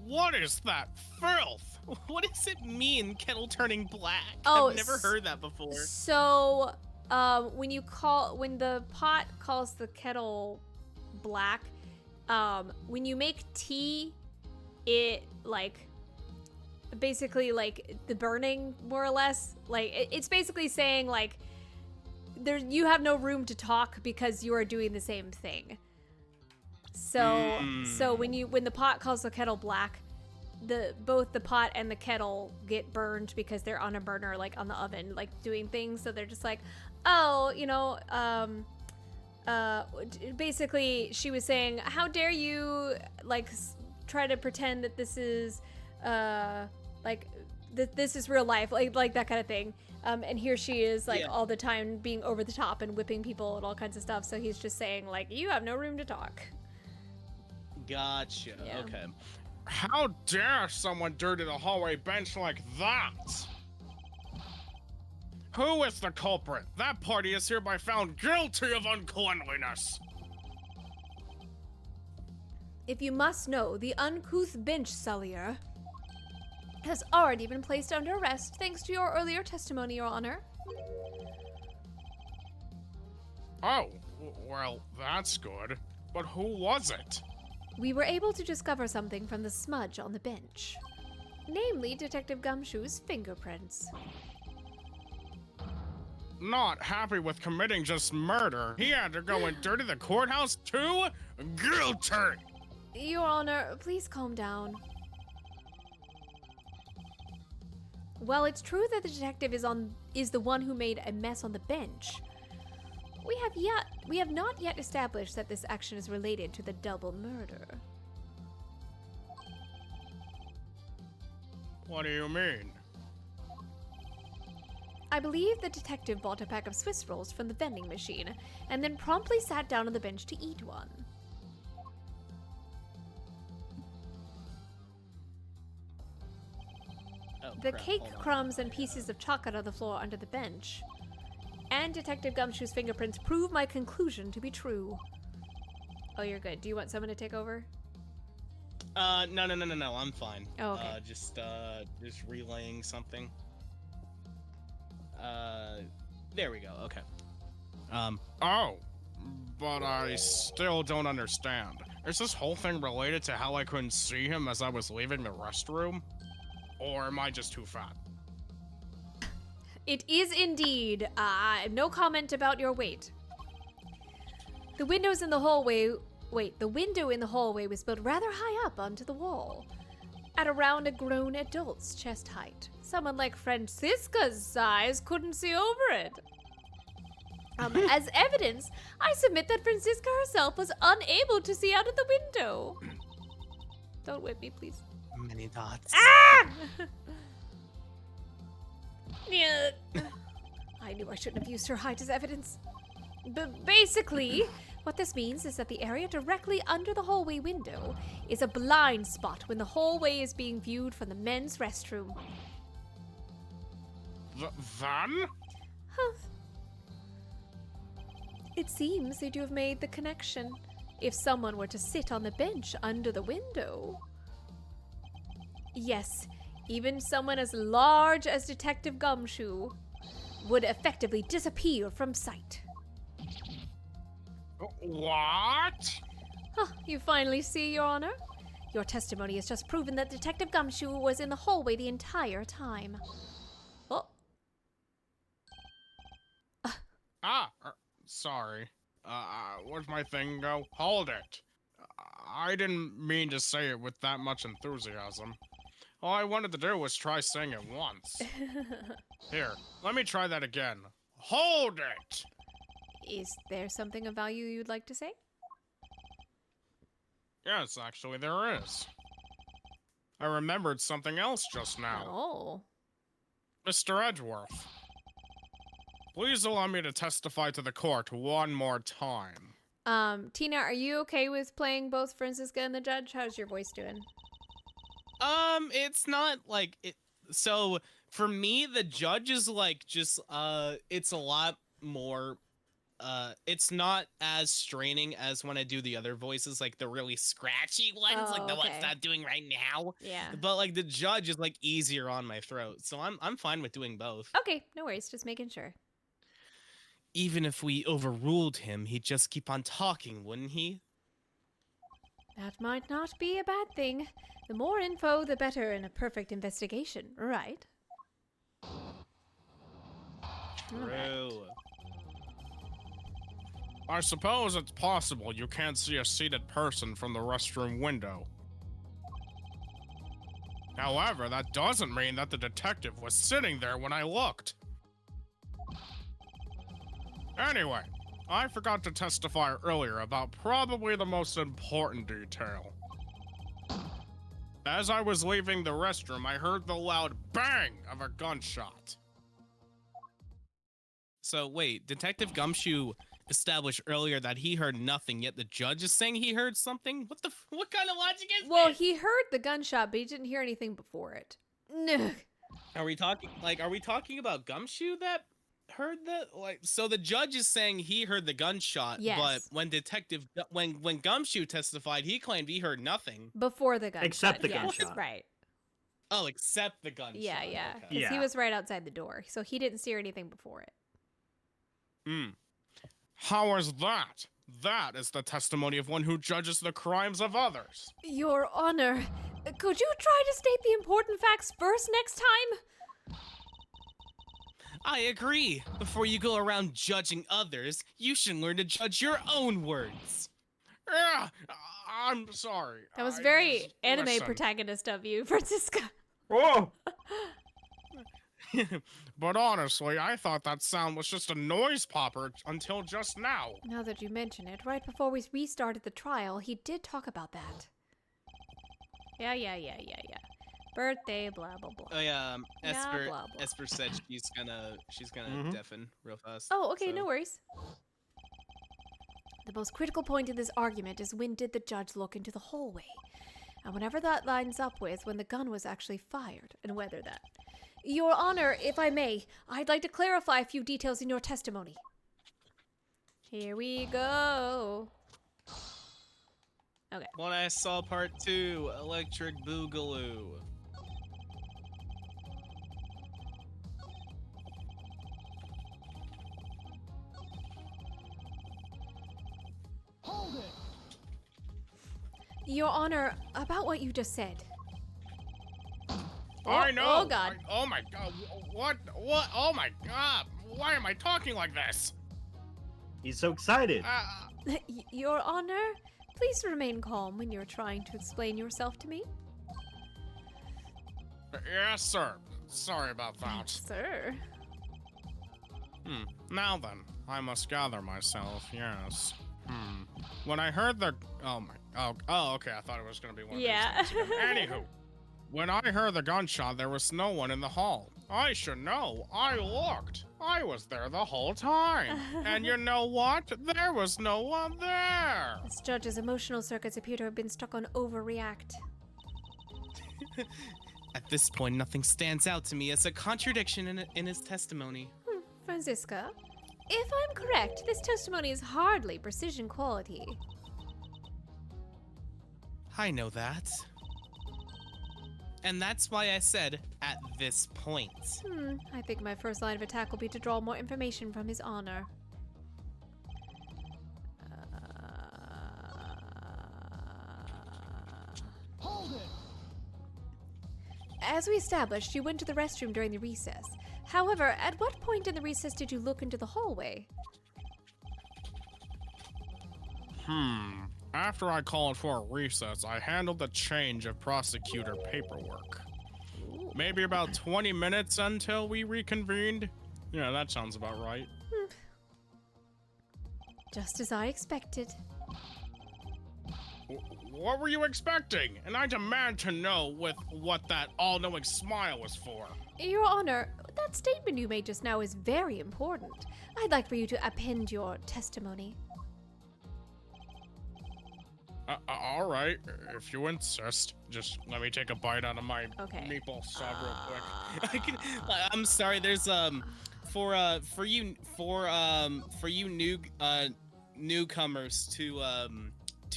What is that filth? What does it mean, kettle turning black? Oh, I've never heard that before. So, when the pot calls the kettle black, when you make tea, it basically the burning, more or less, it's basically saying you have no room to talk because you are doing the same thing. So when the pot calls the kettle black, both the pot and the kettle get burned because they're on a burner, on the oven, doing things. So they're just basically she was saying, how dare you try to pretend that this is this is real life, like that kind of thing. And here she is all the time being over the top and whipping people and all kinds of stuff. So he's just saying you have no room to talk. Gotcha. Yeah. Okay. How dare someone dirty the hallway bench like that? Who is the culprit? That party is hereby found guilty of uncleanliness. If you must know, the uncouth bench sullier has already been placed under arrest thanks to your earlier testimony, Your Honor. Oh, well, that's good. But who was it? We were able to discover something from the smudge on the bench. Namely, Detective Gumshoe's fingerprints. Not happy with committing just murder. He had to go and dirty the courthouse too? Guilty! Your Honor, please calm down. While it's true that the detective is the one who made a mess on the bench, we have not yet established that this action is related to the double murder. What do you mean? I believe the detective bought a pack of Swiss rolls from the vending machine and then promptly sat down on the bench to eat one. The crap, cake hold on. crumbs and pieces of chocolate on the floor under the bench. And Detective Gumshoe's fingerprints prove my conclusion to be true. Oh, you're good. Do you want someone to take over? No, I'm fine. Oh, okay. Just relaying something. There we go, okay. Oh, but I still don't understand. Is this whole thing related to how I couldn't see him as I was leaving the restroom? Or am I just too fat? It is indeed. No comment about your weight. The windows in the hallway... Wait, the window in the hallway was built rather high up onto the wall. At around a grown adult's chest height. Someone like Francisca's size couldn't see over it. As evidence, I submit that Francisca herself was unable to see out of the window. Don't whip me, please. Many dots. Ah! Yeah. I knew I shouldn't have used her height as evidence. But basically, what this means is that the area directly under the hallway window is a blind spot when the hallway is being viewed from the men's restroom. Then? Huh. It seems that you have made the connection. If someone were to sit on the bench under the window... Yes, even someone as large as Detective Gumshoe would effectively disappear from sight. What? Huh, you finally see, Your Honor? Your testimony has just proven that Detective Gumshoe was in the hallway the entire time. Oh. Sorry. Where'd my thing go? Hold it. I didn't mean to say it with that much enthusiasm. All I wanted to do was try saying it once. Here, let me try that again. Hold it! Is there something of value you'd like to say? Yes, actually there is. I remembered something else just now. Oh. Mr. Edgeworth, please allow me to testify to the court one more time. Tina, are you okay with playing both Francisca and the judge? How's your voice doing? It's not like it. So for me, the judge is like just it's a lot more. It's not as straining as when I do the other voices, like the really scratchy ones, like the ones okay. that I'm doing right now. Yeah. But like the judge is like easier on my throat, so I'm fine with doing both. Okay, no worries, just making sure. Even if we overruled him, he'd just keep on talking, wouldn't he? That might not be a bad thing. The more info, the better in a perfect investigation, right? True. I suppose it's possible you can't see a seated person from the restroom window. However, that doesn't mean that the detective was sitting there when I looked. Anyway, I forgot to testify earlier about probably the most important detail. As I was leaving the restroom, I heard the loud bang of a gunshot. So wait, Detective Gumshoe established earlier that he heard nothing, yet the judge is saying he heard something? What kind of logic is Well, this? he heard the gunshot, but he didn't hear anything before it. Are we talking about Gumshoe that heard so the judge is saying he heard the gunshot, Yes. but when Gumshoe testified, he claimed he heard nothing. Before the gunshot. Except the yes, gunshot. Right. Oh, except the gunshot. Yeah. Okay. Because he Yeah. was right outside the door, so he didn't see anything before it. How is that? That is the testimony of one who judges the crimes of others. Your Honor, could you try to state the important facts first next time? I agree. Before you go around judging others, you should learn to judge your own words. Yeah, I'm sorry. That was very Listen. anime protagonist of you, Francisca. Oh! But honestly, I thought that sound was just a noise popper until just now. Now that you mention it, right before we restarted the trial, he did talk about that. Yeah. Birthday, blah, blah, blah. Oh yeah, Espurr, blah, blah. Espurr said she's gonna deafen real fast. Oh, okay, so. no worries. The most critical point in this argument is when did the judge look into the hallway? And whenever that lines up with when the gun was actually fired, and whether that Your Honor, if I may, I'd like to clarify a few details in your testimony. Here we go. Okay. When I saw part 2, Electric Boogaloo. Hold it! Your Honor, about what you just said. I know. Oh, God. Oh my God. What? What? Oh my God. Why am I talking like this? He's so excited. Your Honor, please remain calm when you're trying to explain yourself to me. Yes, sir. Sorry about that. Sir. Now then, I must gather myself. Yes. When I heard the okay, I thought it was gonna be one of these things again. Anywho, when I heard the gunshot, there was no one in the hall. I should know. I looked. I was there the whole time. And you know what? There was no one there. This judge's emotional circuits appear to have been stuck on overreact. At this point, nothing stands out to me as a contradiction in his testimony. Franziska, if I'm correct, this testimony is hardly precision quality. I know that. And that's why I said, at this point. I think my first line of attack will be to draw more information from His Honor. Hold it! As we established, you went to the restroom during the recess. However, at what point in the recess did you look into the hallway? After I called for a recess, I handled the change of prosecutor paperwork. Maybe about 20 minutes until we reconvened? Yeah, that sounds about right. Just as I expected. What were you expecting? And I demand to know with what that all-knowing smile was for. Your Honor, that statement you made just now is very important. I'd like for you to append your testimony. All right, if you insist. Just let me take a bite out of my maple sub real quick. I'm sorry. There's for you newcomers to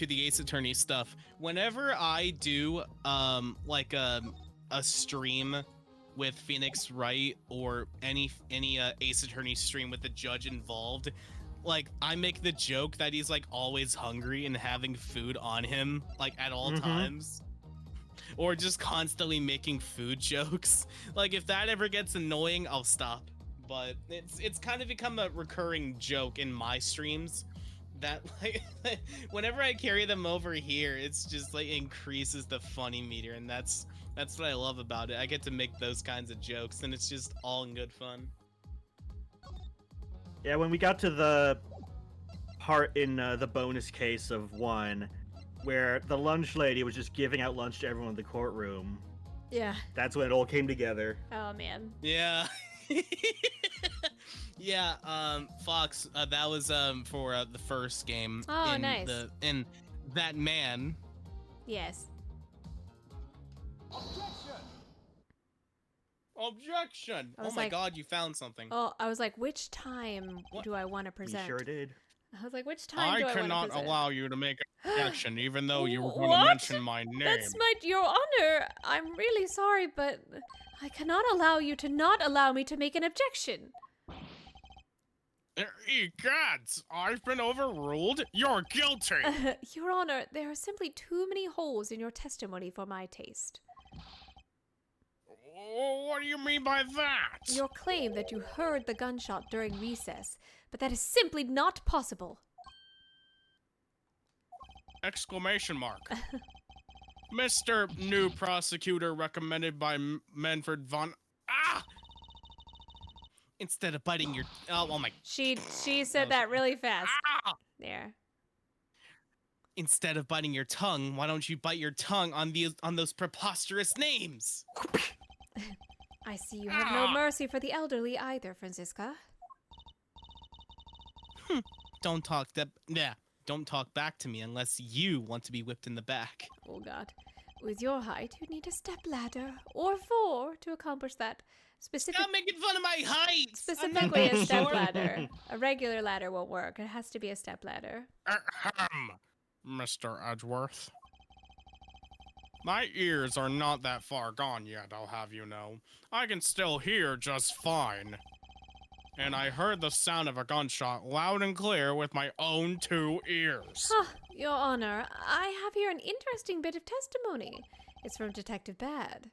the Ace Attorney stuff. Whenever I do like a stream with Phoenix Wright or any Ace Attorney stream with the judge involved, like, I make the joke that he's like always hungry and having food on him like at all times, or just constantly making food jokes. Like, if that ever gets annoying, I'll stop. But it's kind of become a recurring joke in my streams that, like, whenever I carry them over here, it's just like increases the funny meter, and that's what I love about it. I get to make those kinds of jokes, and it's just all in good fun. Yeah, when we got to the part in the bonus case of 1, where the lunch lady was just giving out lunch to everyone in the courtroom. Yeah. That's when it all came together. Oh, man. Yeah. Yeah, Fox, that was for the first game. Oh, nice. In that man. Yes. Objection! I was Oh my like- God, you found something. Oh, I was like, which time do I want to We present? sure did. I was like, which time I do I want to cannot present? allow you to make an objection, even though you were going What? to mention my name. That's Your Honor. I'm really sorry, but I cannot allow you to not allow me to make an objection. Egads, I've been overruled. You're guilty. Your Honor, there are simply too many holes in your testimony for my taste. What do you mean by that? Your claim that you heard the gunshot during recess, but that is simply not possible. Exclamation mark. Mr. New Prosecutor recommended by Manfred von... Ah! Instead of biting your... Oh my... She said that really fast. Ah! There. Instead of biting your tongue, why don't you bite your tongue on those preposterous names? I see you have no mercy for the elderly either, Franziska. Don't talk back to me unless you want to be whipped in the back. Oh God. With your height, you'd need a step ladder, or 4, to accomplish that. Stop making fun of my height! Specifically a step ladder. A regular ladder won't work. It has to be a step ladder. Ahem, Mr. Edgeworth. My ears are not that far gone yet, I'll have you know. I can still hear just fine. And I heard the sound of a gunshot loud and clear with my own 2 ears. Your Honor, I have here an interesting bit of testimony. It's from Detective Bad.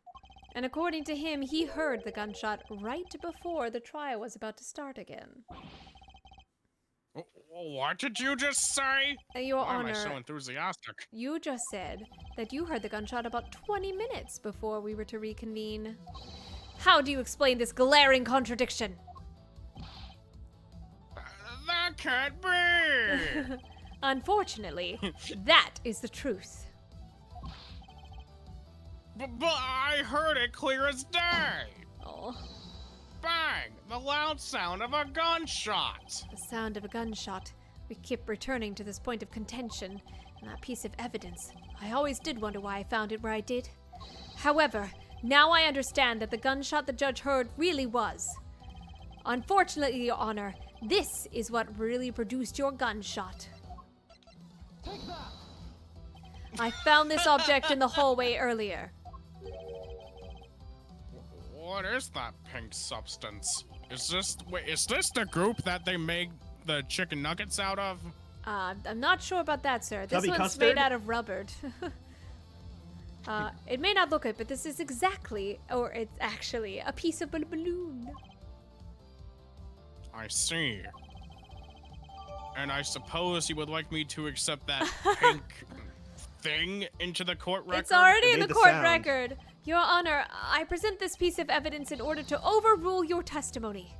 And according to him, he heard the gunshot right before the trial was about to start again. What did you just say? Your Why Honor, am I so enthusiastic? you just said that you heard the gunshot about 20 minutes before we were to reconvene. How do you explain this glaring contradiction? That can't be! Unfortunately, that is the truth. But I heard it clear as day! Oh, Bang! The loud sound of a gunshot! the sound of a gunshot. We keep returning to this point of contention, and that piece of evidence. I always did wonder why I found it where I did. However, now I understand that the gunshot the judge heard really was. Unfortunately, Your Honor, this is what really produced your gunshot. Take that! I found this object in the hallway earlier. What is that pink substance? Is this the goop that they make the chicken nuggets out of? I'm not sure about that, sir. This Chubby one's custard? made out of rubber. It may not look it, but this is exactly, or it's actually, a piece of balloon. I see. And I suppose you would like me to accept that pink thing into the court record? It's already It in the made the court sound. record. Your Honor, I present this piece of evidence in order to overrule your testimony.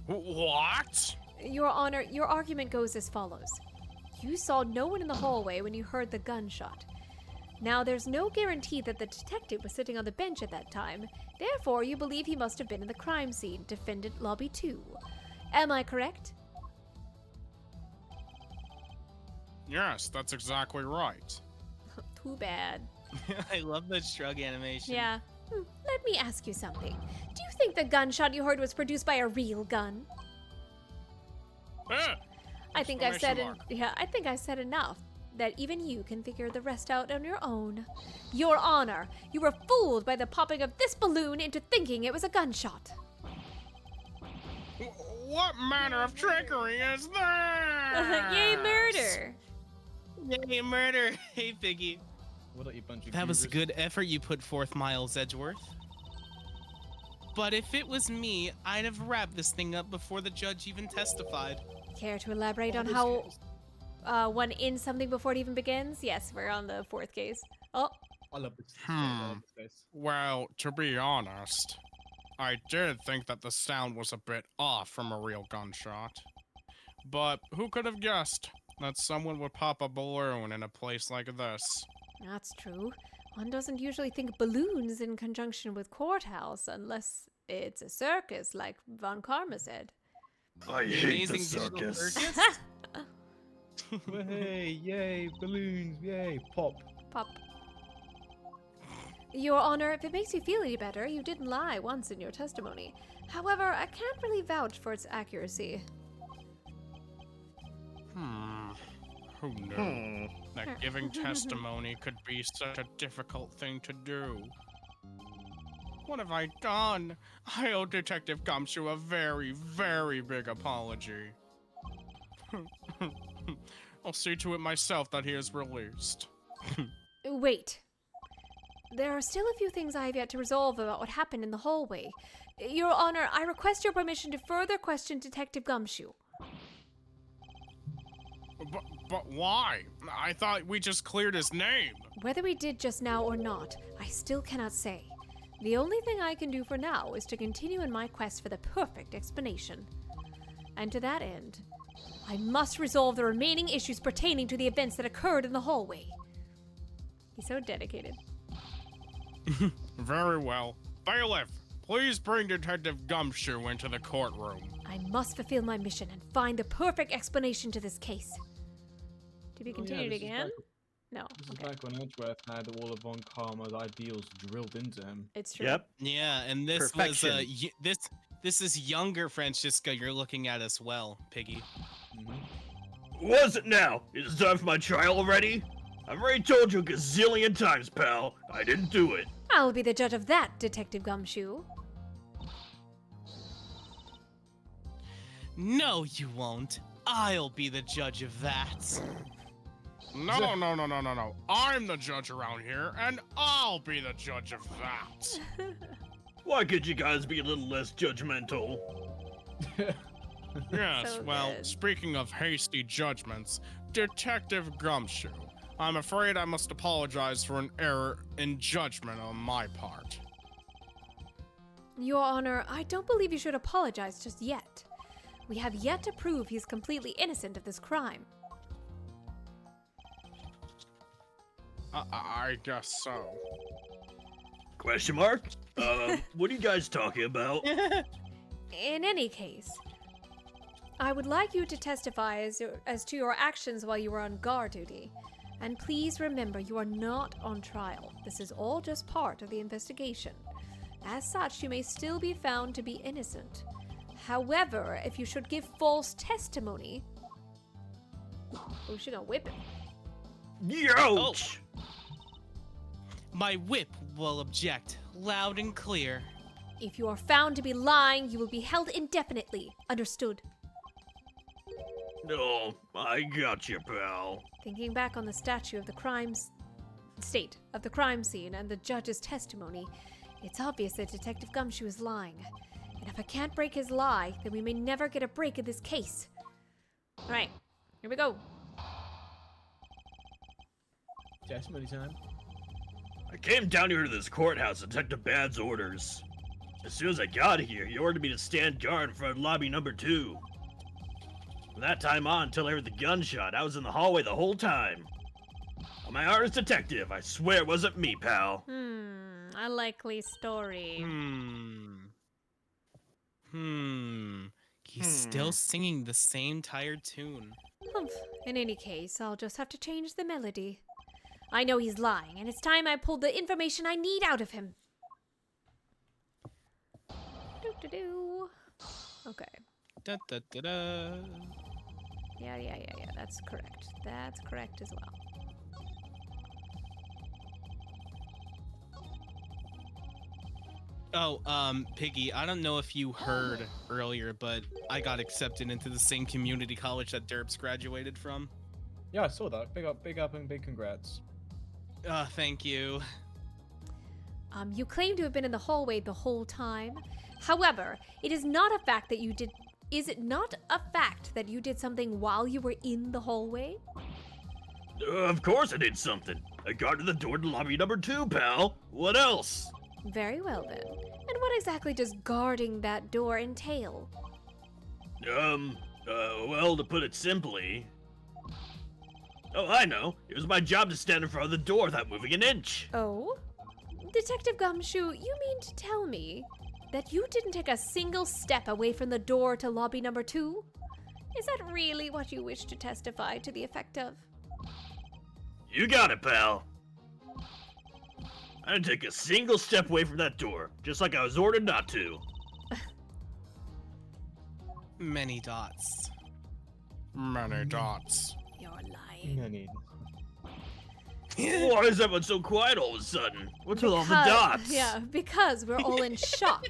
What? Your Honor, your argument goes as follows. You saw no one in the hallway when you heard the gunshot. Now, there's no guarantee that the detective was sitting on the bench at that time. Therefore, you believe he must have been in the crime scene, defendant lobby 2. Am I correct? Yes, that's exactly right. Too bad. I love the shrug animation. Yeah. Let me ask you something. Do you think the gunshot you heard was produced by a real gun? I think I've said I think I said enough that even you can figure the rest out on your own. Your Honor, you were fooled by the popping of this balloon into thinking it was a gunshot. What manner of trickery is that? Yay, murder! Yay, murder! Hey, Piggy. What up, you bunch of That was a goobers? good effort you put forth, Miles Edgeworth. But if it was me, I'd have wrapped this thing up before the judge even testified. Care to elaborate Oh, on this how case. one in something before it even begins? Yes, we're on the 4th case. Oh, I love this. I love this case. Well, to be honest, I did think that the sound was a bit off from a real gunshot. But who could have guessed that someone would pop a balloon in a place like this? that's true. One doesn't usually think balloons in conjunction with courthouse unless it's a circus, like Von Karma said. I The hate the amazing digital circus. circus? Hey, yay, balloons, yay, pop. Pop. Your Honor, if it makes you feel any better, you didn't lie once in your testimony. However, I can't really vouch for its accuracy. Who knew that giving testimony could be such a difficult thing to do? What have I done? I owe Detective Gumshoe a very, very big apology. I'll see to it myself that he is released. Wait. There are still a few things I have yet to resolve about what happened in the hallway. Your Honor, I request your permission to further question Detective Gumshoe. But why? I thought we just cleared his name. Whether we did just now or not, I still cannot say. The only thing I can do for now is to continue in my quest for the perfect explanation. And to that end, I must resolve the remaining issues pertaining to the events that occurred in the hallway. He's so dedicated. Very well. Bailiff, please bring Detective Gumshoe into the courtroom. I must fulfill my mission and find the perfect explanation to this case. To be continued this is again? No. This is Okay. back when Edgeworth had all of Von Karma's ideals drilled into him. It's true. Yep. Yeah, and this Perfection. was this is younger Francisca you're looking at as well, Piggy. Was it now? Is it time for my trial already? I've already told you a gazillion times, pal. I didn't do it. I'll be the judge of that, Detective Gumshoe. No, you won't. I'll be the judge of that. No, no, no, no, no, no. I'm the judge around here, and I'll be the judge of that. Why could you guys be a little less judgmental? Yes, So well, good. speaking of hasty judgments, Detective Gumshoe, I'm afraid I must apologize for an error in judgment on my part. Your Honor, I don't believe you should apologize just yet. We have yet to prove he's completely innocent of this crime. I guess so. Question mark? What are you guys talking about? In any case, I would like you to testify as to your actions while you were on guard duty. And please remember, you are not on trial. This is all just part of the investigation. As such, you may still be found to be innocent. However, if you should give false testimony... Oh, she's gonna whip him. Youch! My whip will object, loud and clear. If you are found to be lying, you will be held indefinitely. Understood? No, I got you, pal. Thinking back on the statue of the state of the crime scene and the judge's testimony, it's obvious that Detective Gumshoe is lying. And if I can't break his lie, then we may never get a break in this case. Alright, here we go. Testimony time. I came down here to this courthouse to Detective Bad's orders. As soon as I got here, he ordered me to stand guard in front of lobby number 2. From that time on until I heard the gunshot, I was in the hallway the whole time. On my honor as detective, I swear it wasn't me, pal. A likely story. He's still singing the same tired tune. Humph. In any case, I'll just have to change the melody. I know he's lying, and it's time I pulled the information I need out of him. Do-do-do. Okay. Da, da, da, da. Yeah, that's correct. That's correct as well. Oh, Piggy, I don't know if you heard earlier, but I got accepted into the same community college that Derps graduated from. Yeah, I saw that. Big up, and big congrats. Thank you. You claim to have been in the hallway the whole time. However, it is not a fact that you did. Is it not a fact that you did something while you were in the hallway? Of course I did something. I guarded the door to lobby number 2, pal. What else? Very well then. And what exactly does guarding that door entail? Well, to put it simply... Oh, I know. It was my job to stand in front of the door without moving an inch. Oh? Detective Gumshoe, you mean to tell me that you didn't take a single step away from the door to lobby number 2? Is that really what you wish to testify to the effect of? You got it, pal. I didn't take a single step away from that door, just like I was ordered not to. Many dots. Many dots. You're lying. Many. Why is everyone so quiet all of a sudden? What's with all the dots? Yeah, because we're all in shock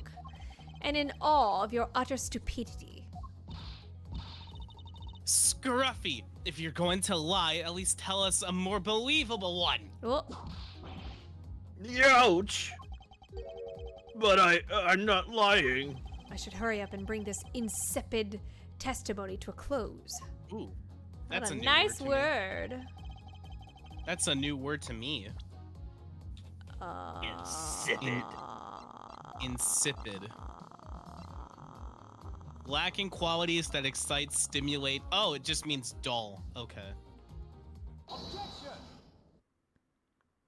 and in awe of your utter stupidity. Scruffy, if you're going to lie, at least tell us a more believable one. Oh, Youch! But I'm not lying. I should hurry up and bring this insipid testimony to a close. Ooh, that's What a a new nice word. To me. word. That's a new word to me. Insipid. Insipid. Lacking qualities that excite, stimulate. Oh, it just means dull. Okay.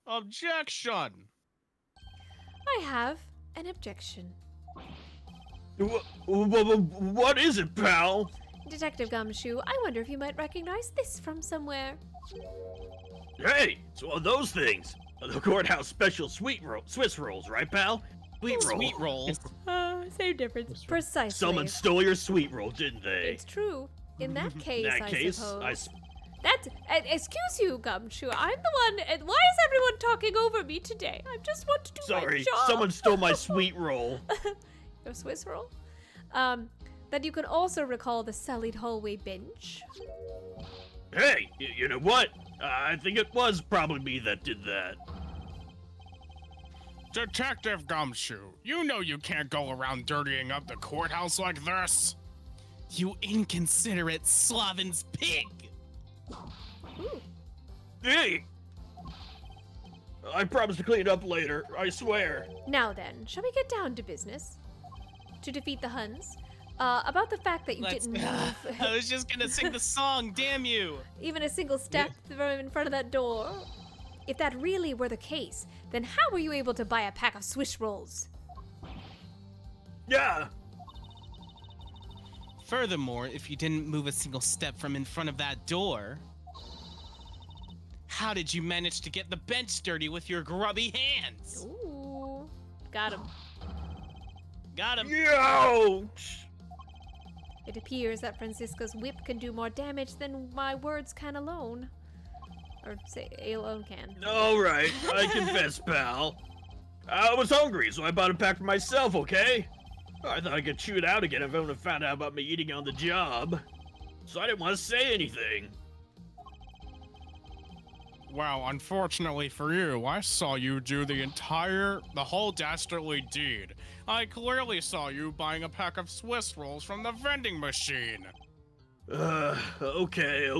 Objection! I have an objection. What is it, pal? Detective Gumshoe, I wonder if you might recognize this from somewhere. Hey, it's one of those things. The courthouse special Swiss rolls, right, pal? Sweet rolls. Same difference. Precisely. Someone stole your sweet roll, didn't they? It's true. In that case, I suppose. That's excuse you, Gumshoe. I'm the one. Why is everyone talking over me today? I just want to do my sorry. job. Someone stole my sweet roll. Your Swiss roll? That you can also recall the sullied hallway bench. Hey, you know what? I think it was probably me that did that. Detective Gumshoe, you know you can't go around dirtying up the courthouse like this. You inconsiderate Slavin's pig! Ooh. Hey! I promise to clean it up later, I swear. Now then, shall we get down to business? To defeat the Huns? About the fact that you didn't move I was just gonna sing the song, damn you! even a single step from in front of that door. If that really were the case, then how were you able to buy a pack of Swiss rolls? Yeah. Furthermore, if you didn't move a single step from in front of that door, how did you manage to get the bench dirty with your grubby hands? Ooh, got him. Got him. Ouch! It appears that Francisco's whip can do more damage than my words can alone. Or say, alone can. Alright, I confess, pal. I was hungry, so I bought a pack for myself, okay? I thought I could chew it out again if anyone found out about me eating on the job. So I didn't want to say anything. Well, unfortunately for you, I saw you do the whole dastardly deed. I clearly saw you buying a pack of Swiss rolls from the vending machine. Okay,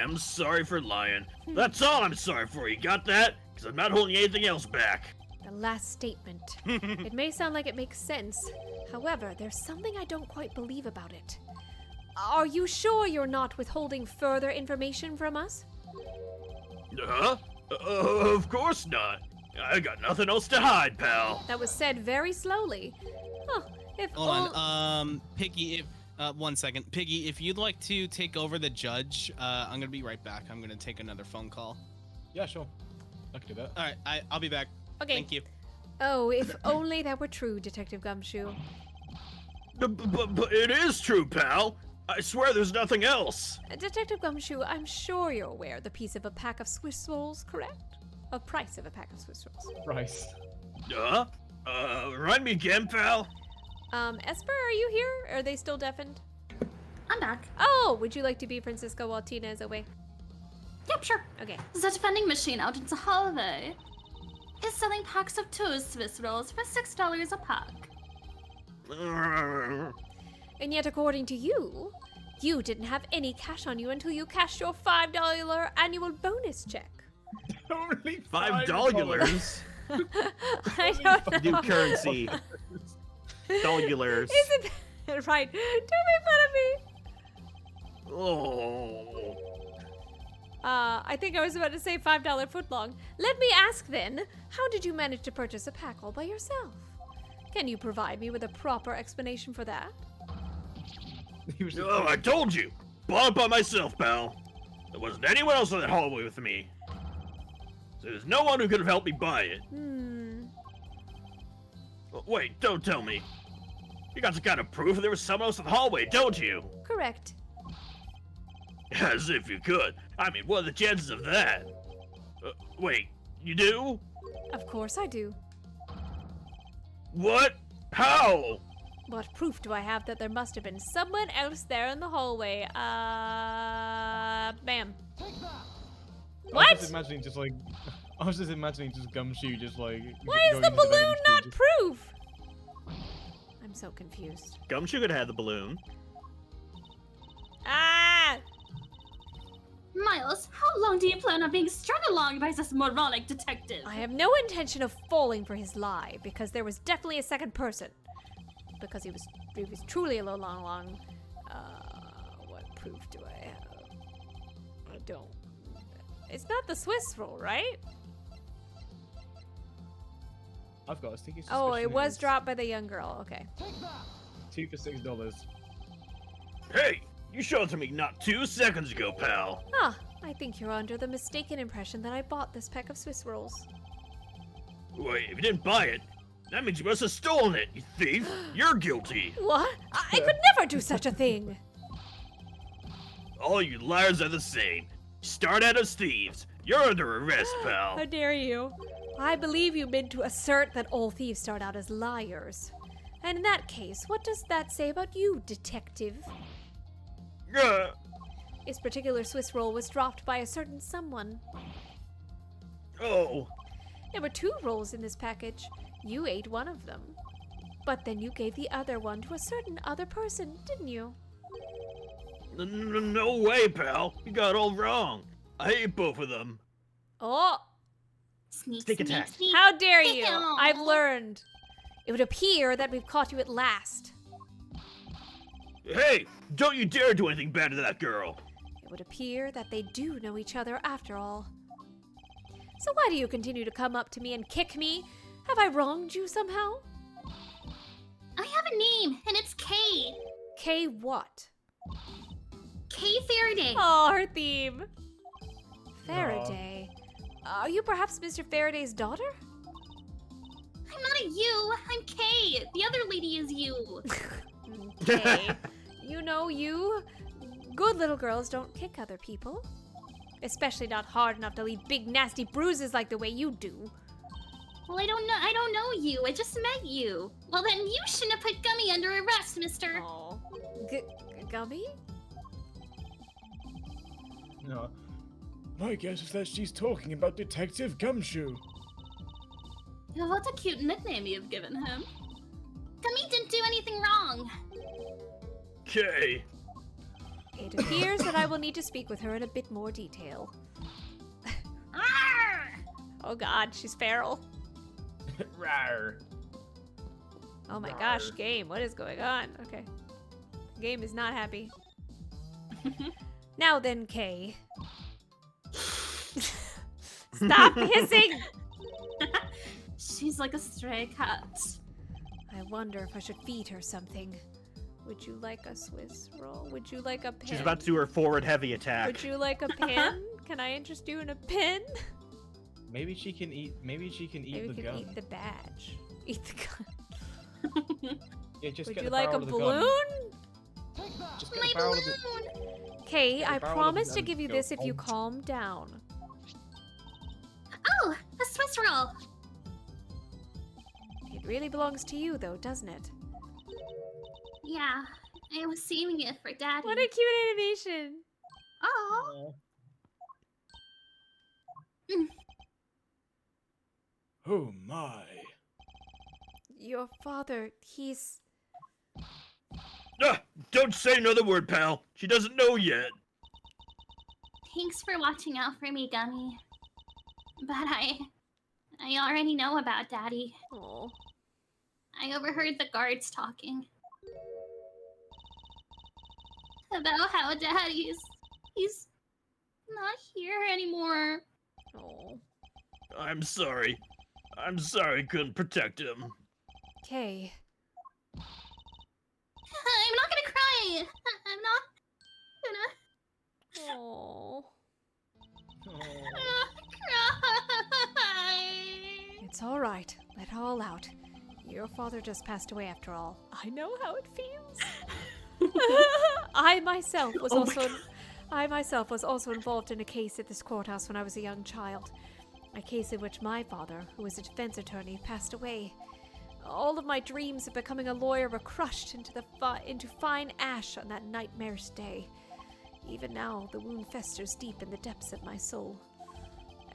I'm sorry for lying. That's all I'm sorry for, you got that? Because I'm not holding anything else back. The last statement. It may sound like it makes sense. However, there's something I don't quite believe about it. Are you sure you're not withholding further information from us? Huh? Of course not. I got nothing else to hide, pal. That was said very slowly. Huh, if Hold on, Piggy, if, 1 second. Piggy, if you'd like to take over the judge, I'm gonna be right back. I'm gonna take another phone call. Yeah, sure. I can do that. Alright, I'll be back. Okay. Thank you. Oh, if only that were true, Detective Gumshoe. But it is true, pal. I swear there's nothing else. Detective Gumshoe, I'm sure you're aware the piece of a pack of Swiss rolls, correct? A price of a pack of Swiss rolls. Price. Remind me again, pal? Espurr, are you here? Are they still deafened? I'm back. Oh, would you like to be Francisco while Tina is away? Yep, sure. Okay. The vending machine out in the hallway is selling packs of 2 Swiss rolls for $6 a pack. And yet, according to you, you didn't have any cash on you until you cashed your $5 annual bonus check. Only $5? I don't know. New currency. Dollars. Isn't that right? Don't make fun of me. Oh. I think I was about to say $5 footlong. Let me ask then, how did you manage to purchase a pack all by yourself? Can you provide me with a proper explanation for that? Oh, I told you! Bought it by myself, pal. There wasn't anyone else in that hallway with me. So there's no one who could have helped me buy it. Wait, don't tell me. You got some kind of proof there was someone else in the hallway, don't you? Correct. As if you could. I mean, what are the chances of that? Wait, you do? Of course I do. What? How? What proof do I have that there must have been someone else there in the hallway? Bam. What? I was just imagining just Gumshoe just like. Why is the balloon not proof? I'm so confused. Gumshoe could have had the balloon. Ah! Miles, how long do you plan on being strung along by this moronic detective? I have no intention of falling for his lie, because there was definitely a second person. Because he was truly a little long. What proof do I have? I don't. It's not the Swiss roll, right? I've got a sticky suspicion. Oh, it was dropped by the young girl. Okay. 2 for $6. Hey, you showed it to me not 2 seconds ago, pal. Huh. I think you're under the mistaken impression that I bought this pack of Swiss rolls. Wait, if you didn't buy it, that means you must have stolen it, you thief! You're guilty! What? I could never do such a thing! All you liars are the same. Start out as thieves. You're under arrest, pal. How dare you? I believe you meant to assert that all thieves start out as liars. And in that case, what does that say about you, detective? This particular Swiss roll was dropped by a certain someone. Oh. There were 2 rolls in this package. You ate one of them. But then you gave the other one to a certain other person, didn't you? No way, pal. You got it all wrong. I ate both of them. Oh! Sneak attack. How dare you! I've learned. It would appear that we've caught you at last. Hey, don't you dare do anything bad to that girl. It would appear that they do know each other after all. So why do you continue to come up to me and kick me? Have I wronged you somehow? I have a name, and it's Kay. Kay what? Kay Faraday. Oh, her theme. Faraday. Are you perhaps Mr. Faraday's daughter? I'm not a you. I'm Kay. The other lady is you. Kay. You know you. Good little girls don't kick other people. Especially not hard enough to leave big nasty bruises like the way you do. Well, I don't know you. I just met you. Well, then you shouldn't have put Gummy under arrest, mister. Oh. Gummy? No. My guess is that she's talking about Detective Gumshoe. Oh, what a cute nickname you've given him. Gummy didn't do anything wrong. Kay. It appears that I will need to speak with her in a bit more detail. Oh god, she's feral. Rawr. Oh my gosh, game, what is going on? Okay. Game is not happy. Now then, Kay. Stop hissing! She's like a stray cat. I wonder if I should feed her something. Would you like a Swiss roll? Would you like a pen? She's about to do her forward heavy attack. Would you like a pen? Can I interest you in a pen? Maybe she can eat. Maybe she can eat Maybe the we can gun. eat the badge. Eat the gun. Yeah, just Would get you the like a barrel of the gun. balloon? Just get My the barrel of balloon! Kay, Get the I barrel of the promise to gun, give you go this if you home. calm down. Oh, a Swiss roll. It really belongs to you, though, doesn't it? Yeah, I was saving it for Daddy. What a cute animation! Oh. Oh my. Your father, he's... Don't say another word, pal. She doesn't know yet. Thanks for watching out for me, Gummy. But I already know about Daddy. Oh. I overheard the guards talking. About how Daddy's... he's not here anymore. Oh. I'm sorry. I'm sorry I couldn't protect him. Kay. I'm not gonna cry! I'm not gonna... Oh. cry! It's all right. Let it all out. Your father just passed away after all. I know how it feels. I myself was also involved in a case at this courthouse when I was a young child. A case in which my father, who was a defense attorney, passed away. All of my dreams of becoming a lawyer were crushed into fine ash on that nightmarish day. Even now, the wound festers deep in the depths of my soul.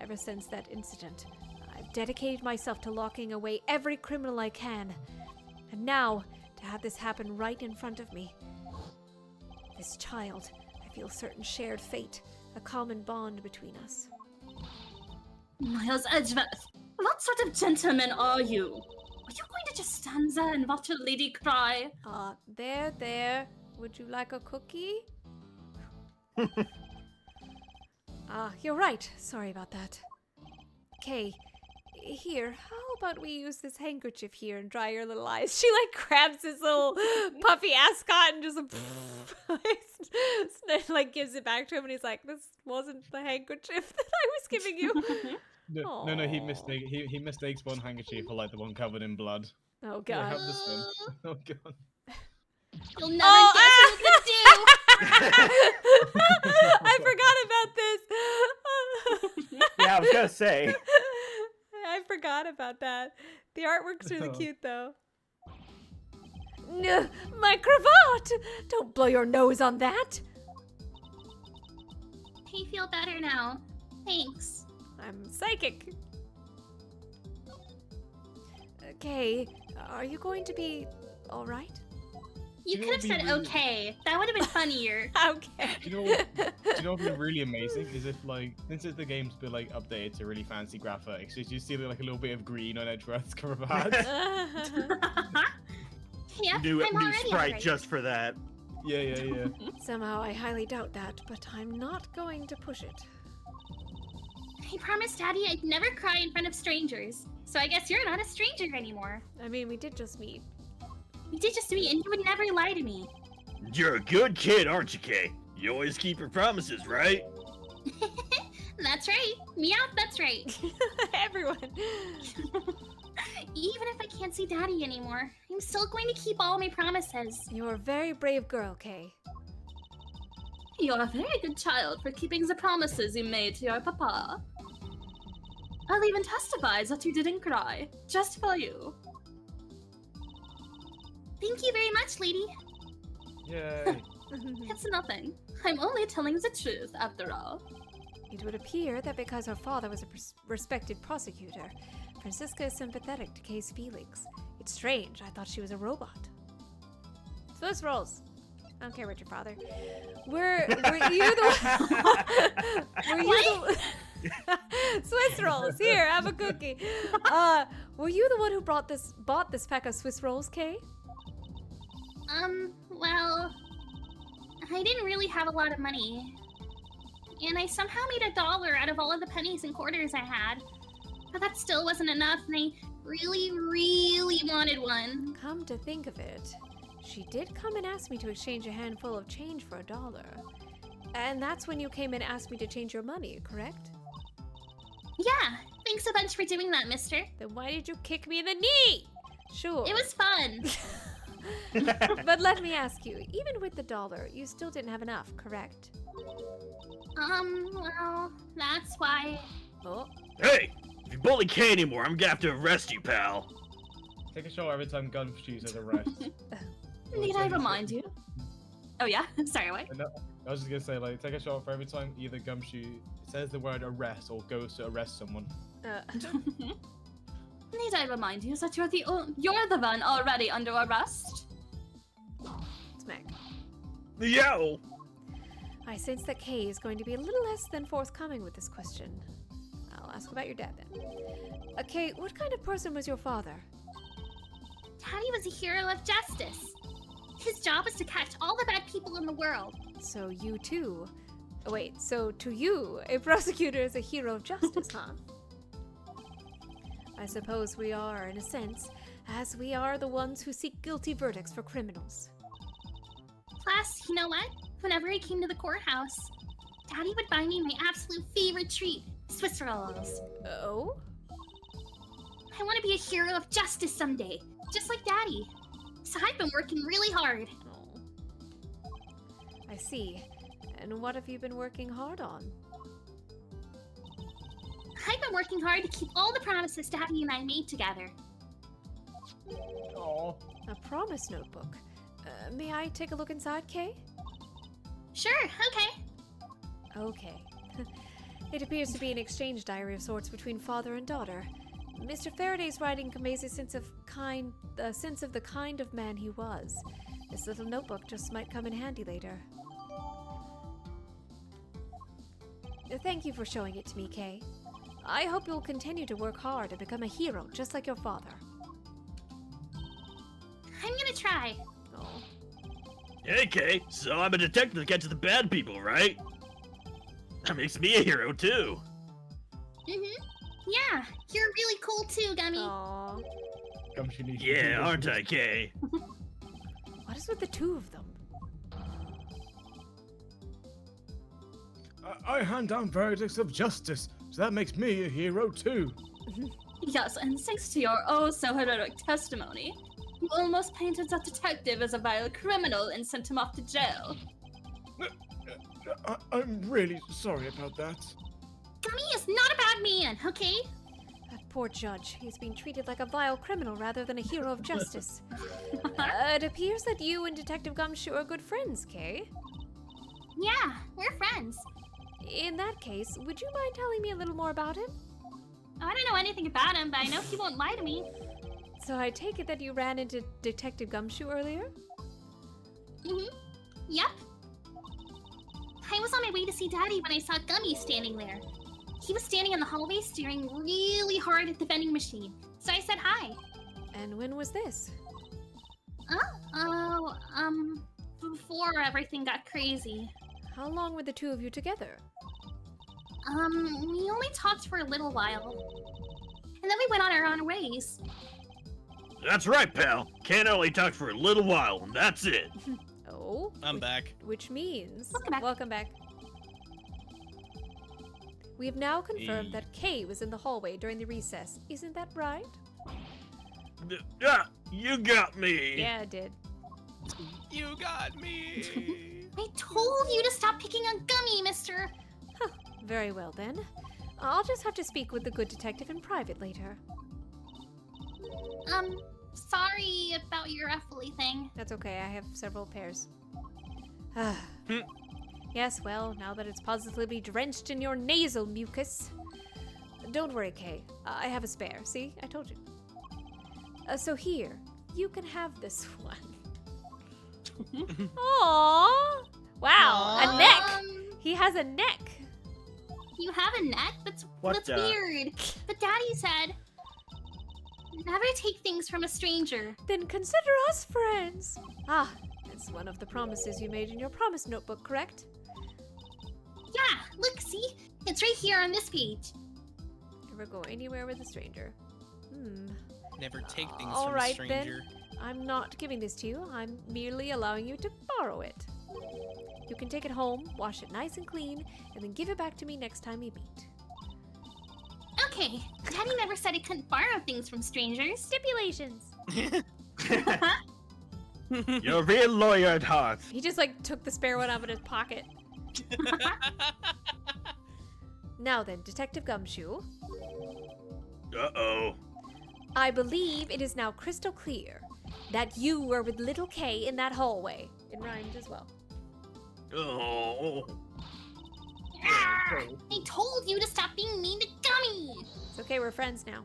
Ever since that incident, I've dedicated myself to locking away every criminal I can. And now, to have this happen right in front of me. This child, I feel certain shared fate, a common bond between us. Miles Edgeworth, what sort of gentleman are you? Are you going to just stand there and watch a lady cry? There. Would you like a cookie? You're right. Sorry about that. Kay, Here, how about we use this handkerchief here and dry your little eyes? She like grabs his little puffy ascot and just like gives it back to him, and he's like, "This wasn't the handkerchief that I was giving you." No, he mistakes one handkerchief for like the one covered in blood. Oh Yeah, god. have this one. Oh god. You'll never guess what you can do! I forgot about this. Yeah, I was gonna say. I forgot about that. The artwork's really Oh. cute, though. My cravat! Don't blow your nose on that. I feel better now. Thanks. I'm psychic. Okay, are you going to be all right? You know could have what'd said be really- okay. That would have been funnier. Okay. Do you know what would be really amazing is if like since the game's been like updated to really fancy graphics, you see like a little bit of green on Edgeworth's cravat. Yep, New I'm already sprite alright. just for that. Yeah. Somehow I highly doubt that, but I'm not going to push it. I promised Daddy I'd never cry in front of strangers. So I guess you're not a stranger anymore. I mean, we did just meet. You did just to me, and you would never lie to me. You're a good kid, aren't you, Kay? You always keep your promises, right? That's right. Meow, that's right. Everyone. Even if I can't see Daddy anymore, I'm still going to keep all my promises. You're a very brave girl, Kay. You're a very good child for keeping the promises you made to your papa. I'll even testify that you didn't cry, just for you. Thank you very much, lady. Yay. It's nothing. I'm only telling the truth, after all. It would appear that because her father was a respected prosecutor, Francisca is sympathetic to Kay's feelings. It's strange. I thought she was a robot. Swiss rolls. I don't care about your father. Were you the were you the Swiss rolls? Here, have a cookie. Were you the one who bought this pack of Swiss rolls, Kay? Well, I didn't really have a lot of money. And I somehow made $1 out of all of the pennies and quarters I had. But that still wasn't enough, and I really, really wanted one. Come to think of it, she did come and ask me to exchange a handful of change for $1. And that's when you came and asked me to change your money, correct? Yeah, thanks a bunch for doing that, mister. Then why did you kick me in the knee? Sure. It was fun. But let me ask you, even with the $1, you still didn't have enough, correct? Well, that's why. Oh, Hey! If you bully Kay anymore, I'm gonna have to arrest you, pal. Take a shot every time Gumshoe says arrest. Need I remind you? Oh yeah? Sorry, what? No, I was just gonna say, like, take a shot for every time either Gumshoe says the word arrest or goes to arrest someone. Need I remind you that you're the one already under arrest? smack. Yo! I sense that Kay is going to be a little less than forthcoming with this question. I'll ask about your dad then. Kay, what kind of person was your father? Daddy was a hero of justice. His job was to catch all the bad people in the world. So you too. Oh, wait, so to you, a prosecutor is a hero of justice, huh? I suppose we are, in a sense, as we are the ones who seek guilty verdicts for criminals. Plus, you know what? Whenever I came to the courthouse, Daddy would buy me my absolute favorite treat, Swiss rolls. Oh? I want to be a hero of justice someday, just like Daddy. So I've been working really hard. Oh. I see. And what have you been working hard on? I've been working hard to keep all the promises Daddy and I made together. Aww. A promise notebook. May I take a look inside, Kay? Sure, okay. Okay. It appears to be an exchange diary of sorts between father and daughter. Mr. Faraday's writing conveys a sense of the kind of man he was. This little notebook just might come in handy later. Thank you for showing it to me, Kay. I hope you'll continue to work hard and become a hero, just like your father. I'm gonna try. Oh. Hey, Kay, so I'm a detective that catches the bad people, right? That makes me a hero, too. Yeah, you're really cool too, Gummy. Aww. Yeah, aren't I, Kay? What is with the two of them? I hand down verdicts of justice, so that makes me a hero too. Yes, and thanks to your oh-so-heroic testimony, you almost painted that detective as a vile criminal and sent him off to jail. I'm really sorry about that. Gummy is not a bad man, okay? That poor judge. He's being treated like a vile criminal rather than a hero of justice. It appears that you and Detective Gumshoe are good friends, Kay. Yeah, we're friends. In that case, would you mind telling me a little more about him? I don't know anything about him, but I know he won't lie to me. So I take it that you ran into Detective Gumshoe earlier? Yep. I was on my way to see Daddy when I saw Gummy standing there. He was standing in the hallway staring really hard at the vending machine, so I said hi. And when was this? Before everything got crazy. How long were the two of you together? We only talked for a little while. And then we went on our own ways. That's right, pal. Can't only talk for a little while, and that's it. Oh? I'm back. Which means... Welcome back. We have now confirmed that Kay was in the hallway during the recess. Isn't that right? You got me. Yeah, I did. You got me. I told you to stop picking on Gummy, mister. Very well, then. I'll just have to speak with the good detective in private later. Sorry about your Effley thing. That's okay, I have several pairs. Yes, well, now that it's positively drenched in your nasal mucus. Don't worry, Kay. I have a spare. See? I told you. So here, you can have this one. Aww! Wow, a neck! He has a neck! You have a neck? That's What the- weird. But Daddy said, never take things from a stranger. Then consider us friends. Ah, it's one of the promises you made in your promise notebook, correct? Yeah, look, see? It's right here on this page. Never go anywhere with a stranger. Never take things All from right, a stranger. then. I'm not giving this to you. I'm merely allowing you to borrow it. You can take it home, wash it nice and clean, and then give it back to me next time we meet. Okay, Daddy never said he couldn't borrow things from strangers. Stipulations. You're a real lawyer at heart. He just like took the spare one out of his pocket. Now then, Detective Gumshoe. Uh-oh. I believe it is now crystal clear that you were with little Kay in that hallway. It rhymed as well. Oh. I told you to stop being mean to Gummy. It's okay, we're friends now.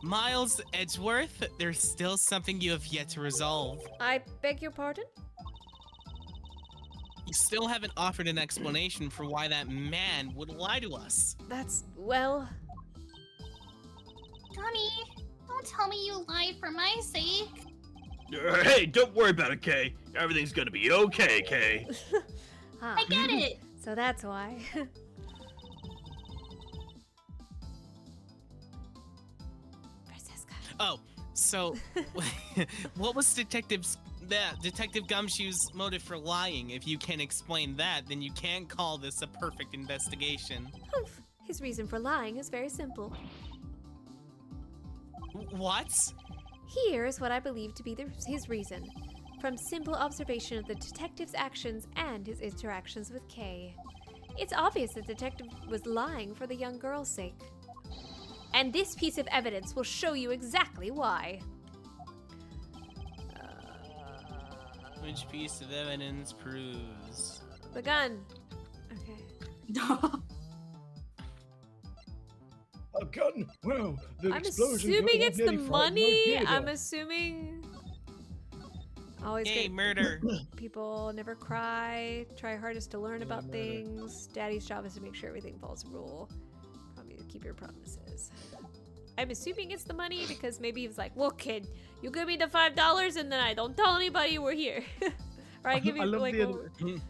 Miles Edgeworth, there's still something you have yet to resolve. I beg your pardon? You still haven't offered an explanation for why that man would lie to us. That's, well... Gummy, don't tell me you lied for my sake. Hey, don't worry about it, Kay. Everything's gonna be okay, Kay. Ah, I get it. so that's why. Francesca. Oh, so what was Detective Gumshoe's motive for lying? If you can explain that, then you can't call this a perfect investigation. Humph. His reason for lying is very simple. What? Here is what I believe to be his reason. From simple observation of the detective's actions and his interactions with Kay. It's obvious the detective was lying for the young girl's sake. And this piece of evidence will show you exactly why. Which piece of evidence proves? The gun. Okay. A gun? Wow, the I'm explosion assuming killed it's the nearly 5 money. theater. I'm assuming... Always Hey, good. murder. People never cry. Try hardest to learn about things. Daddy's job is to make sure everything follows rule. Probably to keep your promises. I'm assuming it's the money because maybe he was like, "Look, kid, you give me the $5 and then I don't tell anybody we're here." Or I give you I love like. the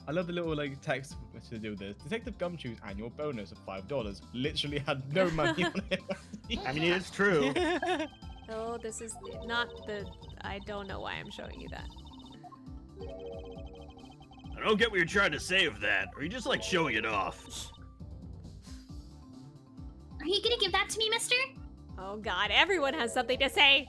I love the little like text to do this. Detective Gumshoe's annual bonus of $5 literally had no money on it. I mean, it's true. Oh, this is not the... I don't know why I'm showing you that. I don't get what you're trying to say with that. Or are you just like showing it off? Are you gonna give that to me, mister? Oh god, everyone has something to say.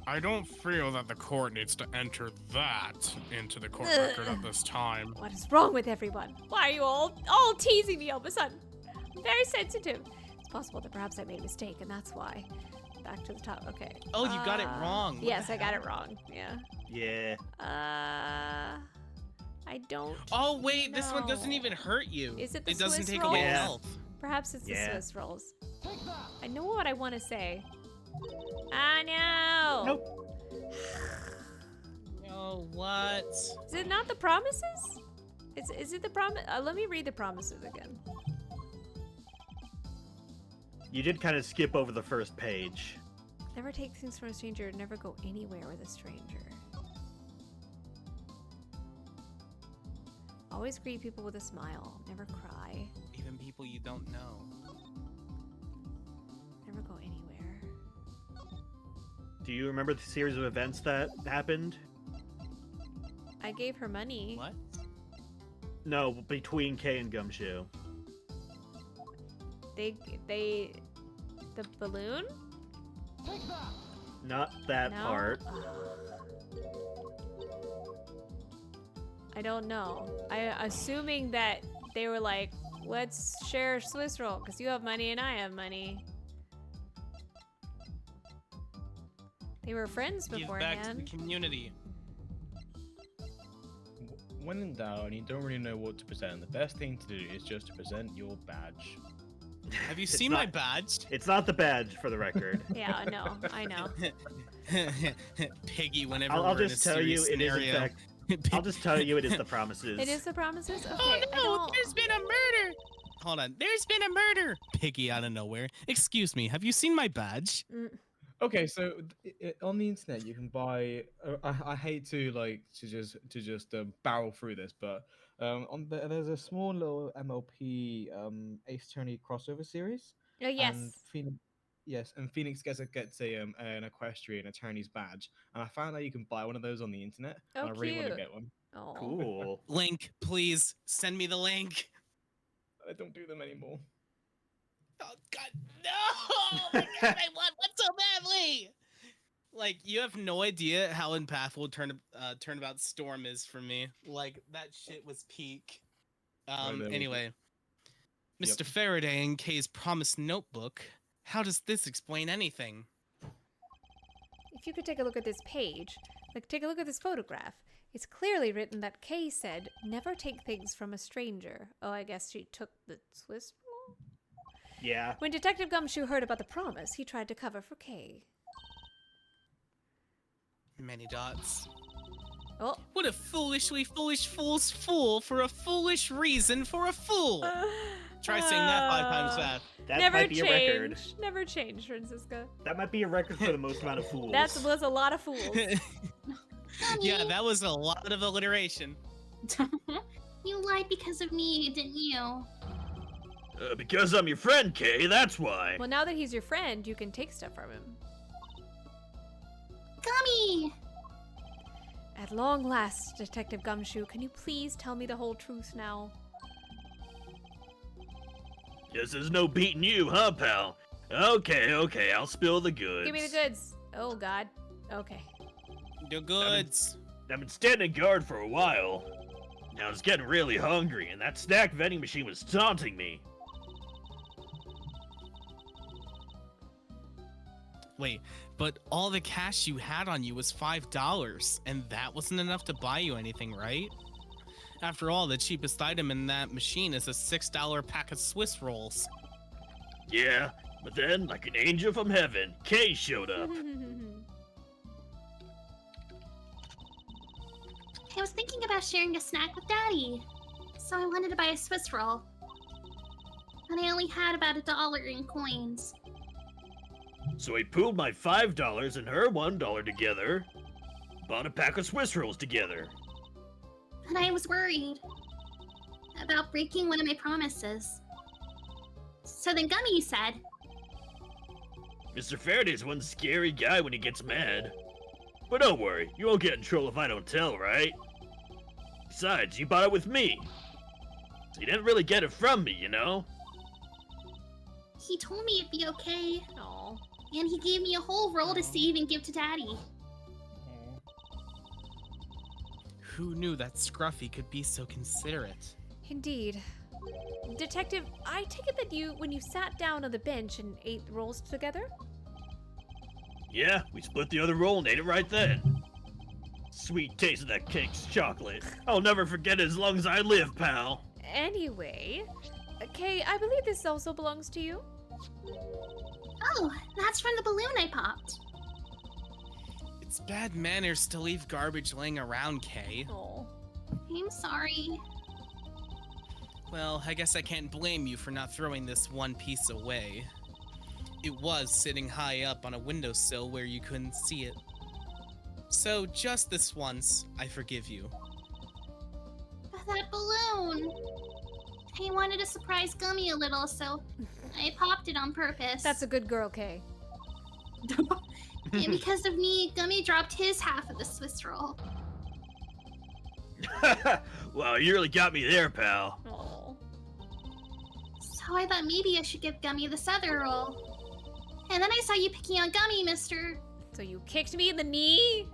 I don't feel that the court needs to enter that into the court record at this time. What is wrong with everyone? Why are you all teasing me all of a sudden? I'm very sensitive. It's possible that perhaps I made a mistake, and that's why. Back to the top. Okay. Oh, you got it wrong. What Yes, the I got hell? it wrong. Yeah. Yeah. I don't. Oh wait, this one doesn't know. even hurt you. Is it the It doesn't Swiss take rolls? away Yeah. health. Perhaps it's the Yeah. Swiss rolls. Take that. I know what I want to say. I know. Nope. Oh, what? Is it not the promises? Is it the promise? Let me read the promises again. You did kind of skip over the first page. Never take things from a stranger. Never go anywhere with a stranger. Always greet people with a smile. Never cry. Even people you don't know. Never go anywhere. Do you remember the series of events that happened? I gave her money. What? No, between Kay and Gumshoe. The balloon? Take that. Not that No? part. I don't know. Assuming that they were like, let's share Swiss roll because you have money and I have money. They were friends Give back to the beforehand. community. When in doubt and you don't really know what to present, the best thing to do is just to present your badge. Have you It's seen not- my badge? It's not the badge, for the record. Yeah, I know. I know. Piggy, whenever I'll we're just in a tell you, serious it is in scenario. fact. I'll just tell you, it is the promises. It is the promises? Okay, Oh I no, don't... there's been a murder! Hold on, there's been a murder! Piggy out of nowhere. Excuse me, have you seen my badge? Okay, so on the internet you can buy. I hate to just barrel through this, but there's a small little MLP Ace Attorney crossover series. Oh, yes. And Phoenix gets an equestrian attorney's badge, and I found out you can buy one of those on the internet. Oh, and I really want to cute. get one. Oh. Cool. Link, please, send me the link. I don't do them anymore. Oh god, no! Oh my god, I want one so badly! Like, you have no idea how impactful Turnabout Storm is for me. Like, that shit was peak. there we go. Anyway. Yep. Mr. Faraday in Kay's promised notebook. How does this explain anything? If you could take a look at this page, like take a look at this photograph. It's clearly written that Kay said, never take things from a stranger. Oh, I guess she took the Swiss roll? Yeah. When Detective Gumshoe heard about the promise, he tried to cover for Kay. Many dots. Oh. What a foolishly foolish fool's fool for a foolish reason for a fool! Try saying that 5 times fast. That Never might be a record. change. Never change, Francisca. That might be a record for the most amount of fools. That was a lot of fools. Yeah, that was a lot of alliteration. You lied because of me, didn't you? Because I'm your friend, Kay, that's why. Well, now that he's your friend, you can take stuff from him. Gummy! At long last, Detective Gumshoe, can you please tell me the whole truth now? Guess there's no beating you, huh, pal? Okay, I'll spill the goods. Give me the goods. Oh, God. Okay. The goods. I've been standing guard for a while. Now I was getting really hungry, and that snack vending machine was taunting me. Wait, but all the cash you had on you was $5, and that wasn't enough to buy you anything, right? After all, the cheapest item in that machine is a $6 pack of Swiss rolls. Yeah, but then, like an angel from heaven, Kay showed up. I was thinking about sharing a snack with Daddy, so I wanted to buy a Swiss roll. But I only had about $1 in coins. So I pooled my $5 and her $1 together, bought a pack of Swiss rolls together. and I was worried about breaking one of my promises. So then Gummy said, Mr. Faraday's one scary guy when he gets mad. But don't worry, you won't get in trouble if I don't tell, right? Besides, you bought it with me. So you didn't really get it from me, you know? he told me it'd be okay. Aw. And he gave me a whole roll to save and give to Daddy. Who knew that Scruffy could be so considerate? Indeed. Detective, I take it that when you sat down on the bench and ate the rolls together? Yeah, we split the other roll and ate it right then. Sweet taste of that cake's chocolate. I'll never forget it as long as I live, pal. Anyway, Kay, I believe this also belongs to you. Oh, that's from the balloon I popped. It's bad manners to leave garbage laying around, Kay. Oh. I'm sorry. Well, I guess I can't blame you for not throwing this one piece away. It was sitting high up on a windowsill where you couldn't see it. So just this once, I forgive you. That balloon. I wanted to surprise Gummy a little, so I popped it on purpose. That's a good girl, Kay. And because of me, Gummy dropped his half of the Swiss roll. Well, you really got me there, pal. Oh. So I thought maybe I should give Gummy this other roll. And then I saw you picking on Gummy, mister. So you kicked me in the knee?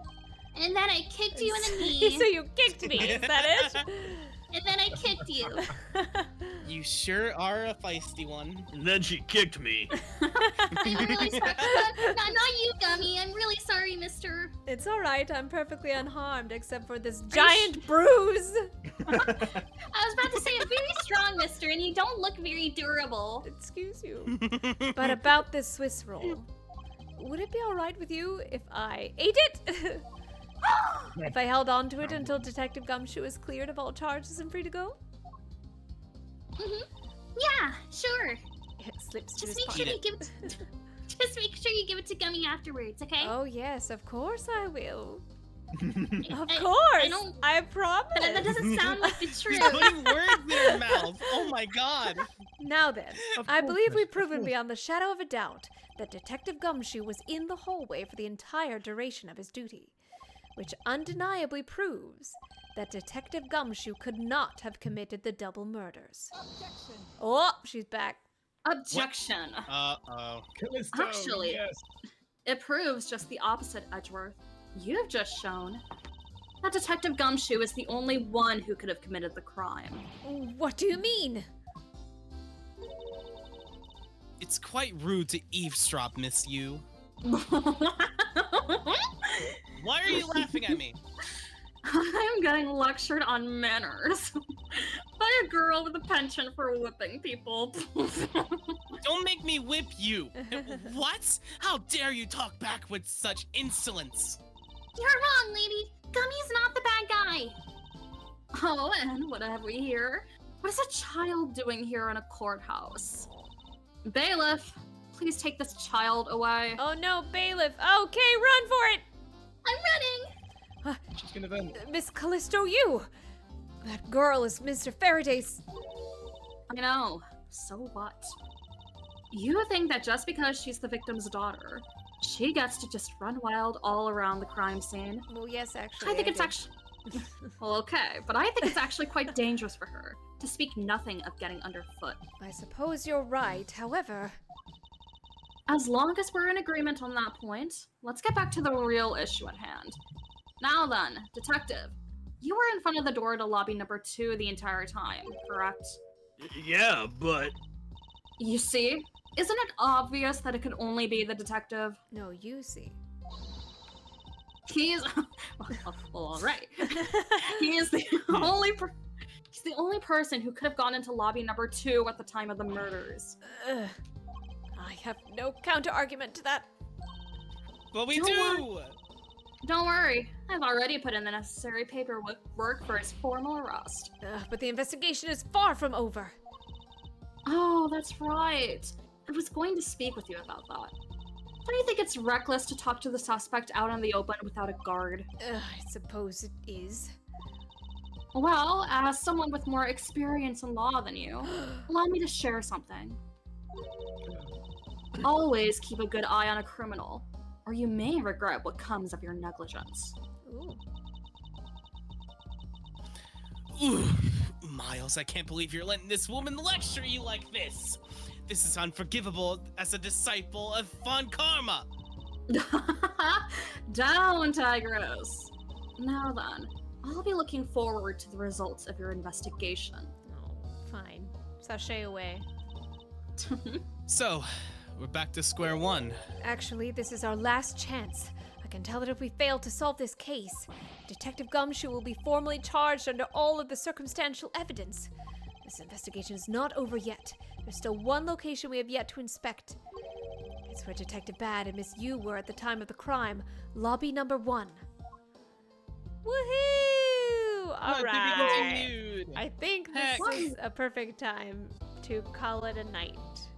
And then I kicked you in the knee. So you kicked me, is that it? And then I kicked you. You sure are a feisty one. And then she kicked me. I'm really sorry. Not you, Gummy. I'm really sorry, mister. It's alright, I'm perfectly unharmed except for this giant bruise. I was about to say I'm very strong, mister, and you don't look very durable. Excuse you. But about this Swiss roll, would it be alright with you if I ate it? If I held on to it until Detective Gumshoe is cleared of all charges and free to go? Yeah, sure. It slips to Just his make sure pocket. you give it. Just make sure you give it to Gummy afterwards, okay? Oh yes, of course I will. Of I course, don't- I promise. That doesn't sound like the She's truth. putting words in her mouth. Oh my god. Now then, Of I course, believe miss, we've of proven course. beyond the shadow of a doubt that Detective Gumshoe was in the hallway for the entire duration of his duty, which undeniably proves that Detective Gumshoe could not have committed the double murders. Objection. Oh, she's back. Objection. Uh-oh. Callisto, Actually- yes. It proves just the opposite, Edgeworth. You've just shown that Detective Gumshoe is the only one who could have committed the crime. What do you mean? It's quite rude to eavesdrop, Miss You. Why are you laughing at me? I'm getting lectured on manners by a girl with a penchant for whipping people. Don't make me whip you. What? How dare you talk back with such insolence? You're wrong, lady. Gummy's not the bad guy. Oh, and what have we here? What is a child doing here in a courthouse? Bailiff, please take this child away. Oh no, bailiff. Okay, run for it. I'm running. She's gonna then. Miss Callisto, you. That girl is Mr. Faraday's. I know. So what? You think that just because she's the victim's daughter, she gets to just run wild all around the crime scene? Well, yes, actually. I think it's do. actually... Well, okay, but I think it's actually quite dangerous for her, to speak nothing of getting underfoot. I suppose you're right. However, As long as we're in agreement on that point, let's get back to the real issue at hand. Now then, detective, you were in front of the door to lobby number 2 the entire time, correct? Yeah, but You see? Isn't it obvious that it could only be the detective? no, you see. He's... well, all right. He is the he's the only person who could have gone into lobby number 2 at the time of the murders. Ugh. I have no counter-argument to that. But we Don't do! Don't worry, I've already put in the necessary paperwork for his formal arrest. But the investigation is far from over. Oh, that's right. I was going to speak with you about that. Don't you think it's reckless to talk to the suspect out in the open without a guard? I suppose it is. Well, as someone with more experience in law than you, allow me to share something. Always keep a good eye on a criminal, or you may regret what comes of your negligence. Ooh. Ooh, Miles, I can't believe you're letting this woman lecture you like this. This is unforgivable as a disciple of Von Karma. Down, Tigress! Now then, I'll be looking forward to the results of your investigation. Oh, fine. Sashay away. So, we're back to square one. Actually, this is our last chance. I can tell that if we fail to solve this case, Detective Gumshoe will be formally charged under all of the circumstantial evidence. This investigation is not over yet. There's still one location we have yet to inspect. It's where Detective Bad and Miss Yu were at the time of the crime. Lobby number 1. Woohoo! All right. I think this is a perfect time to call it a night.